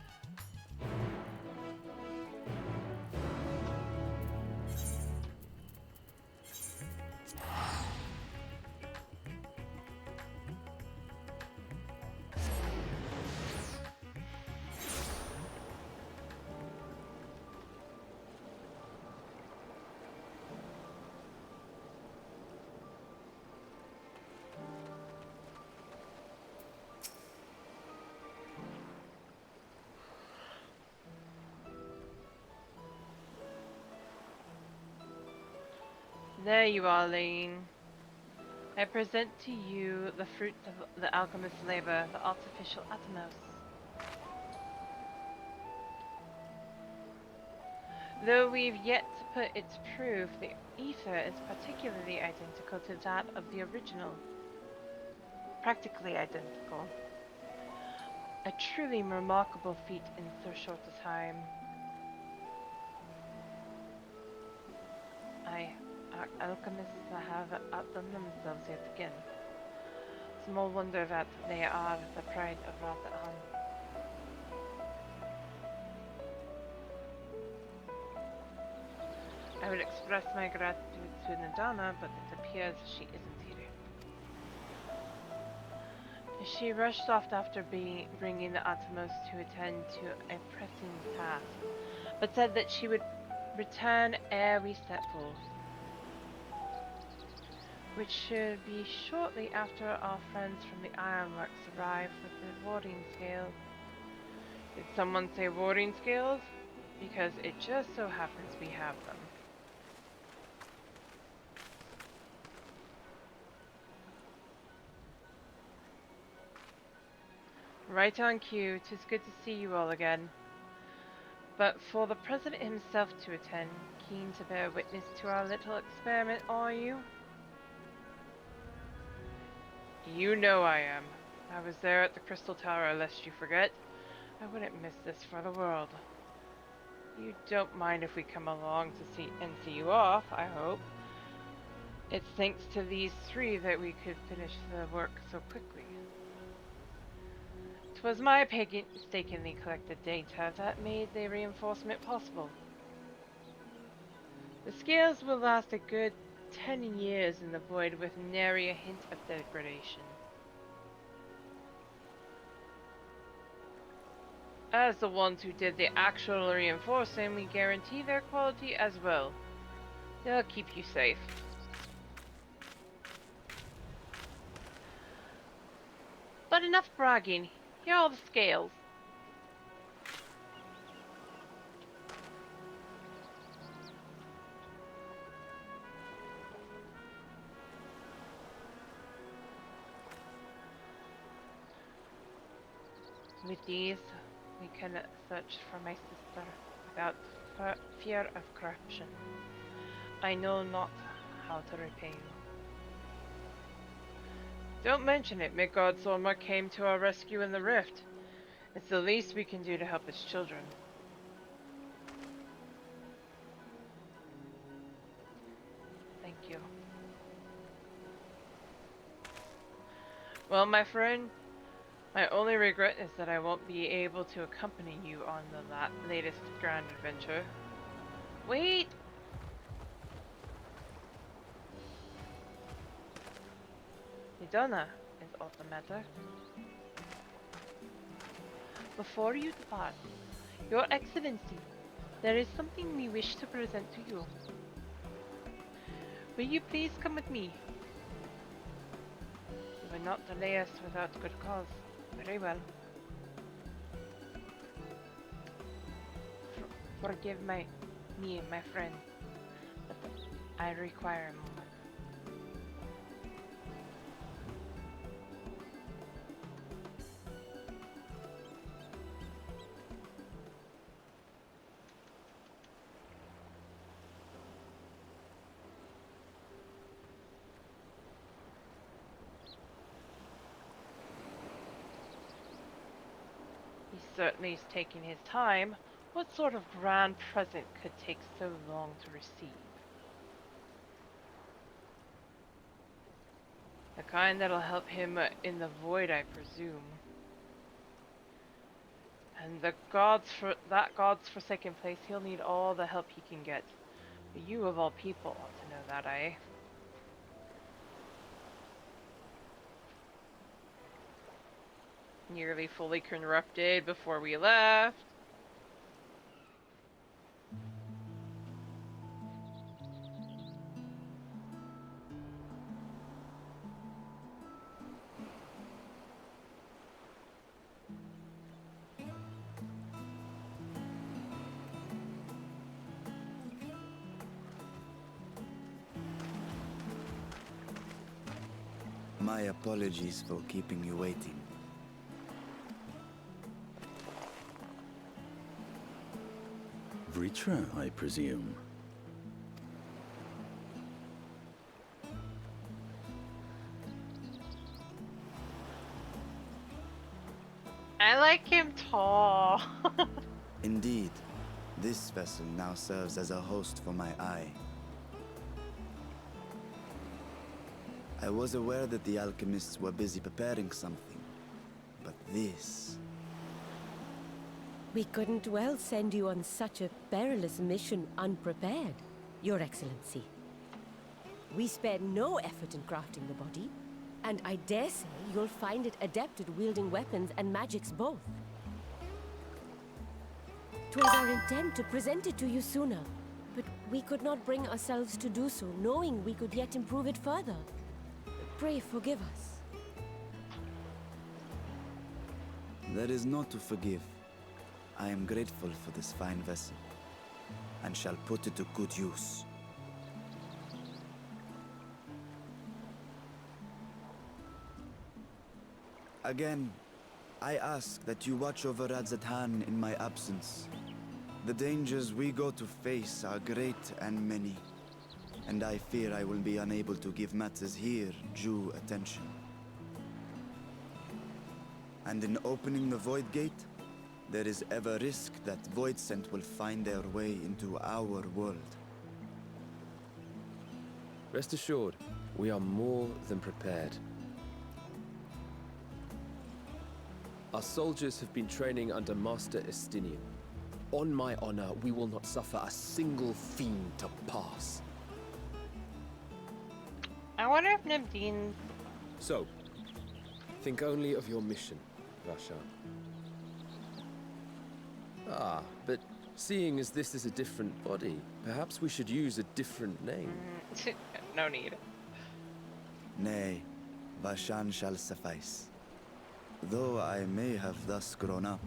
There you are, Lane. I present to you the fruit of the alchemist's labor, the artificial Atomos. Though we've yet to put its proof, the ether is particularly identical to that of the original. Practically identical. A truly remarkable feat in so short a time. Our alchemists have outdone themselves yet again. Small wonder that they are the pride of Ratahan. I would express my gratitude to Nadana, but it appears she isn't here. She rushed off after bringing the Atomos to attend to a pressing task, but said that she would return ere we set forth, which should be shortly after our friends from the Ironworks arrive with the warding scales. Did someone say warding scales? Because it just so happens we have them. Right on cue. 'Tis good to see you all again. But for the President himself to attend, keen to bear witness to our little experiment, are you? You know I am. I was there at the Crystal Tower, lest you forget. I wouldn't miss this for the world. You don't mind if we come along to see you off, I hope. It's thanks to these three that we could finish the work so quickly. 'Twas my painstakingly collected data that made the reinforcement possible. The scales will last a good 10 years in the void with nary a hint of degradation. As the ones who did the actual reinforcing, we guarantee their quality as well. They'll keep you safe. But enough bragging. Here are the scales. With these, we can search for my sister without fear of corruption. I know not how to repay you. Don't mention it. Midgard Solmar came to our rescue in the rift. It's the least we can do to help his children. Thank you. Well, my friend, my only regret is that I won't be able to accompany you on the latest grand adventure. Wait! Idona, is all the matter. Before you depart, Your Excellency, there is something we wish to present to you. Will you please come with me? You will not delay us without good cause. Very well. Forgive me, my friend, but I require a moment. at least taking his time. What sort of grand present could take so long to receive? The kind that'll help him in the void, I presume. And the God's forsaken place, he'll need all the help he can get. But you of all people ought to know that, eh? Nearly fully corrupted before we left. My apologies for keeping you waiting. Vritra, I presume. I like him tall. Indeed, this vessel now serves as a host for my eye. I was aware that the alchemists were busy preparing something, but this... We couldn't well send you on such a perilous mission unprepared, Your Excellency. We spared no effort in crafting the body, and I dare say you'll find it adept at wielding weapons and magics both. 'Twas our intent to present it to you sooner, but we could not bring ourselves to do so, knowing we could yet improve it further. Pray forgive us. That is not to forgive. I am grateful for this fine vessel, and shall put it to good use. Again, I ask that you watch over Radzatan in my absence. The dangers we go to face are great and many, and I fear I will be unable to give matters here due attention. And in opening the Void Gate, there is ever risk that Voidsent will find their way into our world. Rest assured, we are more than prepared. Our soldiers have been training under Master Estinian. On my honor, we will not suffer a single fiend to pass. I wonder if Nabdeen... So, think only of your mission, Vashan. Ah, but seeing as this is a different body, perhaps we should use a different name. No need. Nay, Vashan shall suffice. Though I may have thus grown up,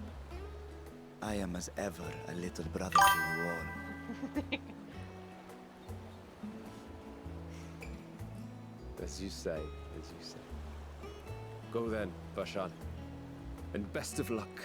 I am as ever a little brother to you all. As you say, as you say. Go then, Vashan. And best of luck.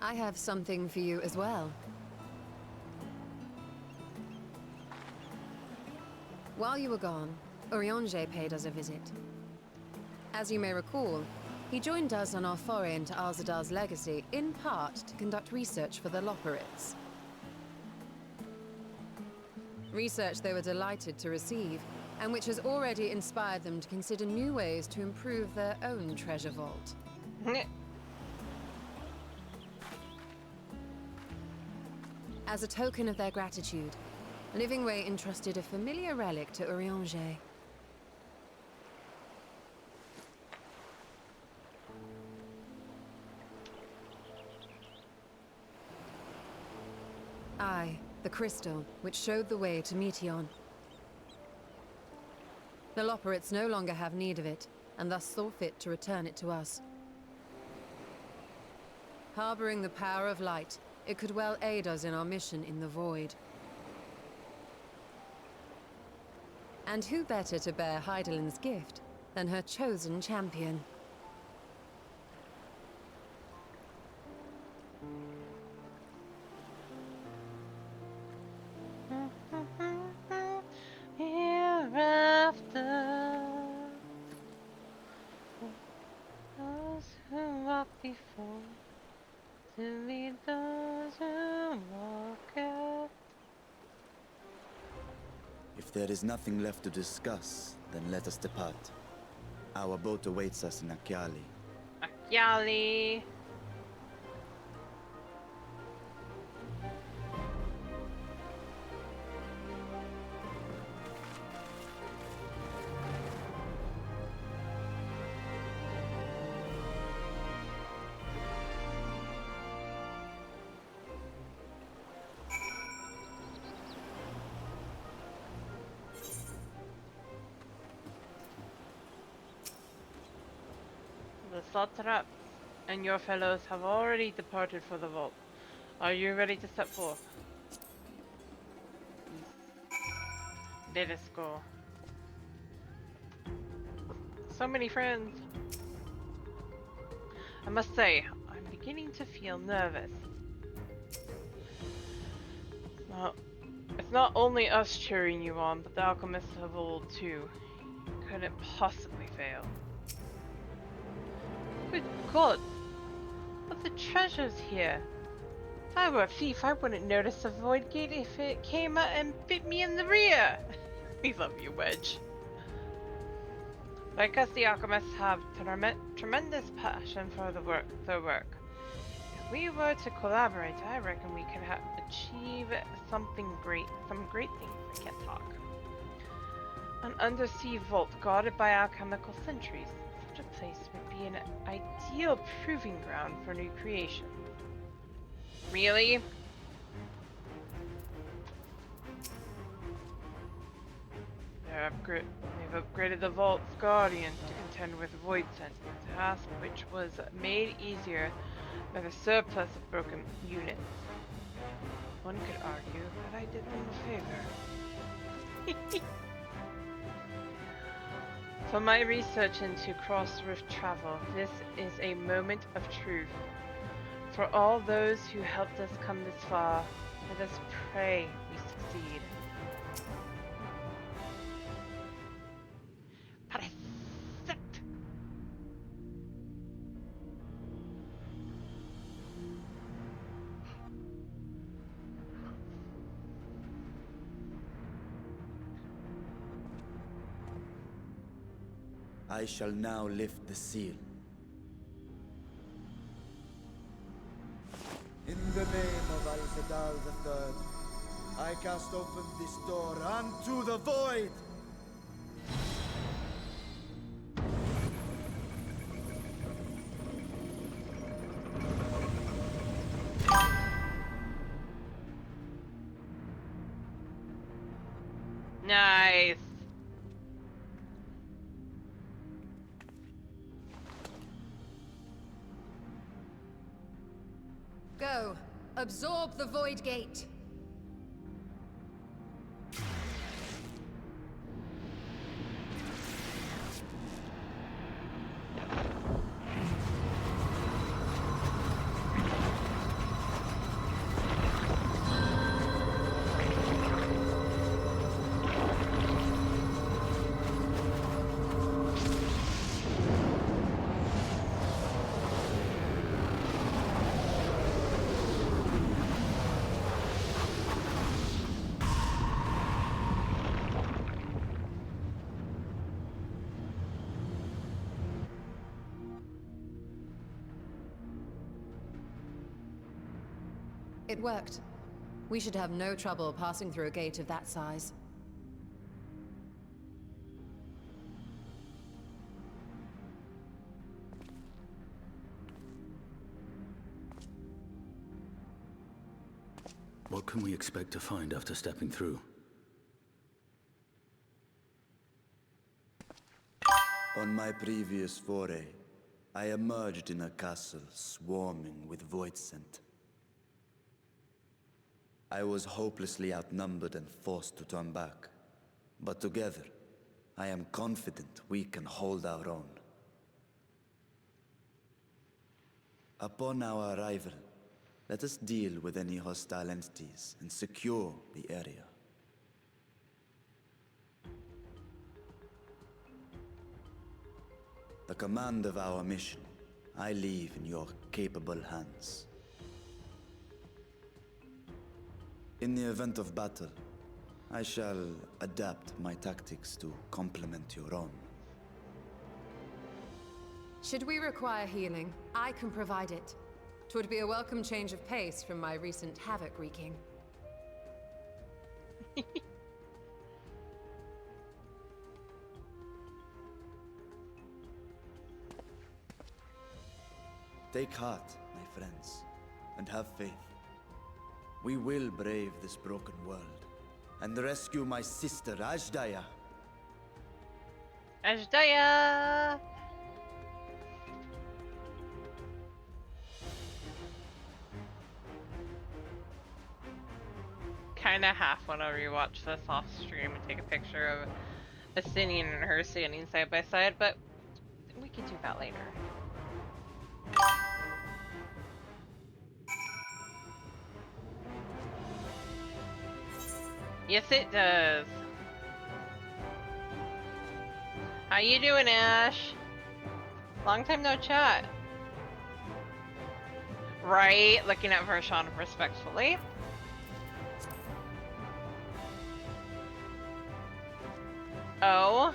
I have something for you as well. While you were gone, Urianger paid us a visit. As you may recall, he joined us on our foray into Alzadal's legacy, in part to conduct research for the Loporrits. Research they were delighted to receive, and which has already inspired them to consider new ways to improve their own treasure vault. As a token of their gratitude, Livingway entrusted a familiar relic to Urianger. Aye, the crystal, which showed the way to Meteon. The Loporrits no longer have need of it, and thus saw fit to return it to us. Harboring the power of light, it could well aid us in our mission in the Void. And who better to bear Hydaelyn's gift than her chosen champion? If there is nothing left to discuss, then let us depart. Our boat awaits us in Akyali. Akyali. The Satraps and your fellows have already departed for the vault. Are you ready to set forth? Let us go. So many friends. I must say, I'm beginning to feel nervous. It's not only us cheering you on, but the alchemists of old too. You couldn't possibly fail. Good God! But the treasure's here! If I were a thief, I wouldn't notice a void gate if it came out and bit me in the rear! We love you, Wedge. Like us, the alchemists have tremendous passion for their work. If we were to collaborate, I reckon we could achieve some great things. I can't talk. An undersea vault guarded by alchemical sentries. Such a place would be an ideal proving ground for new creations. Really? They've upgraded the Vault's Guardians to contend with Void Sense, a task which was made easier by the surplus of broken units. One could argue that I did them a favor. For my research into cross-rift travel, this is a moment of truth. For all those who helped us come this far, let us pray we succeed. Parasect! I shall now lift the seal. In the name of Al-Zadal III, I cast open this door unto the void! Nice! Go. Absorb the Void Gate. It worked. We should have no trouble passing through a gate of that size. What can we expect to find after stepping through? On my previous foray, I emerged in a castle swarming with void scent. I was hopelessly outnumbered and forced to turn back. But together, I am confident we can hold our own. Upon our arrival, let us deal with any hostile entities and secure the area. The command of our mission, I leave in your capable hands. In the event of battle, I shall adapt my tactics to complement your own. Should we require healing, I can provide it. 'Twould be a welcome change of pace from my recent havoc wreaking. Take heart, my friends, and have faith. We will brave this broken world and rescue my sister Ajdaya. Ajdaya! Kinda half want to rewatch this off stream and take a picture of Asinian and her standing side by side, but we can do that later. Yes, it does. How you doing, Ash? Long time no chat. Right, looking at Vershawn respectfully. Oh.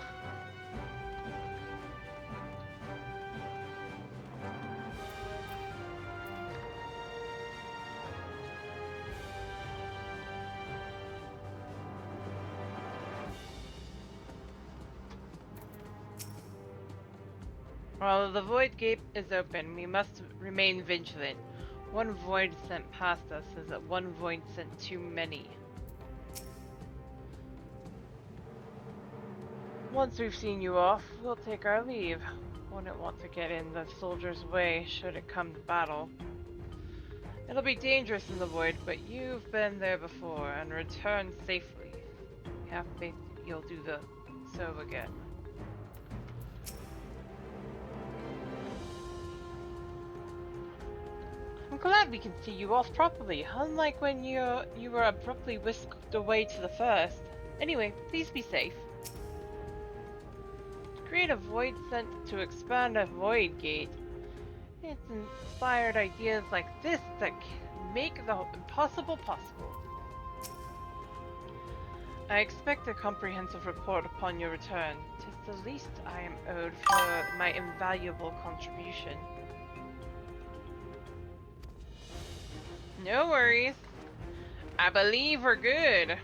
While the Void Gate is open, we must remain vigilant. One void sent past us is one void sent too many. Once we've seen you off, we'll take our leave. Wouldn't want to get in the soldier's way should it come to battle. It'll be dangerous in the void, but you've been there before and returned safely. We have faith you'll do so again. I'm glad we can see you off properly, unlike when you were abruptly whisked away to the first. Anyway, please be safe. Create a void sent to expand a void gate. It's inspired ideas like this that make the impossible possible. I expect a comprehensive report upon your return. 'Tis the least I am owed for my invaluable contribution. No worries. I believe we're good.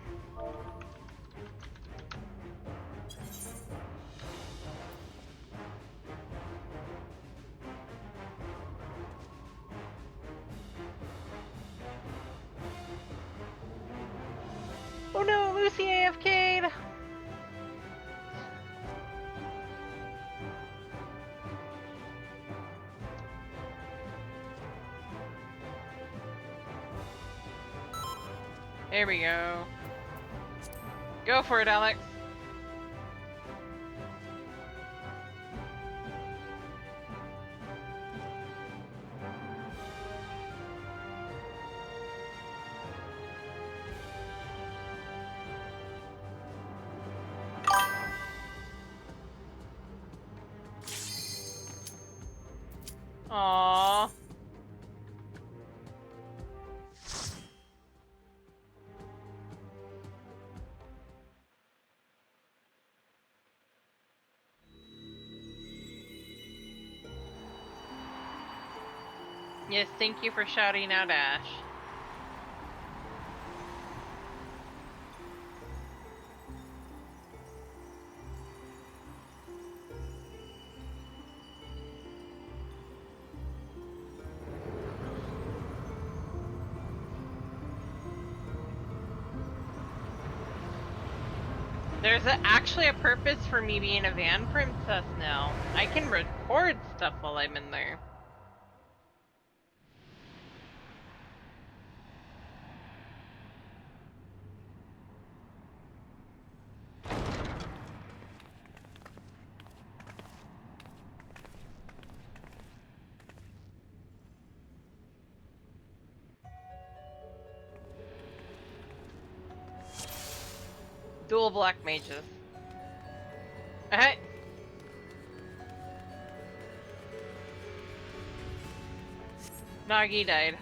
Oh no, Lucy AFK'd! There we go. Go for it, Alex. Aww. Yes, thank you for shouting out, Ash. There's actually a purpose for me being a van princess now. I can record stuff while I'm in there. Dual black mages. Hey. Nagi died.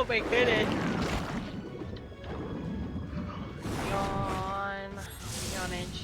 Oh my goodness. Yawn. Yawnage.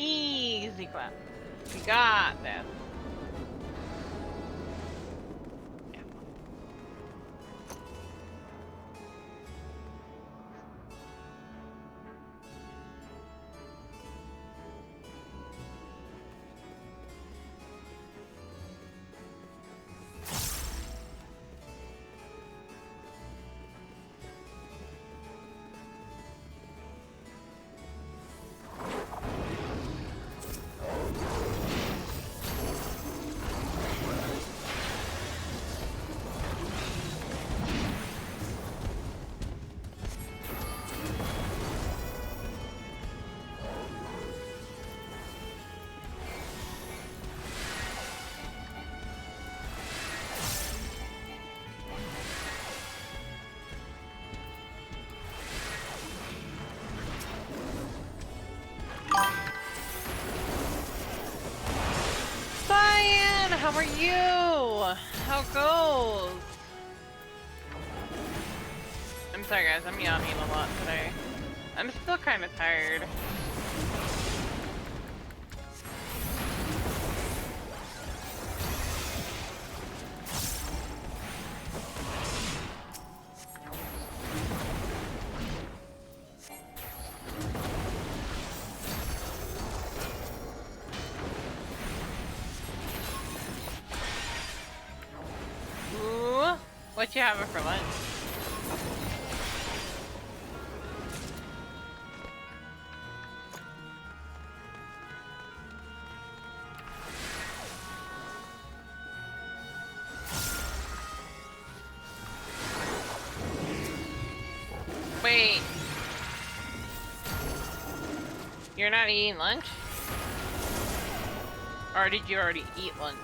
Easy clap. We got this. Yeah. Cyan, how are you? How goes? I'm sorry guys, I'm yawning a lot today. I'm still kind of tired. Ooh, what you having for lunch? Wait. You're not eating lunch? Or did you already eat lunch?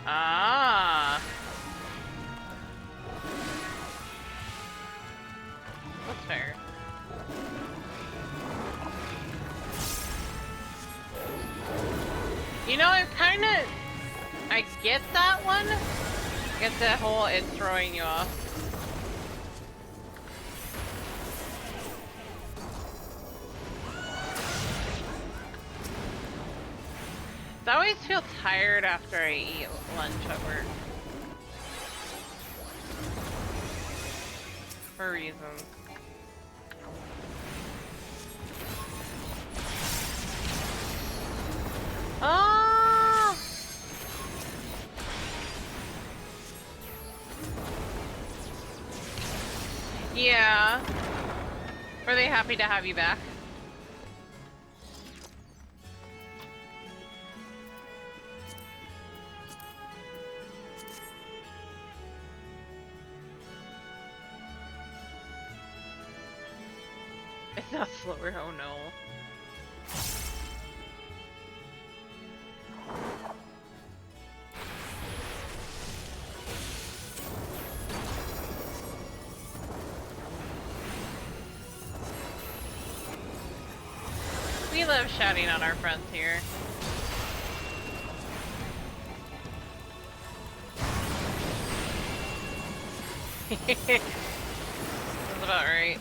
Ah. That's fair. You know, I get that one. I get that whole it's throwing you off. I always feel tired after I eat lunch at work. For reasons. Oh! Yeah. Were they happy to have you back? It's not slower, oh no. We love shouting on our friends here. That's about right.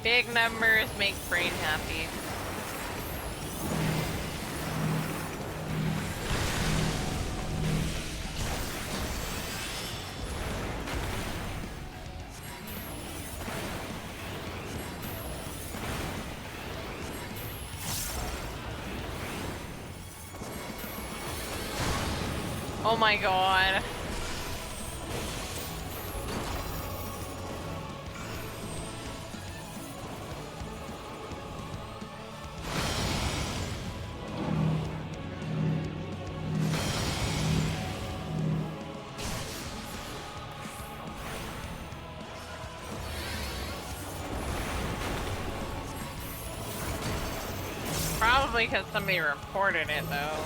Big numbers make brain happy. Oh my god. Probably because somebody reported it though.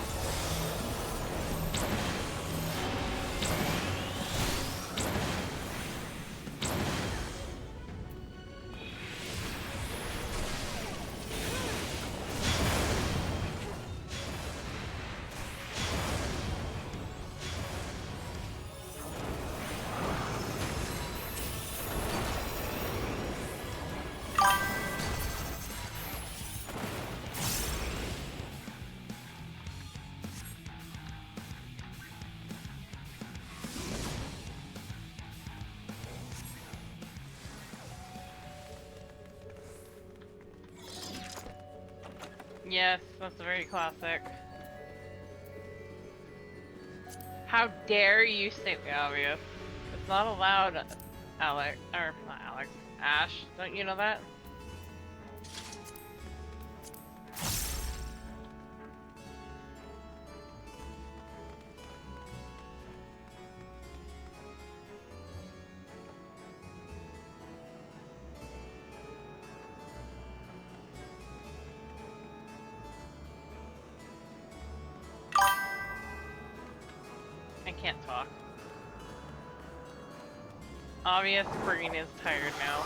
Yes, that's very classic. How dare you state the obvious? It's not allowed, Alex. Or, not Alex. Ash, don't you know that? I can't talk. Obvious brain is tired now.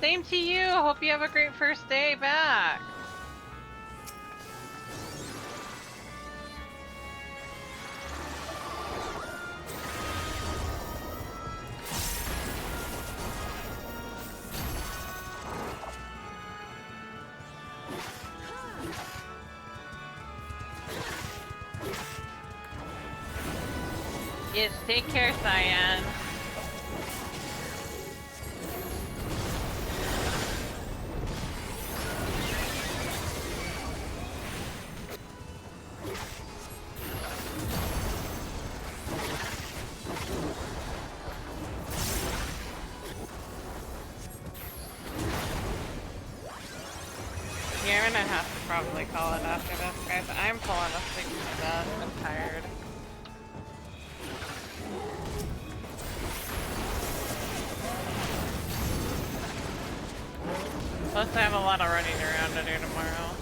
Same to you. Hope you have a great first day back. Yes, take care, Cyan. Yeah, I'm gonna have to probably call it after this, guys. I'm falling asleep to that. I'm tired. Plus, I have a lot of running around to do tomorrow.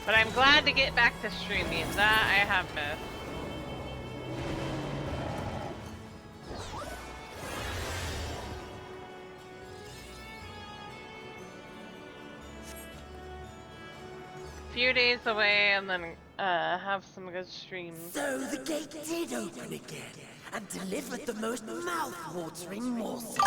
But I'm glad to get back to streaming. That I have missed. few days away and then have some good streams. So the gate did open again and delivered the most mouth-watering morsels.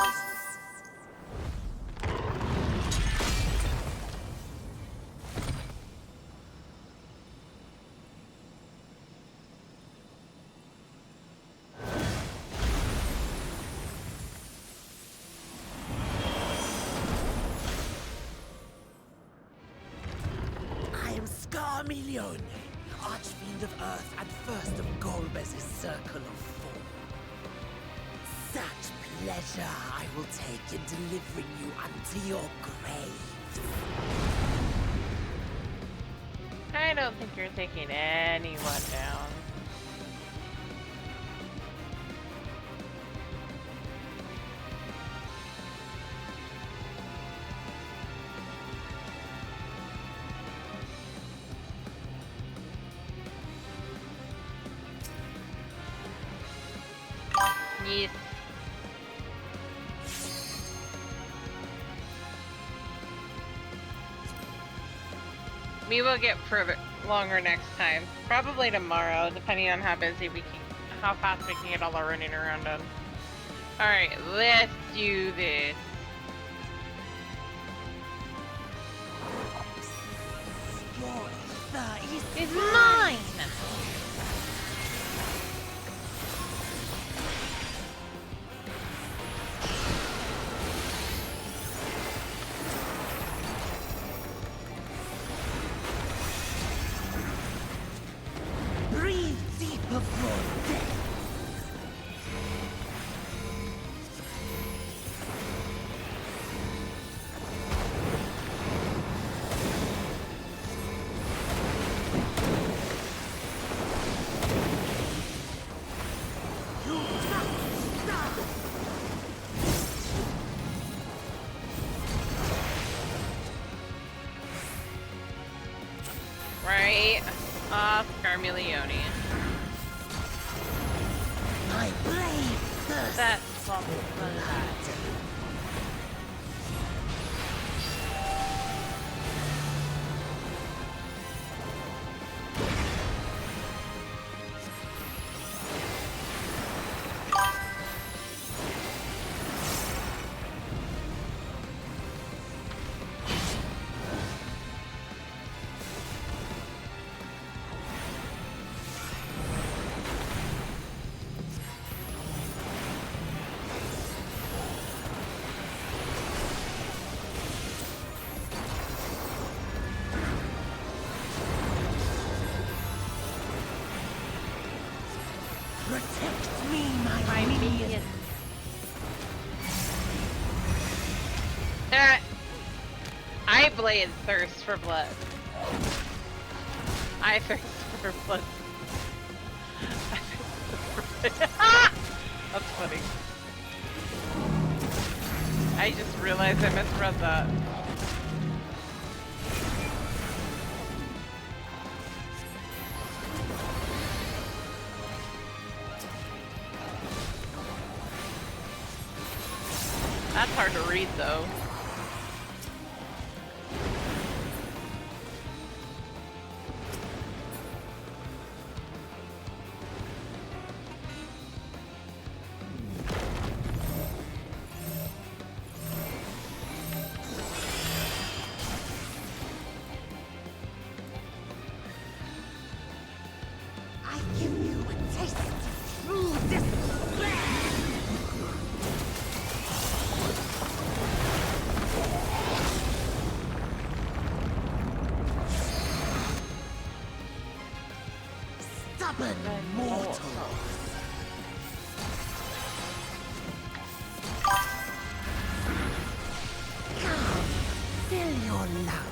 Scarmilione, Archfiend of Earth and first of Golbez's Circle of Four. Such pleasure I will take in delivering you unto your graves. I don't think you're taking anyone down. Yes. We will get further longer next time. Probably tomorrow, depending on how busy we can, how fast we can get all our running around done. Alright, let's do this. Your ether It's mine! Breathe deep of your death. Right off Scarmilione. My blade thirsts That's for blood. Protect me, my minion. I blade thirst for blood. I thirst for blood. That's funny. I just realized I misread that. That's hard to read though. I give you a taste of true despair. Stubborn mortals. Come, fill your lungs.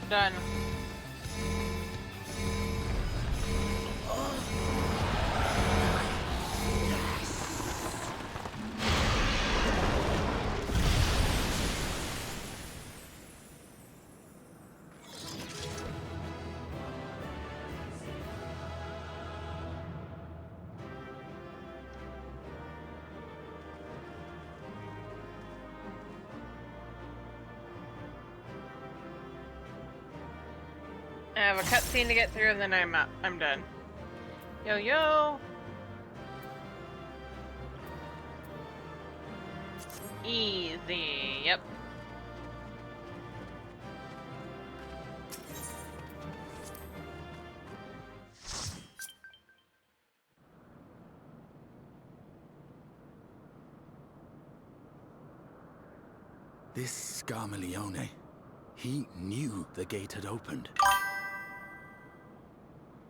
Done. I have a cutscene to get through, and then I'm done. Yo yo. Easy. Yep. This Scarmalione, he knew the gate had opened.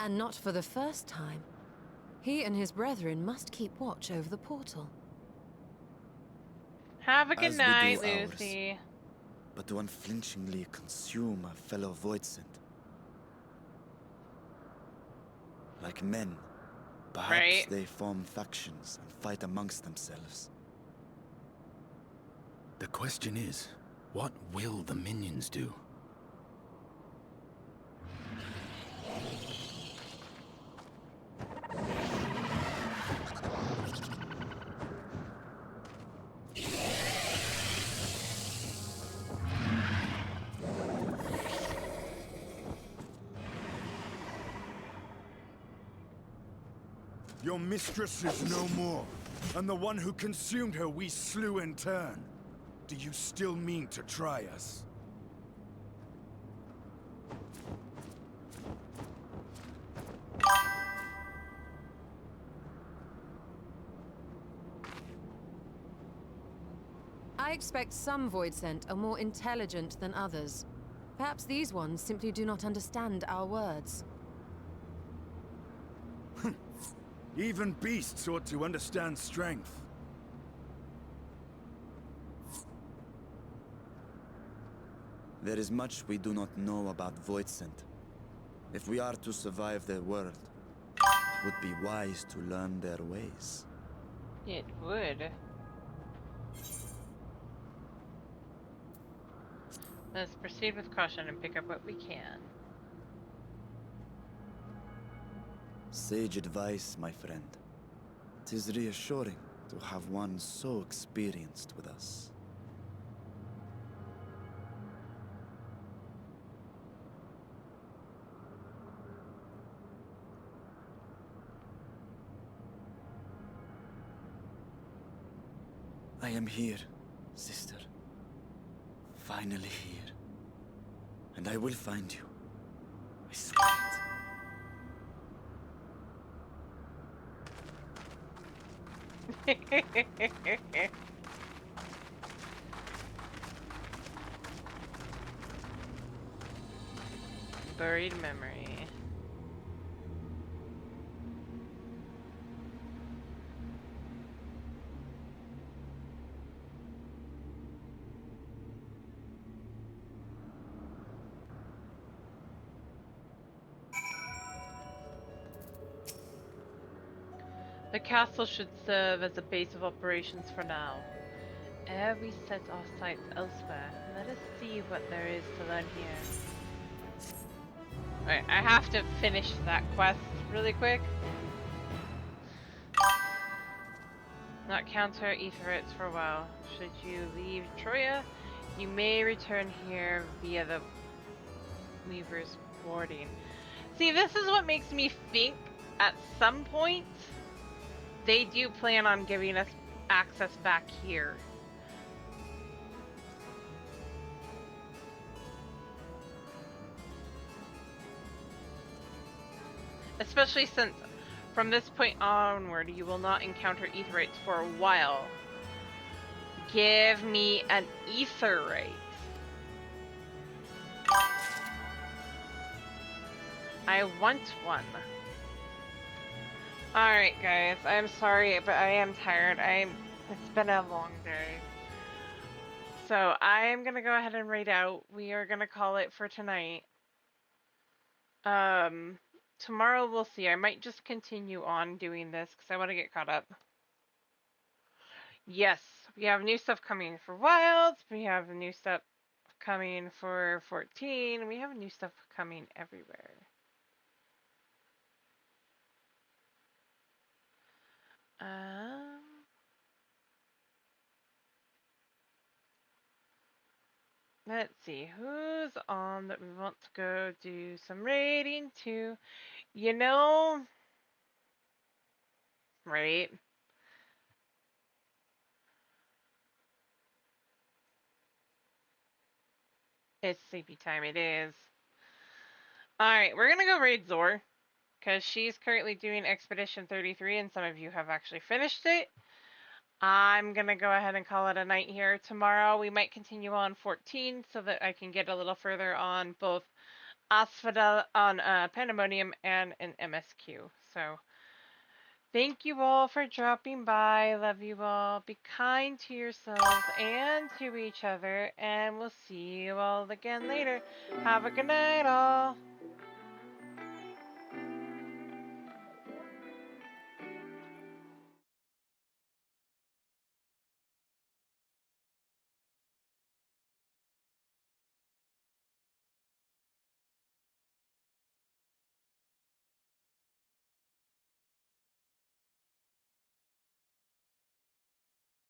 And not for the first time. He and his brethren must keep watch over the portal. Have a good As we night, do ours. Lucy. But to unflinchingly consume a fellow Voidsent. Like men, perhaps Right. they form factions and fight amongst themselves. The question is, what will the minions do? Your mistress is no more, and the one who consumed her we slew in turn. Do you still mean to try us? I expect some Voidsent are more intelligent than others. Perhaps these ones simply do not understand our words. Even beasts ought to understand strength. There is much we do not know about Voidsent. If we are to survive their world, it would be wise to learn their ways. It would. Let's proceed with caution and pick up what we can. Sage advice, my friend. 'Tis reassuring to have one so experienced with us. I am here, sister. Finally here. And I will find you. I swear it. Buried memory. The castle should serve as a base of operations for now. Ere we set our sights elsewhere, let us see what there is to learn here. Alright, I have to finish that quest really quick. Not counter Aetherites for a while. Should you leave Troya, you may return here via the Weaver's boarding. See, this is what makes me think at some point they do plan on giving us access back here. Especially since from this point onward you will not encounter Aetherites for a while. Give me an Aetherite. I want one. Alright guys, I'm sorry, but I am tired. It's been a long day. So I am gonna go ahead and raid out. We are gonna call it for tonight. Tomorrow we'll see. I might just continue on doing this because I want to get caught up. Yes, we have new stuff coming for Wilds. We have new stuff coming for 14. We have new stuff coming everywhere. Let's see, who's on that we want to go do some raiding to? You know, right? It's sleepy time, it is. Alright, we're gonna go raid Zor, because she's currently doing Expedition 33, and some of you have actually finished it. I'm gonna go ahead and call it a night here. Tomorrow we might continue on 14 so that I can get a little further on both Asphodel, on Pandemonium, and an MSQ. So thank you all for dropping by. Love you all. Be kind to yourselves and to each other, and we'll see you all again later. Have a good night, all.